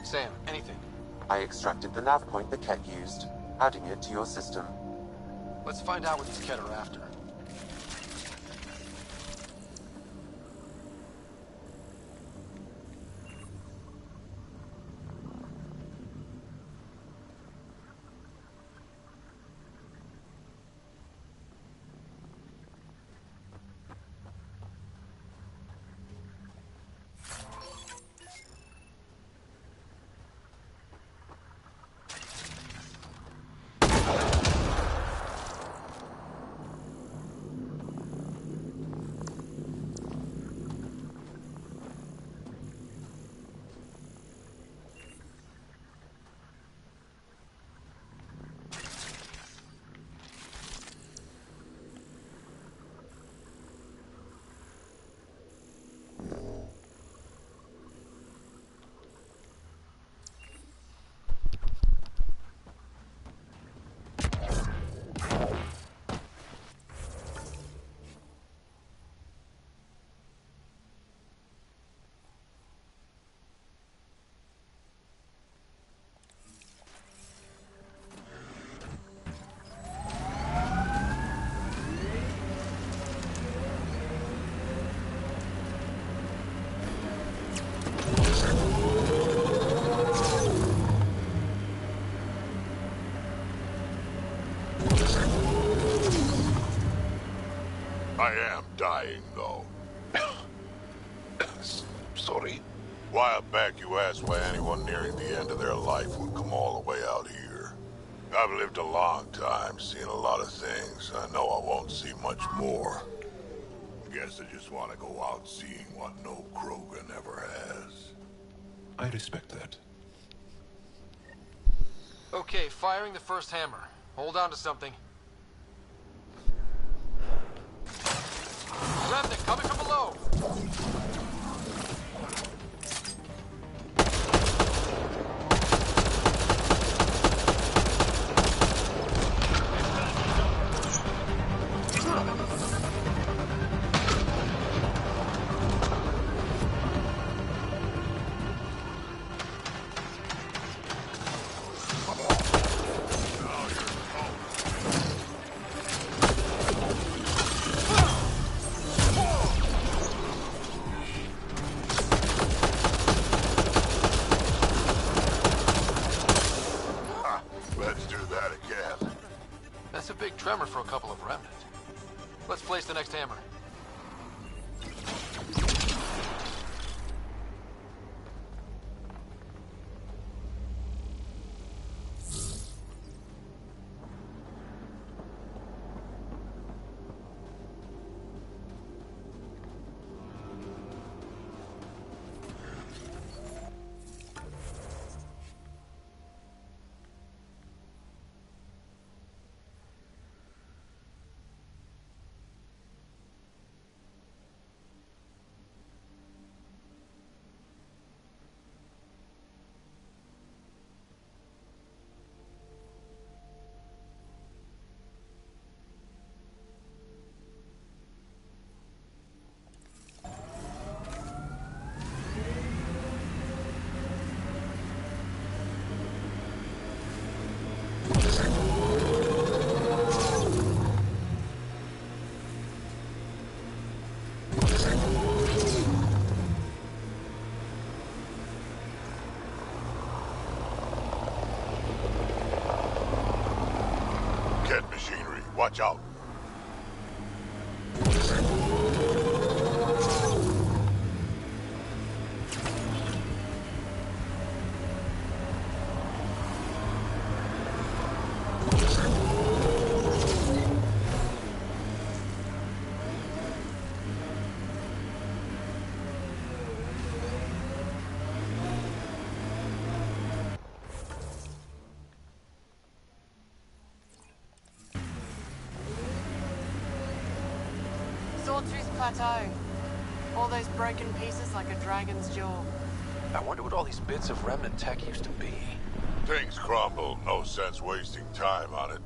Sam, anything? I extracted the nav point the Ket used, adding it to your system. Let's find out what these Ket are after. I am dying, though. Sorry? A while back, you asked why anyone nearing the end of their life would come all the way out here. I've lived a long time, seen a lot of things. I know I won't see much more. Guess I just want to go out seeing what no Krogan ever has. I respect that. Okay, firing the first hammer. Hold on to something. Remnant coming from below! tremor for a couple of remnant. Let's place the next hammer. Watch out. Sawtooth Plateau. All those broken pieces like a dragon's jaw. I wonder what all these bits of remnant tech used to be. Things crumble. No sense wasting time on it.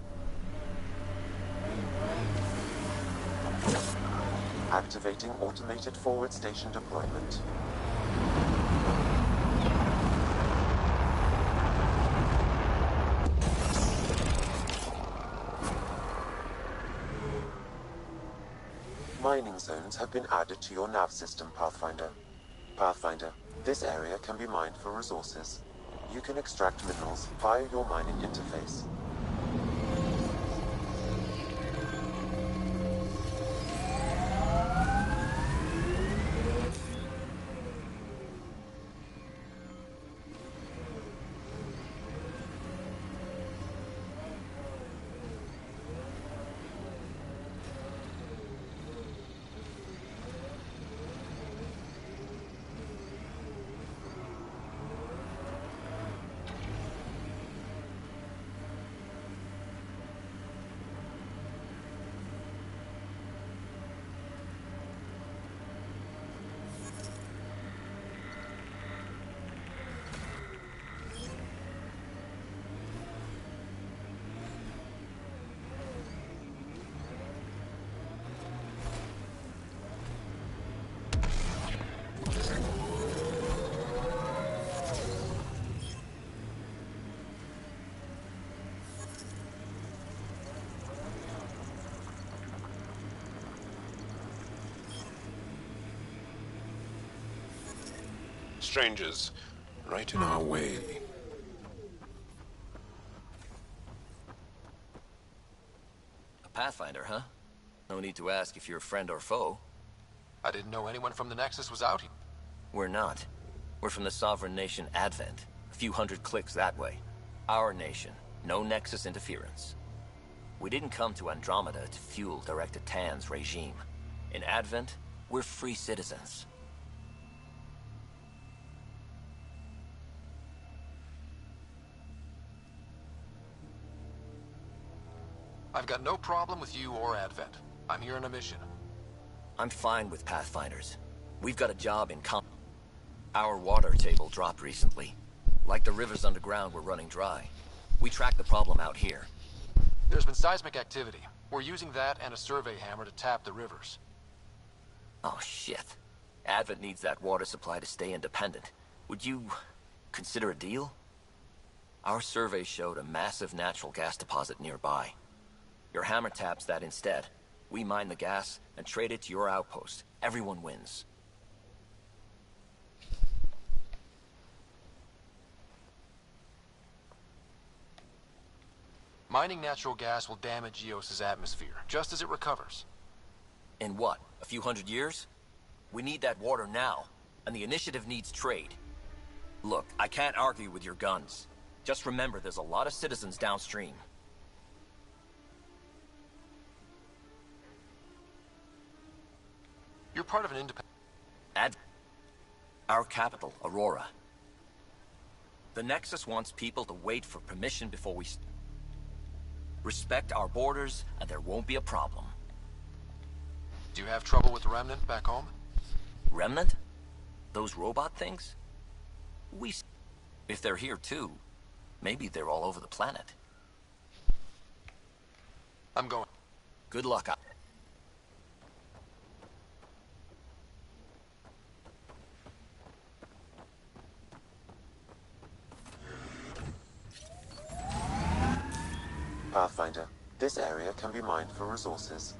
Activating automated forward station deployment. Mining zones have been added to your nav system, Pathfinder. Pathfinder, this area can be mined for resources. You can extract minerals via your mining interface. Strangers, right in our way. A Pathfinder, huh? No need to ask if you're friend or foe. I didn't know anyone from the Nexus was out here. We're not. We're from the sovereign nation Advent. A few hundred clicks that way. Our nation. No Nexus interference. We didn't come to Andromeda to fuel Director Tan's regime. In Advent, we're free citizens. I've got no problem with you or Advent. I'm here on a mission. I'm fine with Pathfinders. We've got a job in common. Our water table dropped recently. Like the rivers underground were running dry. We tracked the problem out here. There's been seismic activity. We're using that and a survey hammer to tap the rivers. Oh, shit. Advent needs that water supply to stay independent. Would you consider a deal? Our survey showed a massive natural gas deposit nearby. Your hammer taps that instead. We mine the gas and trade it to your outpost. Everyone wins. Mining natural gas will damage Eos's atmosphere, just as it recovers. In what, a few hundred years? We need that water now, and the initiative needs trade. Look, I can't argue with your guns. Just remember there's a lot of citizens downstream. You're part of an independent... Our capital, Aurora. The Nexus wants people to wait for permission before we... Respect our borders, and there won't be a problem. Do you have trouble with the Remnant back home? Remnant? Those robot things? If they're here too, maybe they're all over the planet. I'm going. Good luck. Pathfinder, this area can be mined for resources.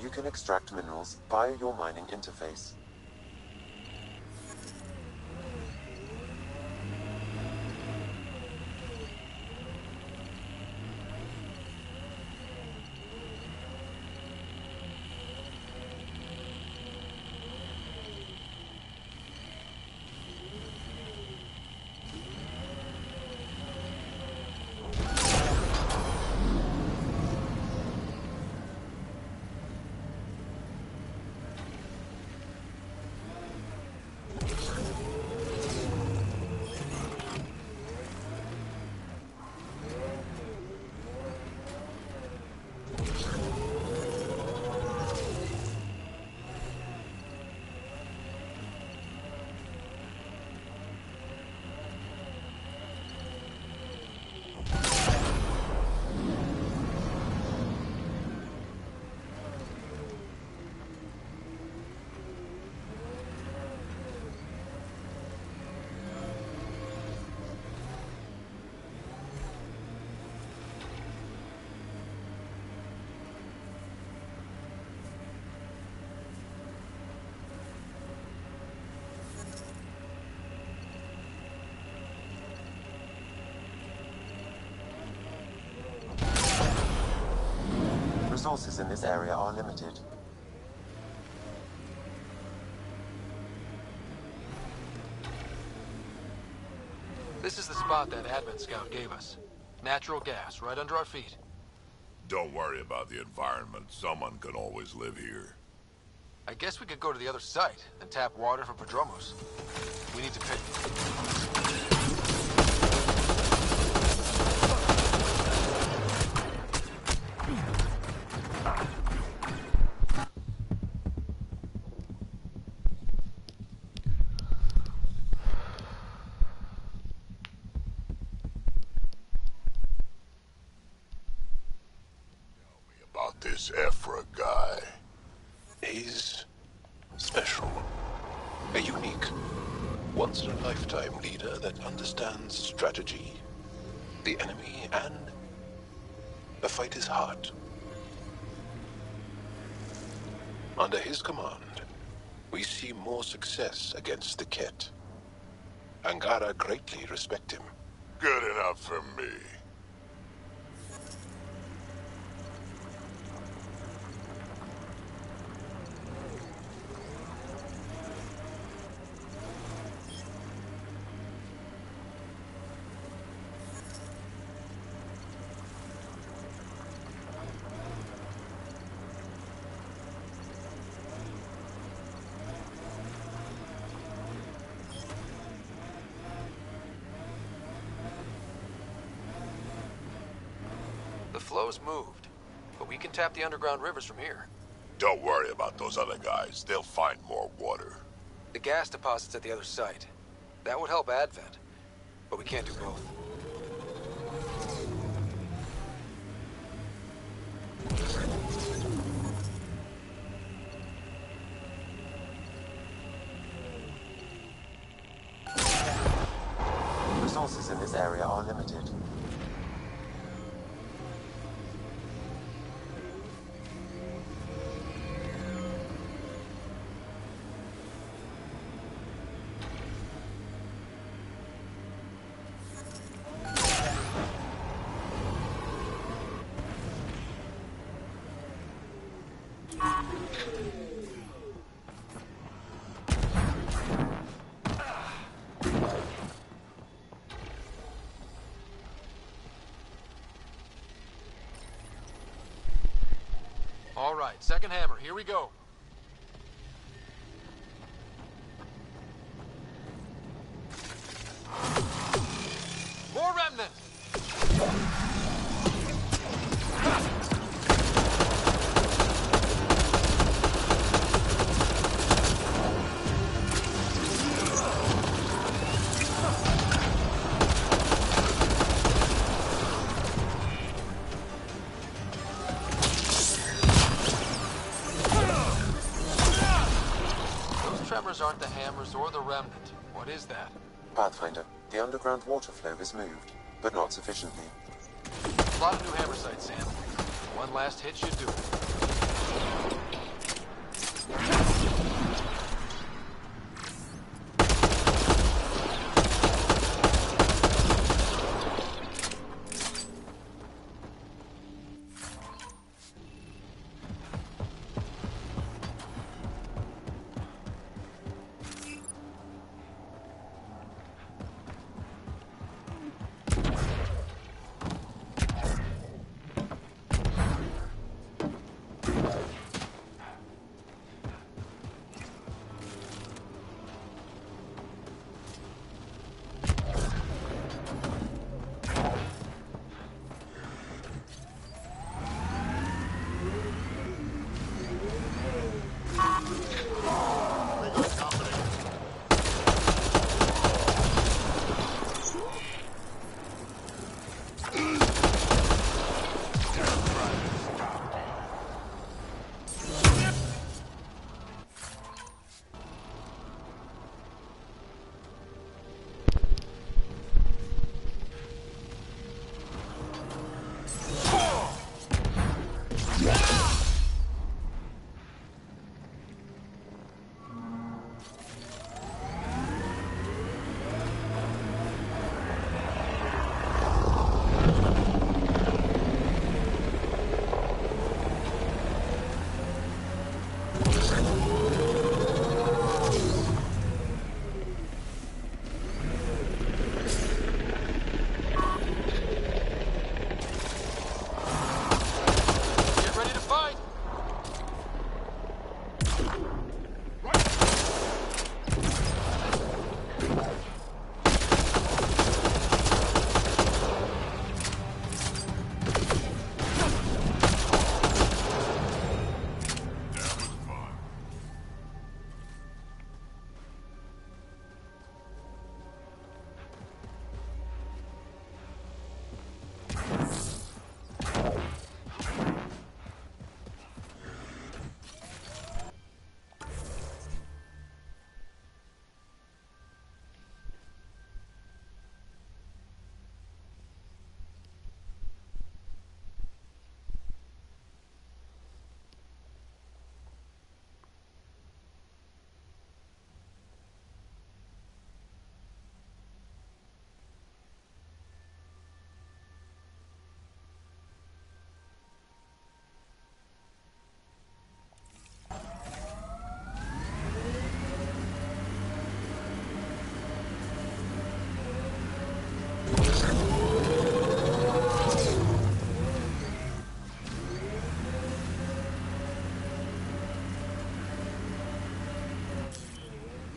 You can extract minerals via your mining interface. Resources in this area are limited. This is the spot that Advent Scout gave us. Natural gas, right under our feet. Don't worry about the environment. Someone can always live here. I guess we could go to the other site and tap water for Prodromos. We need to pick... About this Ephra guy. He's special. A unique, once-in-a-lifetime leader that understands strategy, the enemy, and the fight is hard. Under his command, we see more success against the Ket. Angara greatly respect him. Good enough for me. The flow's moved, but we can tap the underground rivers from here. Don't worry about those other guys. They'll find more water. The gas deposit's at the other site. That would help Advent, but we can't do both. Resources in this area are limited. All right, second hammer. Here we go. More remnant! Those tremors aren't the hammers or the remnant. What is that? Pathfinder, the underground water flow is moved, but not sufficiently. A lot of new hammer sites, Sam. One last hit should do it.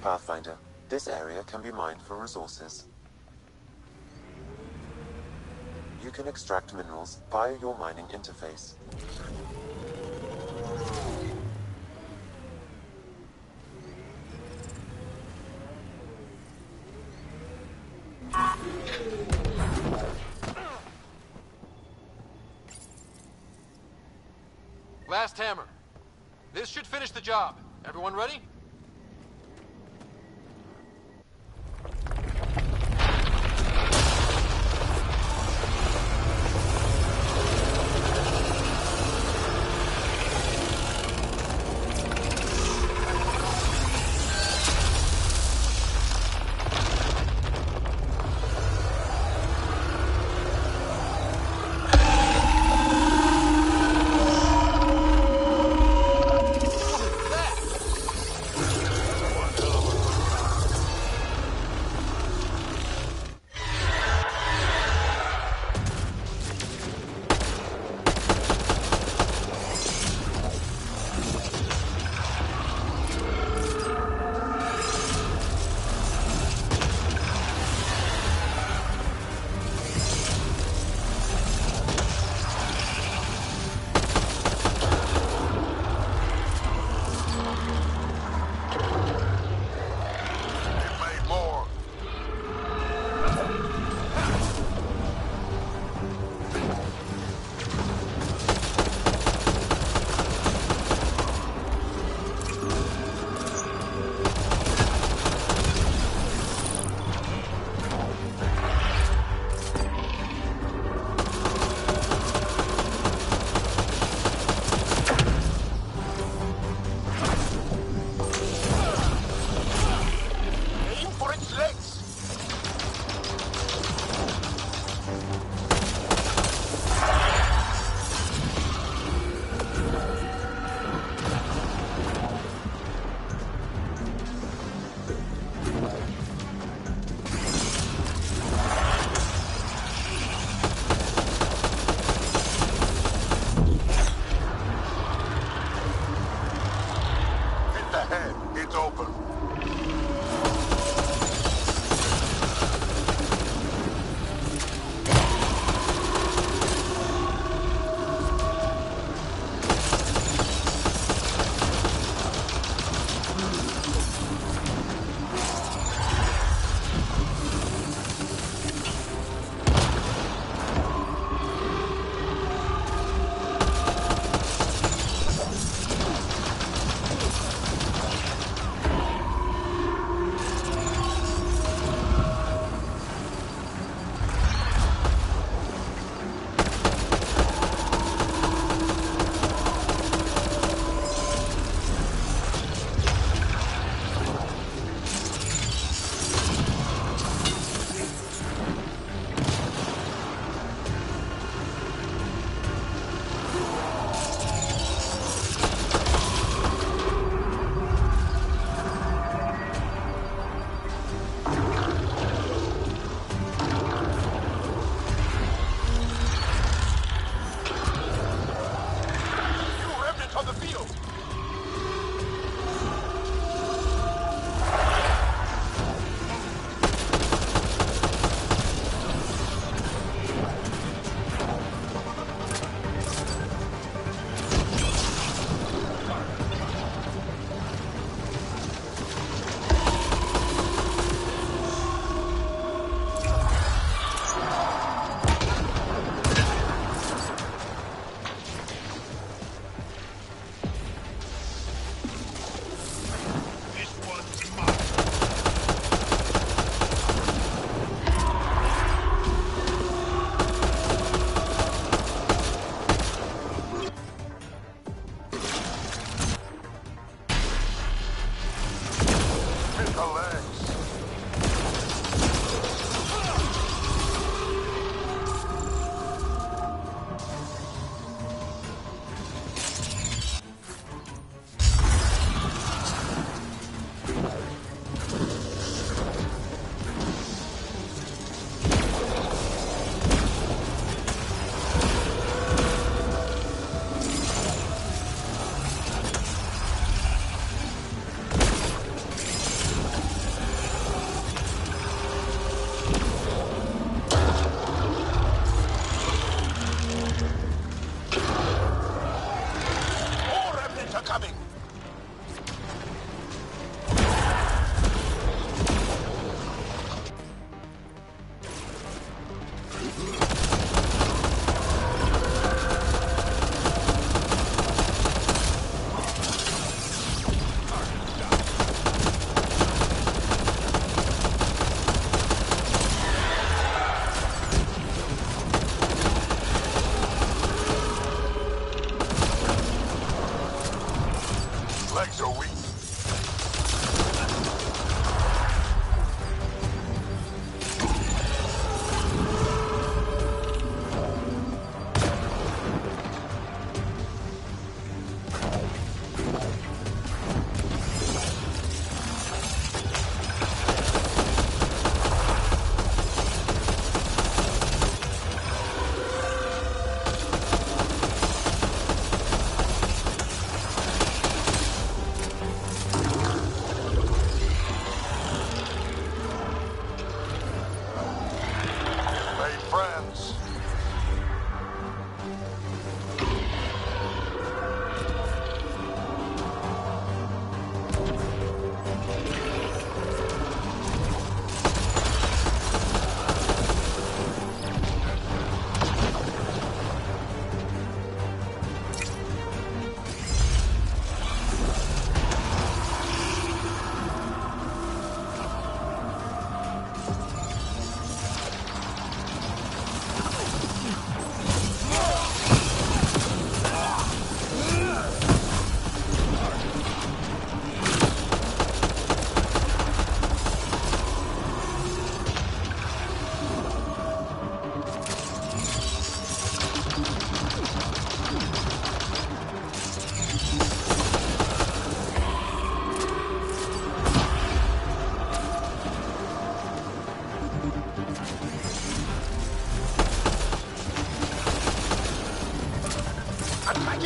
Pathfinder, this area can be mined for resources. You can extract minerals via your mining interface. Last hammer. This should finish the job. Everyone ready?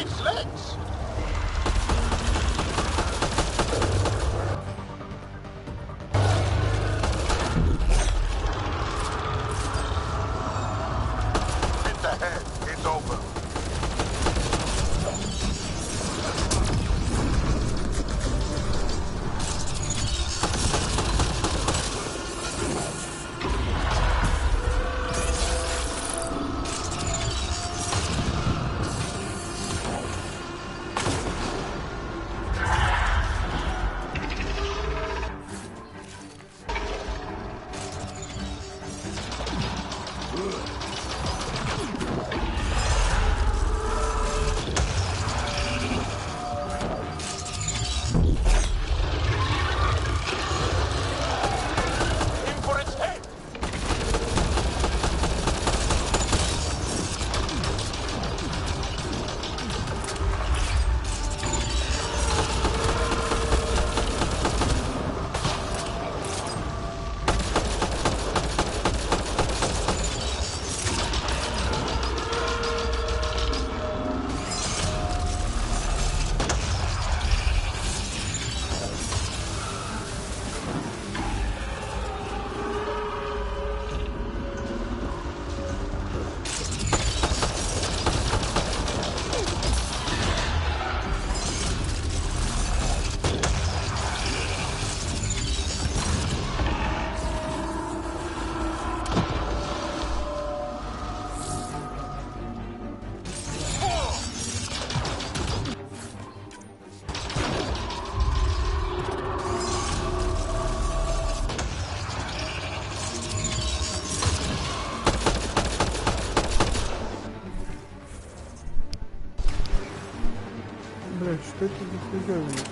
Its legs! Hit the head. It's open. Бля, что это за фига, блядь?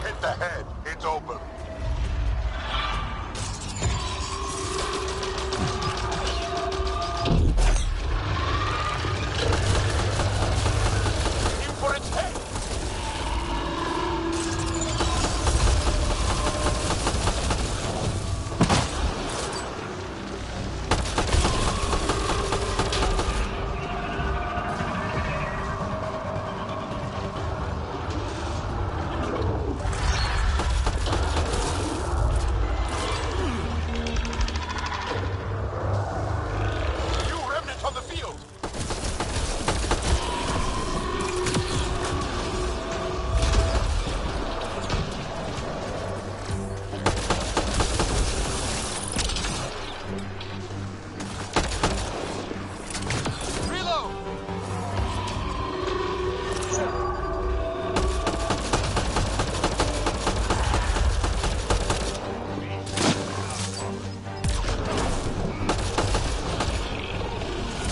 Hit the head. It's open. Aim for its head. New remnants on the field. Reload.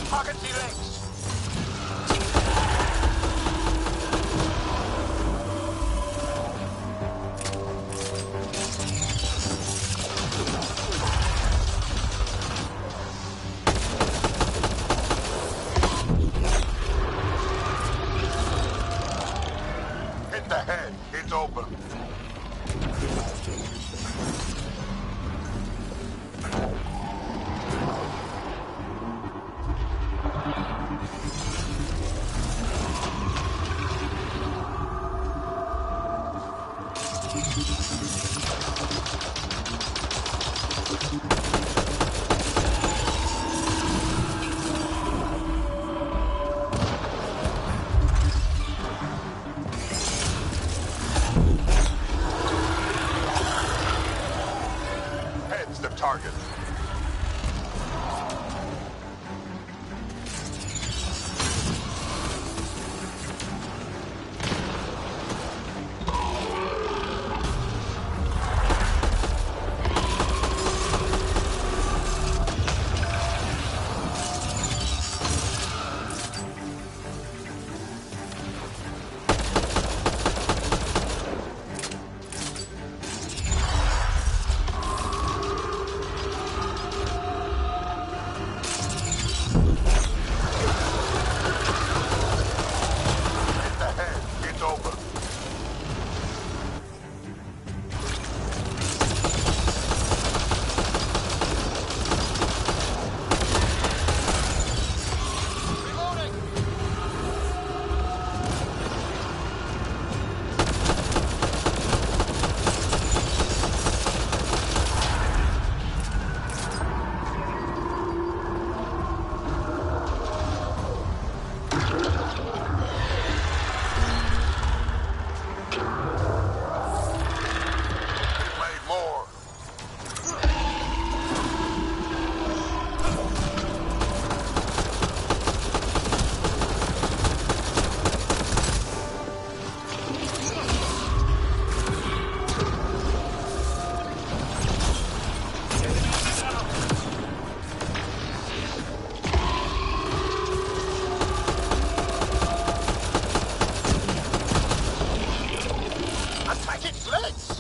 Pocket T-Rex. Hit the head. It's open. Head's the target. Let's!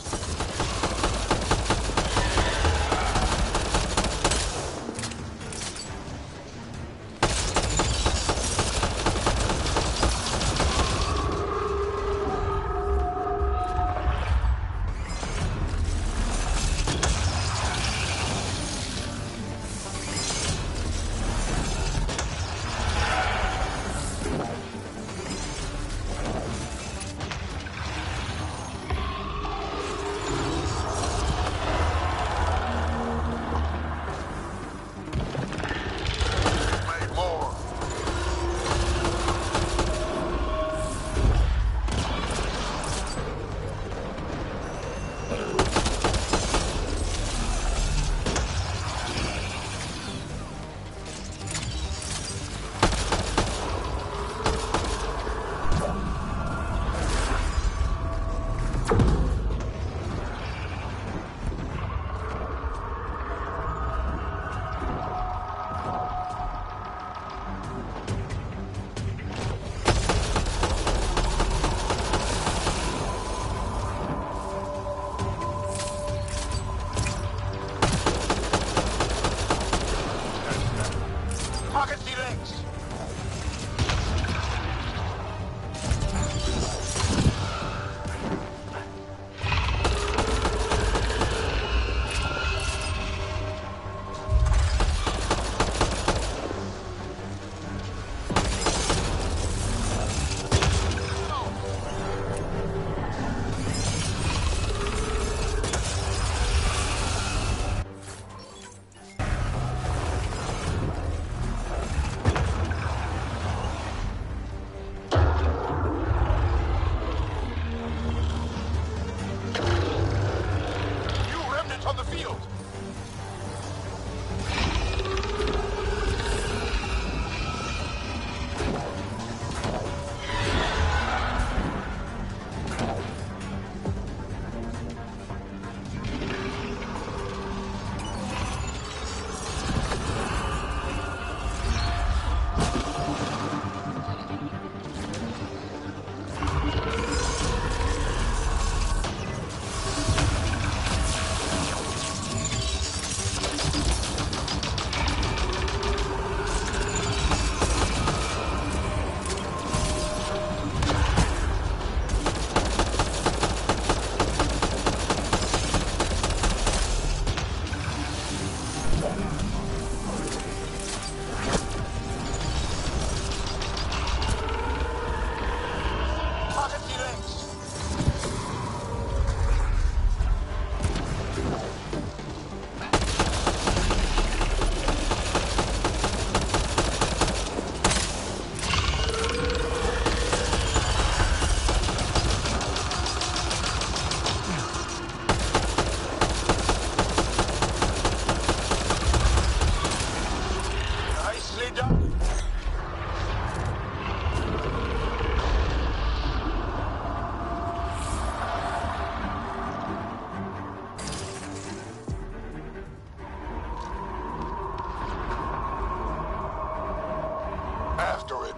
After it.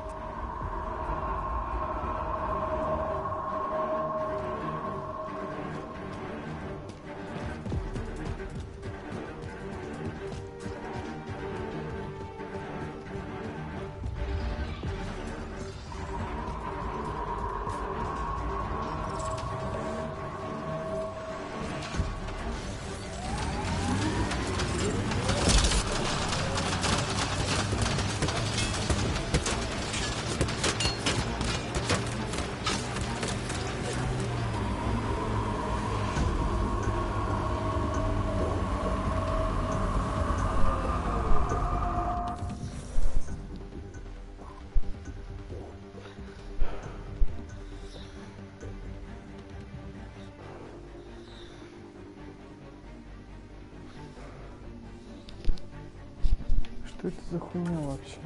Что это за хуйня вообще?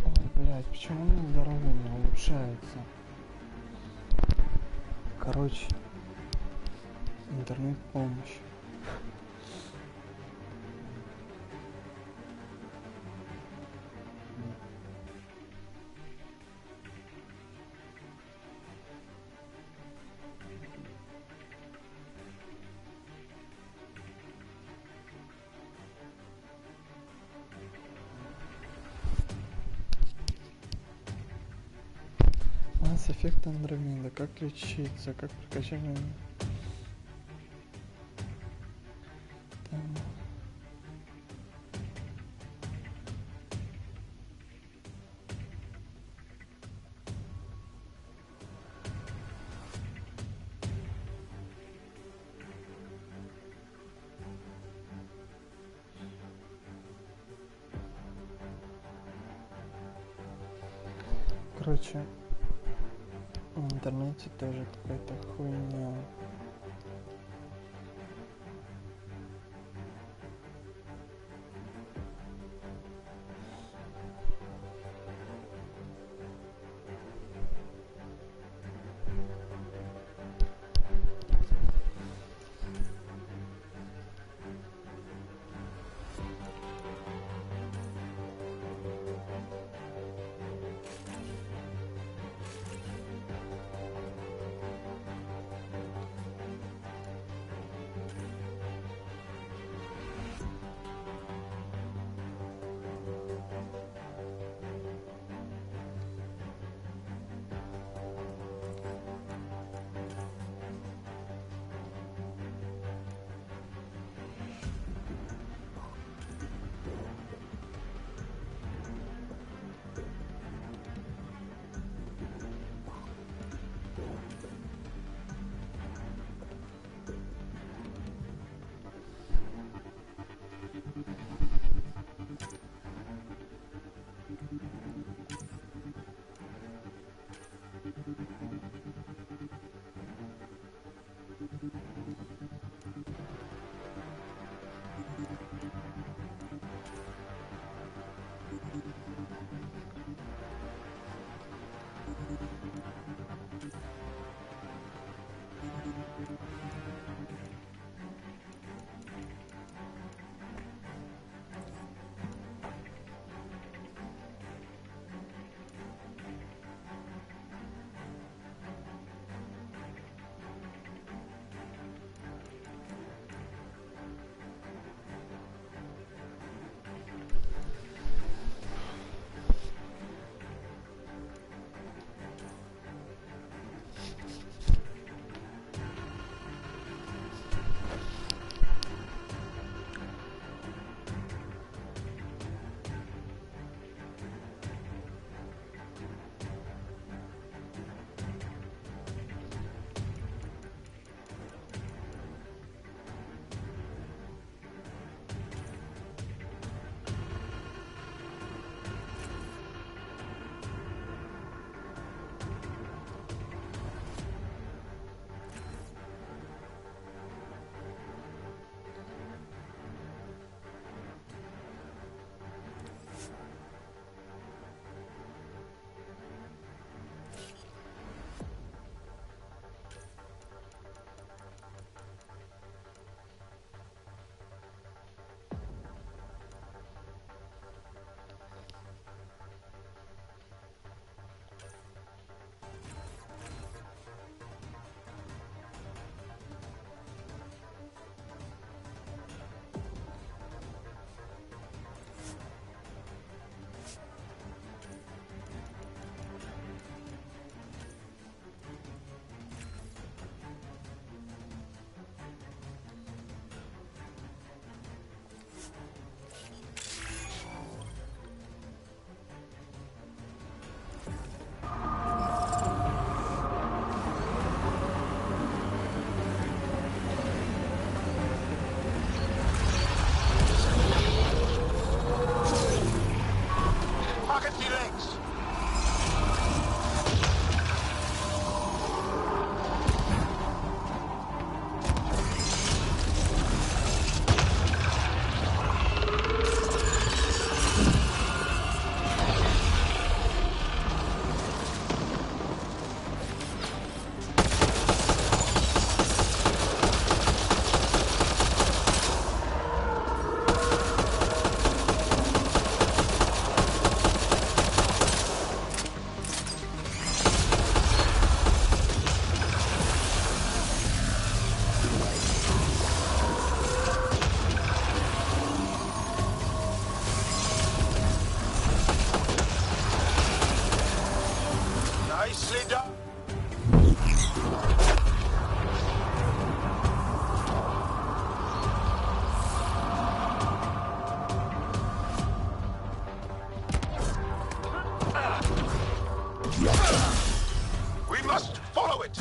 Ой, блядь, почему у меня здоровье не улучшается? Короче, интернет-помощь. Масс эффект Андромеда. Как лечиться? Как прокачать? Там. Короче, в интернете тоже какая-то хуйня. We must follow it!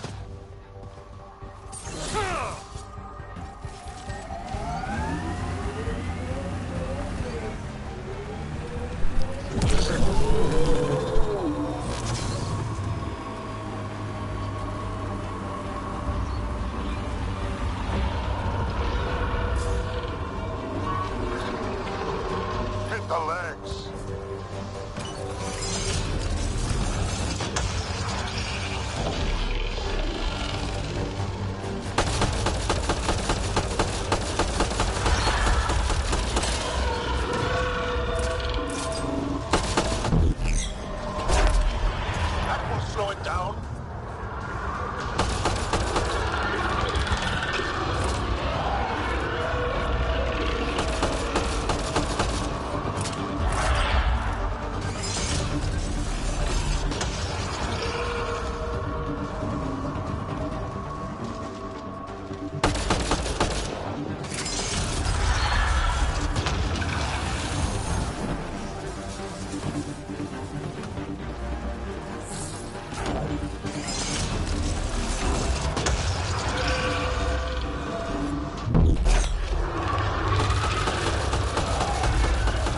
Hit the legs! That will slow it down.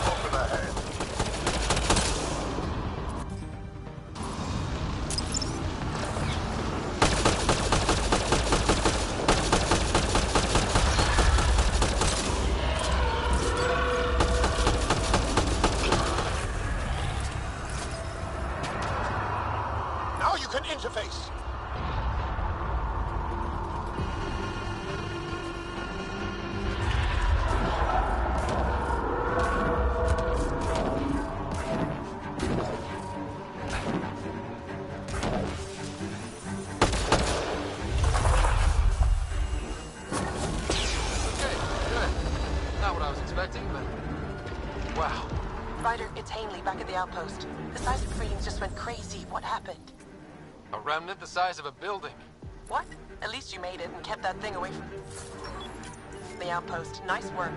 Over the head. Now you can interface. Okay, good. Not what I was expecting, but... Wow. Ryder, it's Hanley back at the outpost. The seismic readings just went crazy. What happened? A remnant the size of a building. What? At least you made it and kept that thing away from the outpost. Nice work.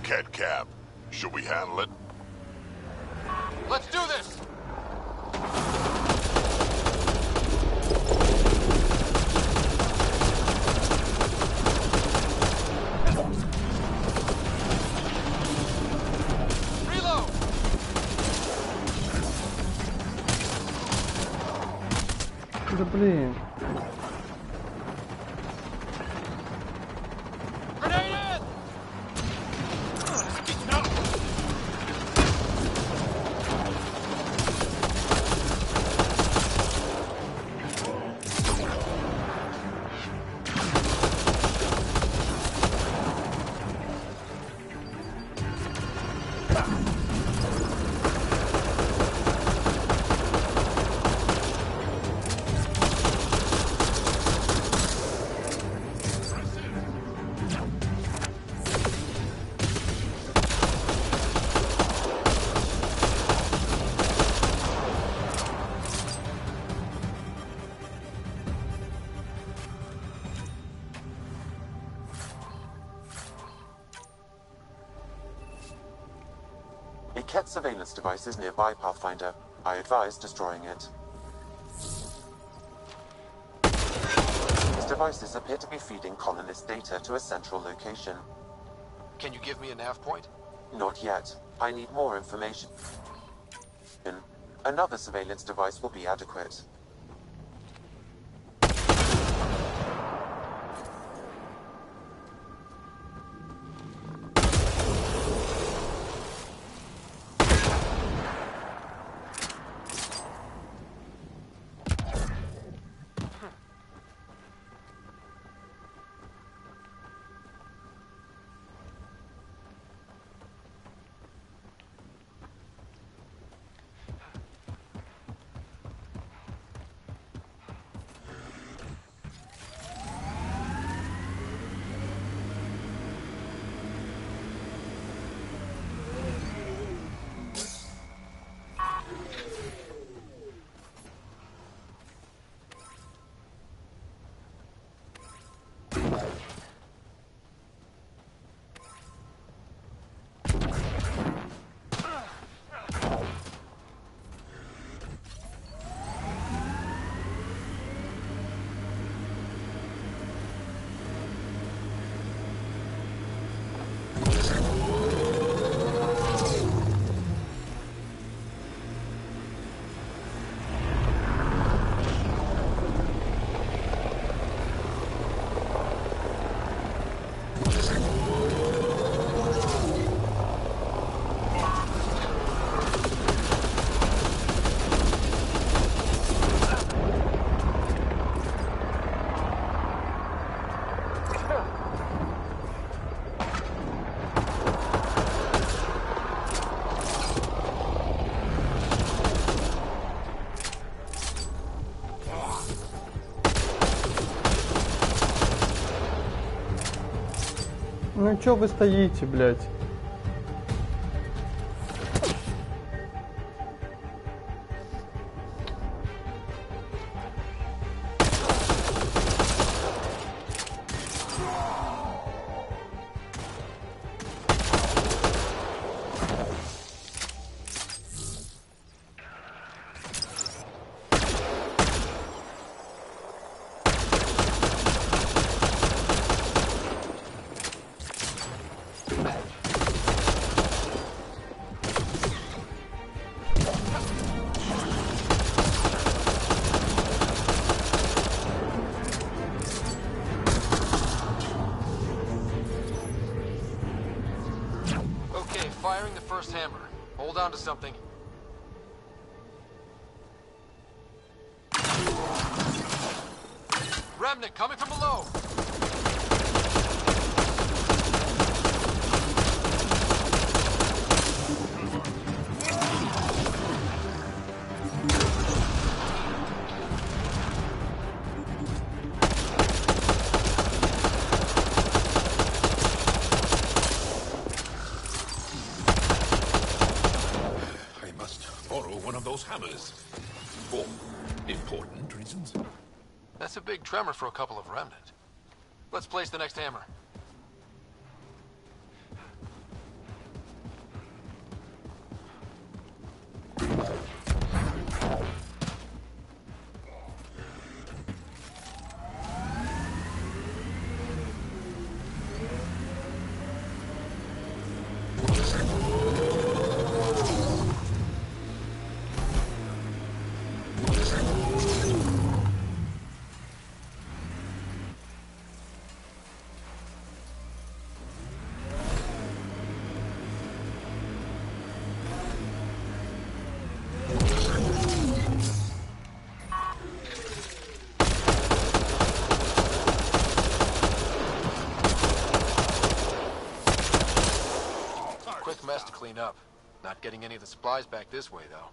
Cat Cap, should we handle it? Let's do this! Reload! Да блин. A Ket surveillance device is nearby, Pathfinder. I advise destroying it. These devices appear to be feeding colonist data to a central location. Can you give me a nav point? Not yet. I need more information. Another surveillance device will be adequate. Ну чё вы стоите, блядь? Firing the first hammer. Hold on to something. Remnant coming from below. hammers. For important reasons. That's a big tremor for a couple of remnant. Let's place the next hammer. Quick mess to clean up. Not getting any of the supplies back this way, though.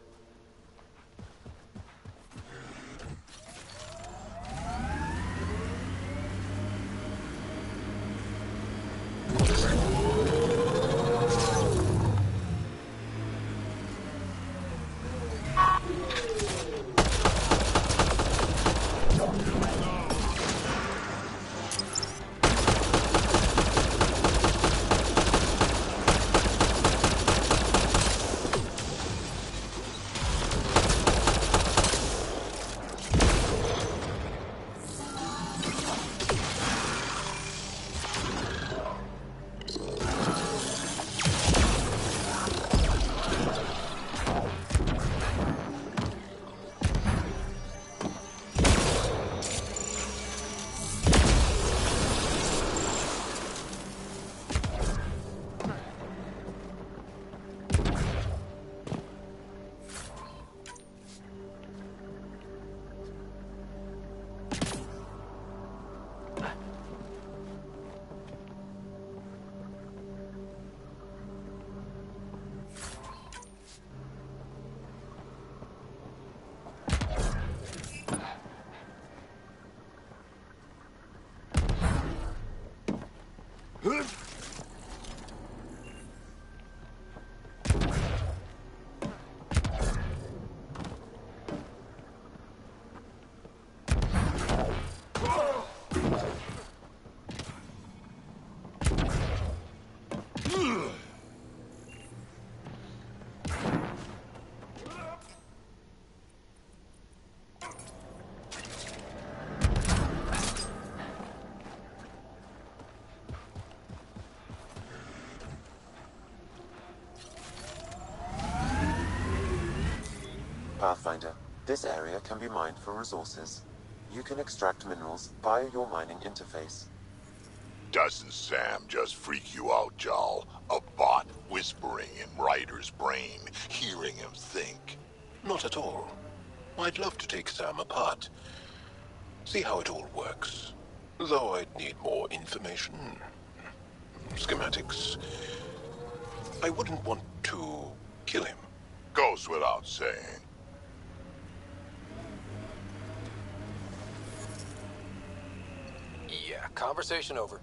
Pathfinder, this area can be mined for resources. You can extract minerals via your mining interface. Doesn't Sam just freak you out, Jal? A bot whispering in Ryder's brain, hearing him think. Not at all. I'd love to take Sam apart. See how it all works. Though I'd need more information. Schematics. I wouldn't want to kill him. Goes without saying. Yeah, conversation over.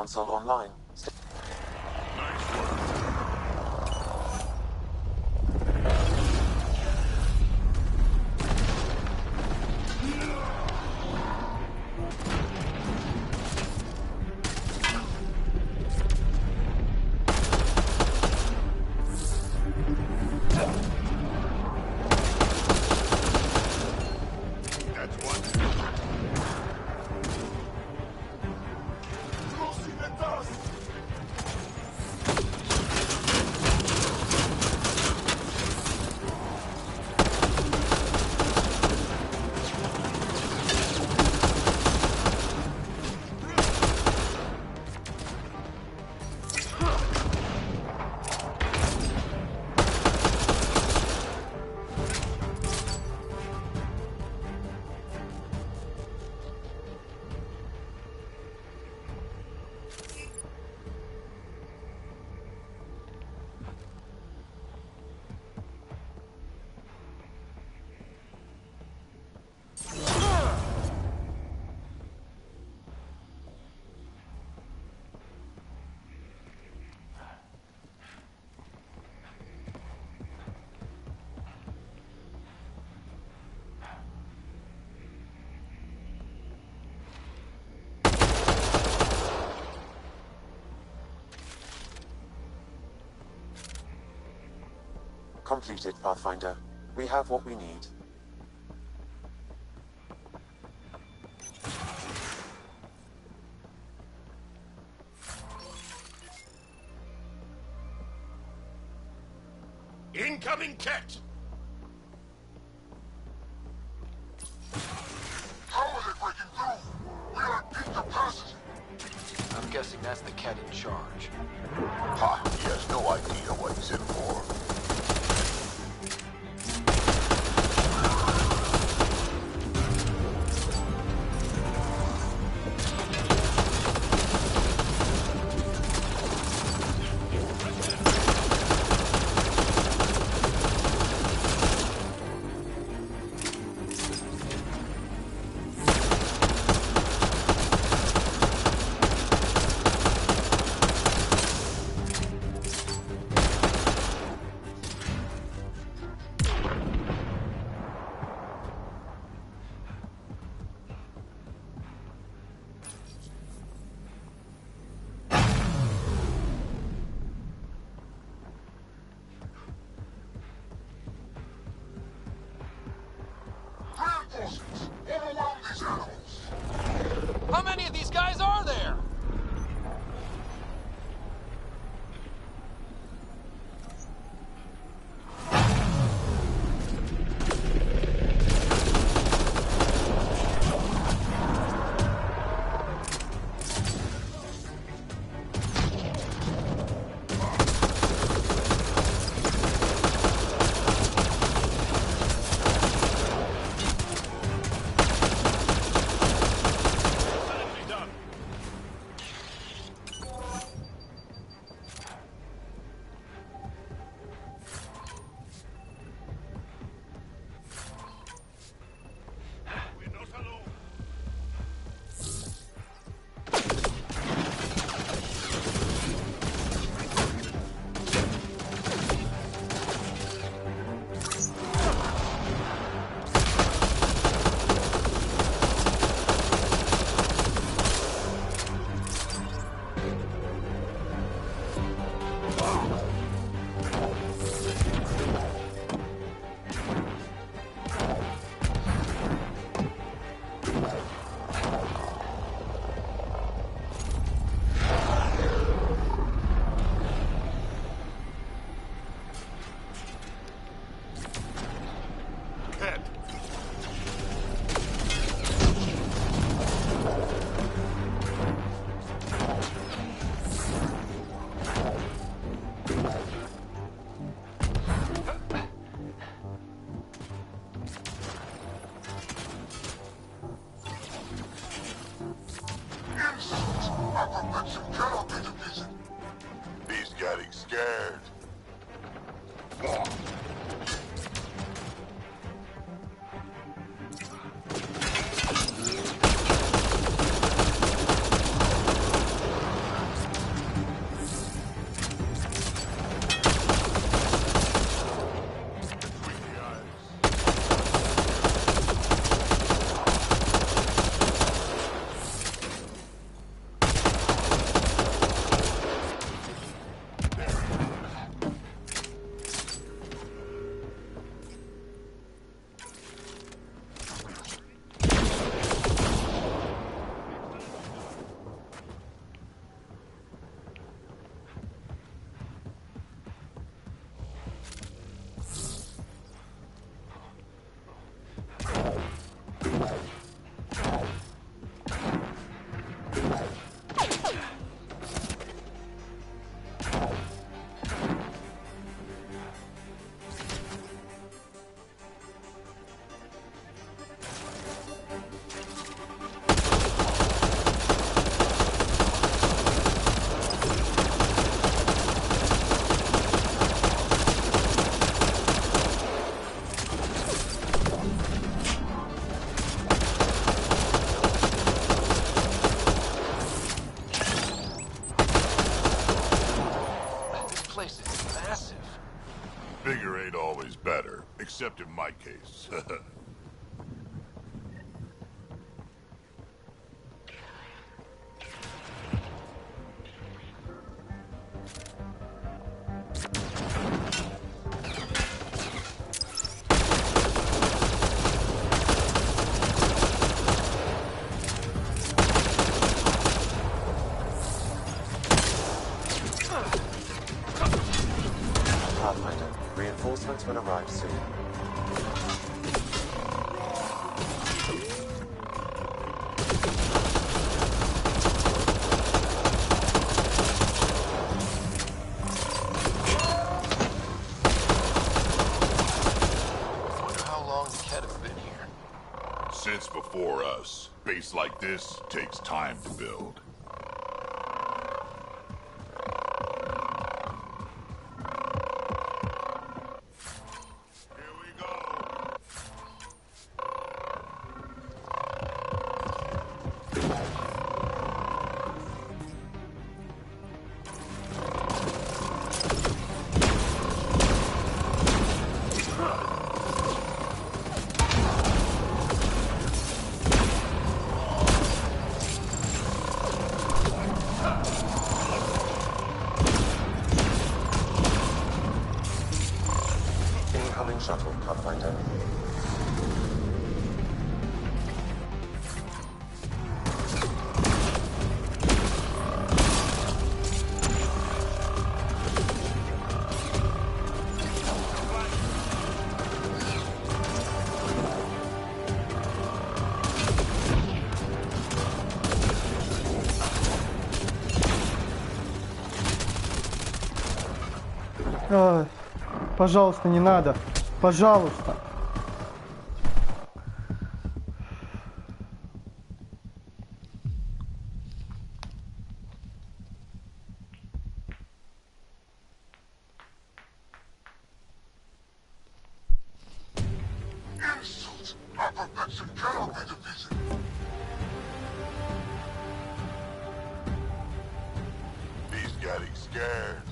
console online. Completed, Pathfinder. We have what we need. Incoming Ket! How are they breaking through? We are at peak capacity. I'm guessing that's the cat in charge. Ha! He has no idea what he's in for. How many of these guys are there? Bigger ain't always better, except in my case. Pathfinder, reinforcements will arrive soon. Wonder how long the Ket have been here. Since before us, base like this takes time to build. Incoming shuttle, Pathfinder. Ой, пожалуйста, не надо. Пожалуйста. Insults! Our perfection cannot be defeated! He's getting scared.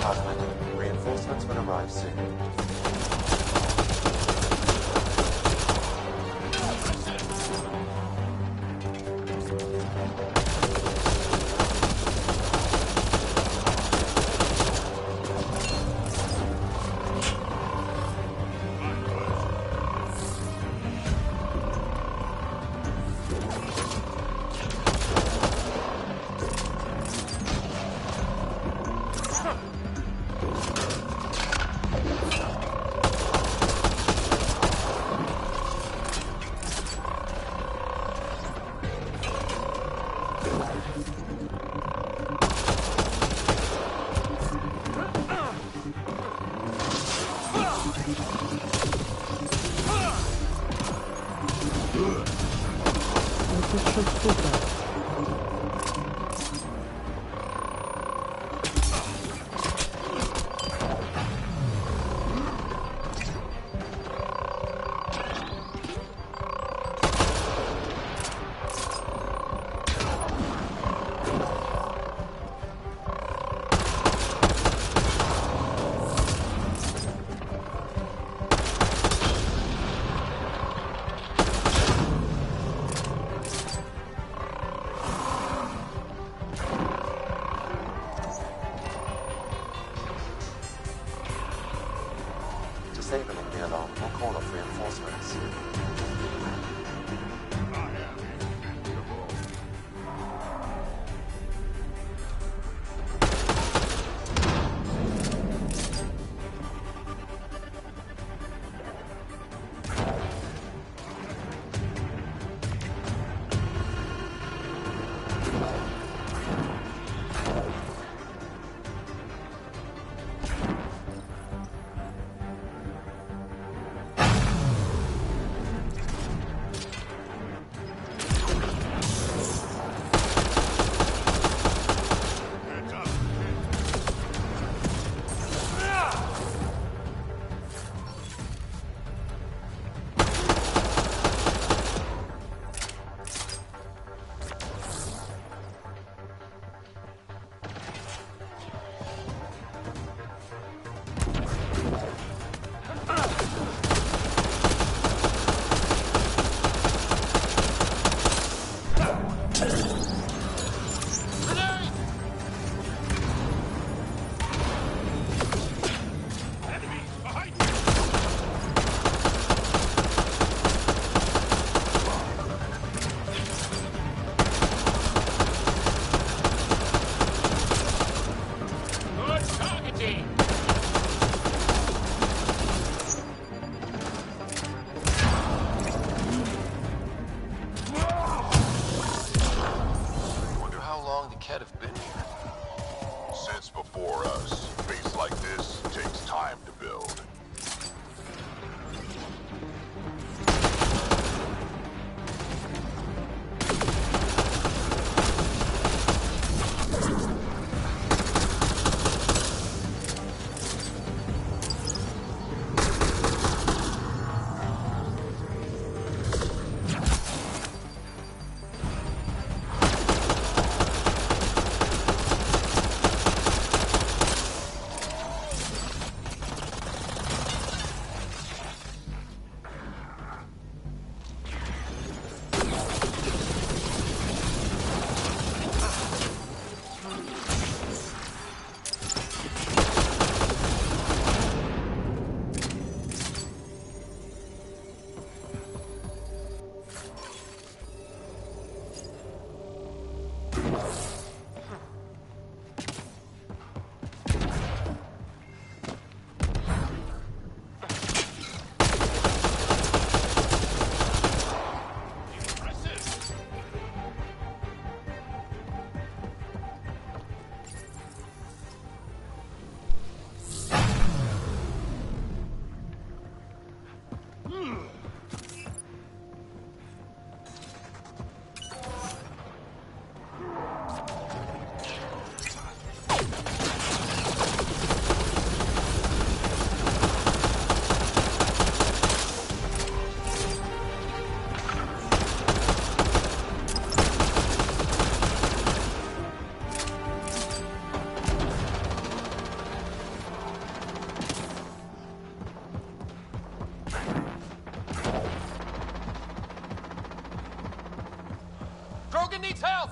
Pathfinder, reinforcements will arrive soon. Это что, сука? Disabling the alarm will call off reinforcements. empty! Wonder how long the Ket have been here. Since before us. Base like this takes time to build. Krogan needs help!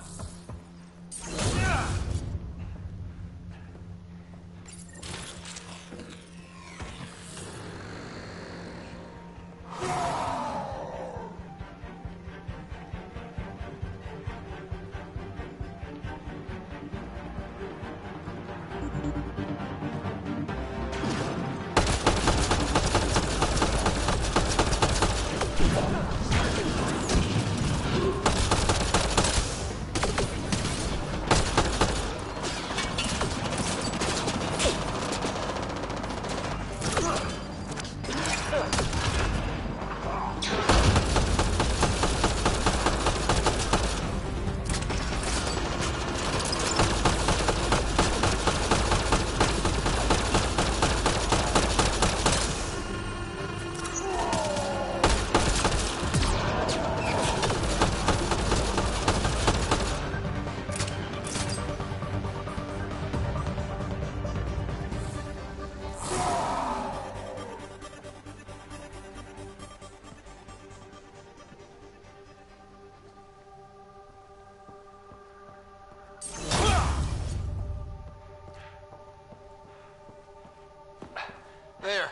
There.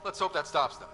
Let's hope that stops them.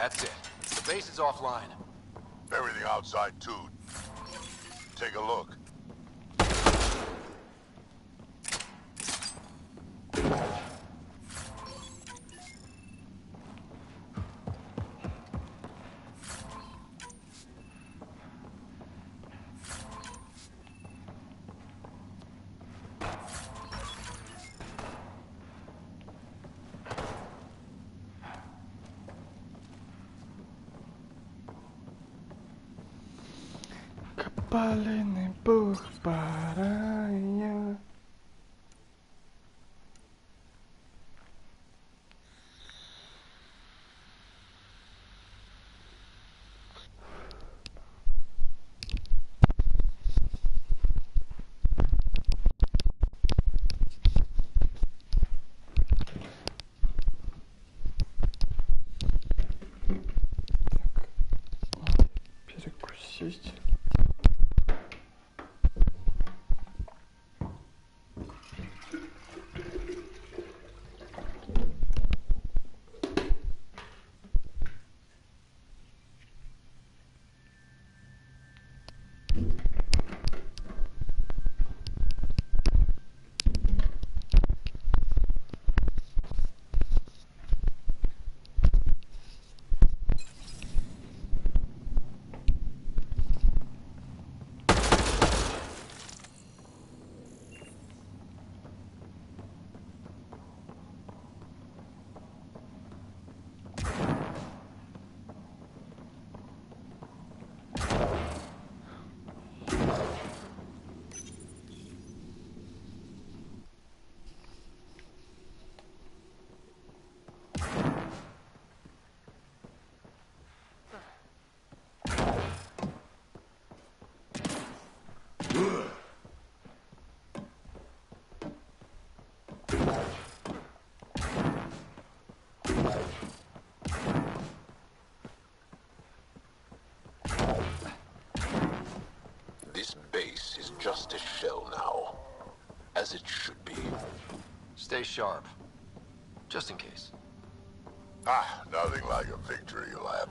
That's it. The base is offline. Everything outside, too. Take a look. Kapalny Bóg barania. Перекусить. This base is just a shell now, as it should be. Stay sharp. Just in case. Ah, nothing like a victory lap.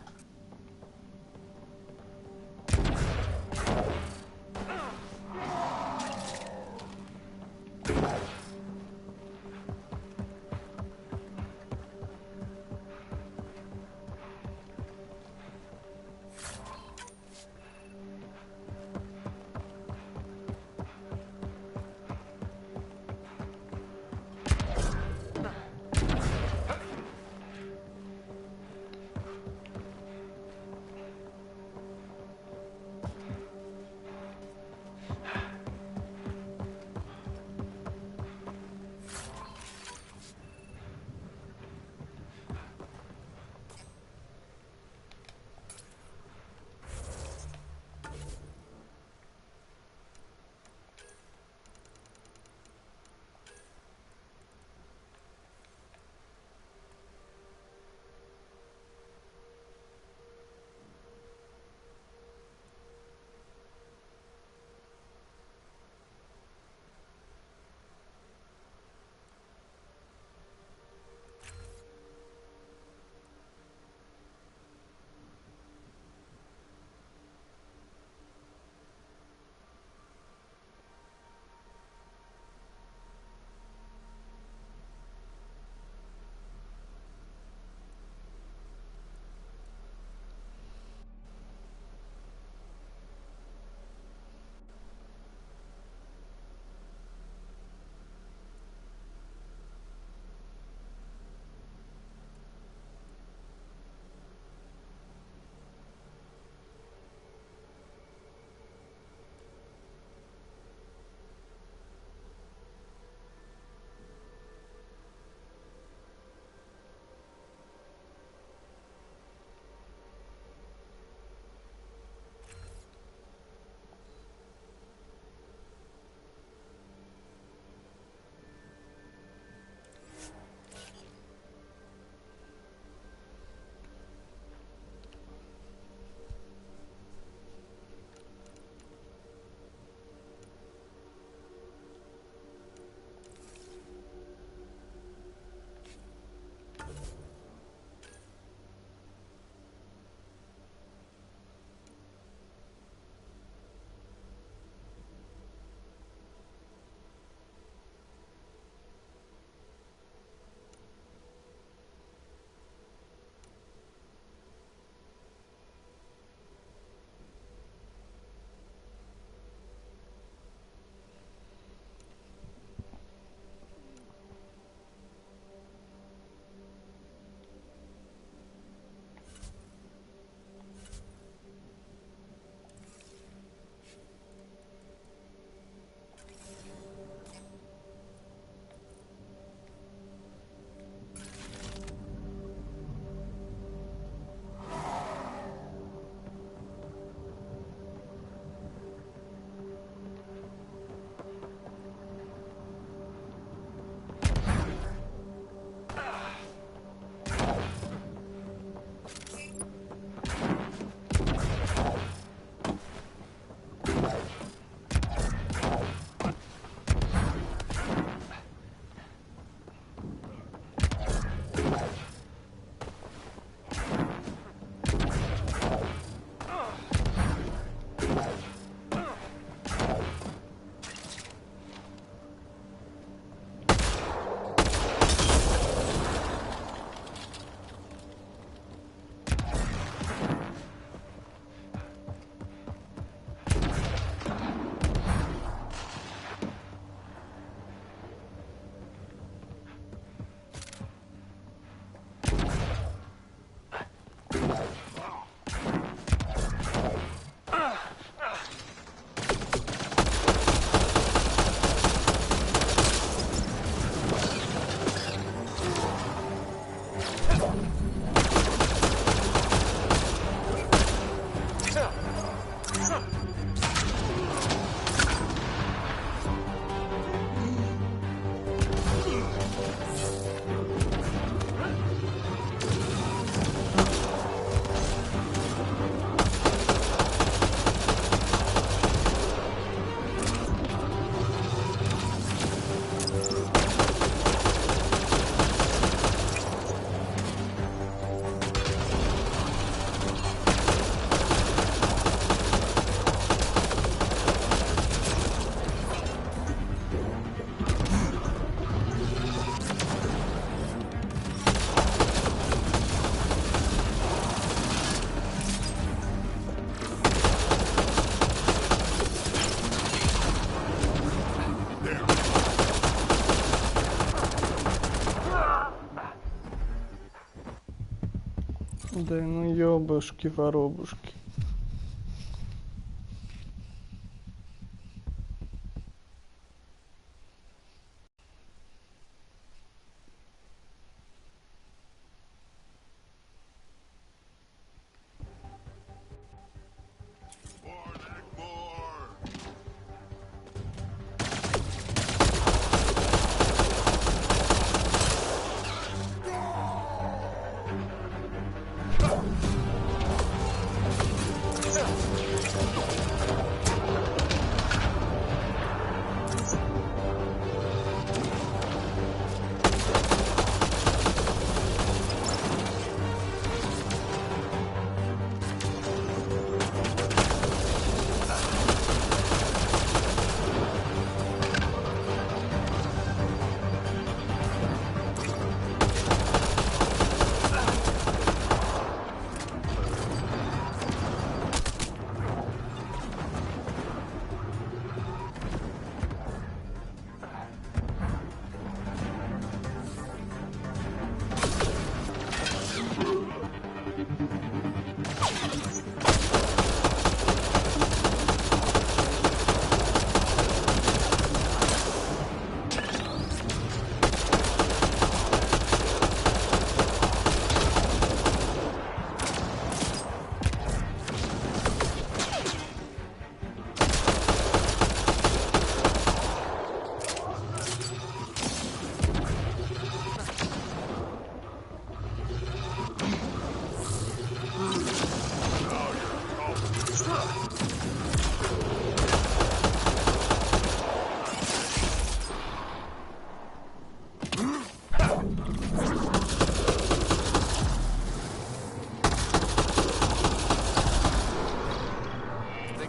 Да ну ёбушки-воробушки.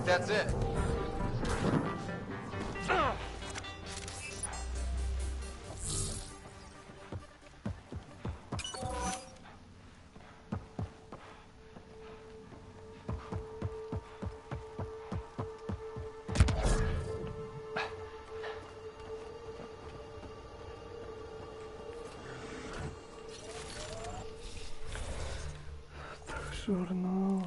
That's it. Журнал.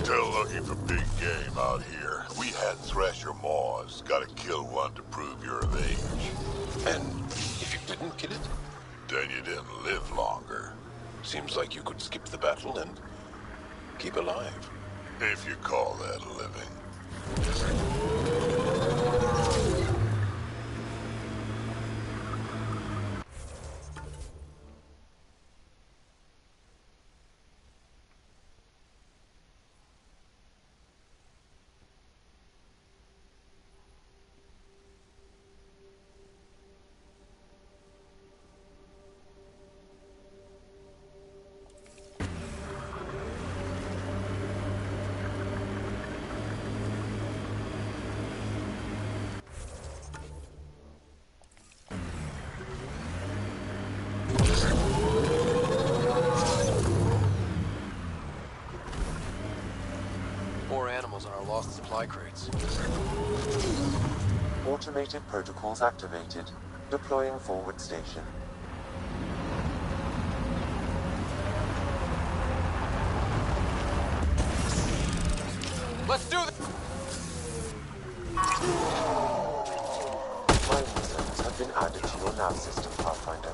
Still looking for big game out here. We had Thresher Maws. Gotta kill one to prove you're of age. And if you didn't kill it? Then you didn't live longer. Seems like you could skip the battle and keep alive. If you call that living. More animals on our lost supply crates. Automated protocols activated. Deploying forward station. Let's do this! Mining zone You've been added to your nav system, Pathfinder.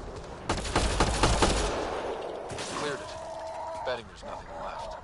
Cleared it. Betting there's nothing left.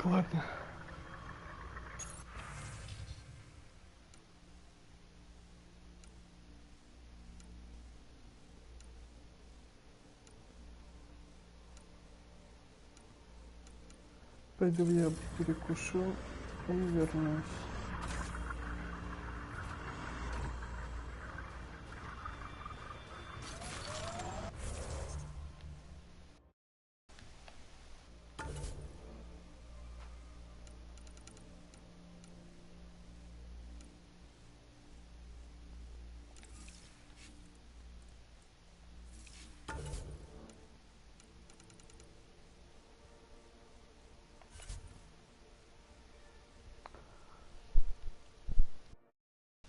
Так, ладно. Пойду я перекушу и вернусь.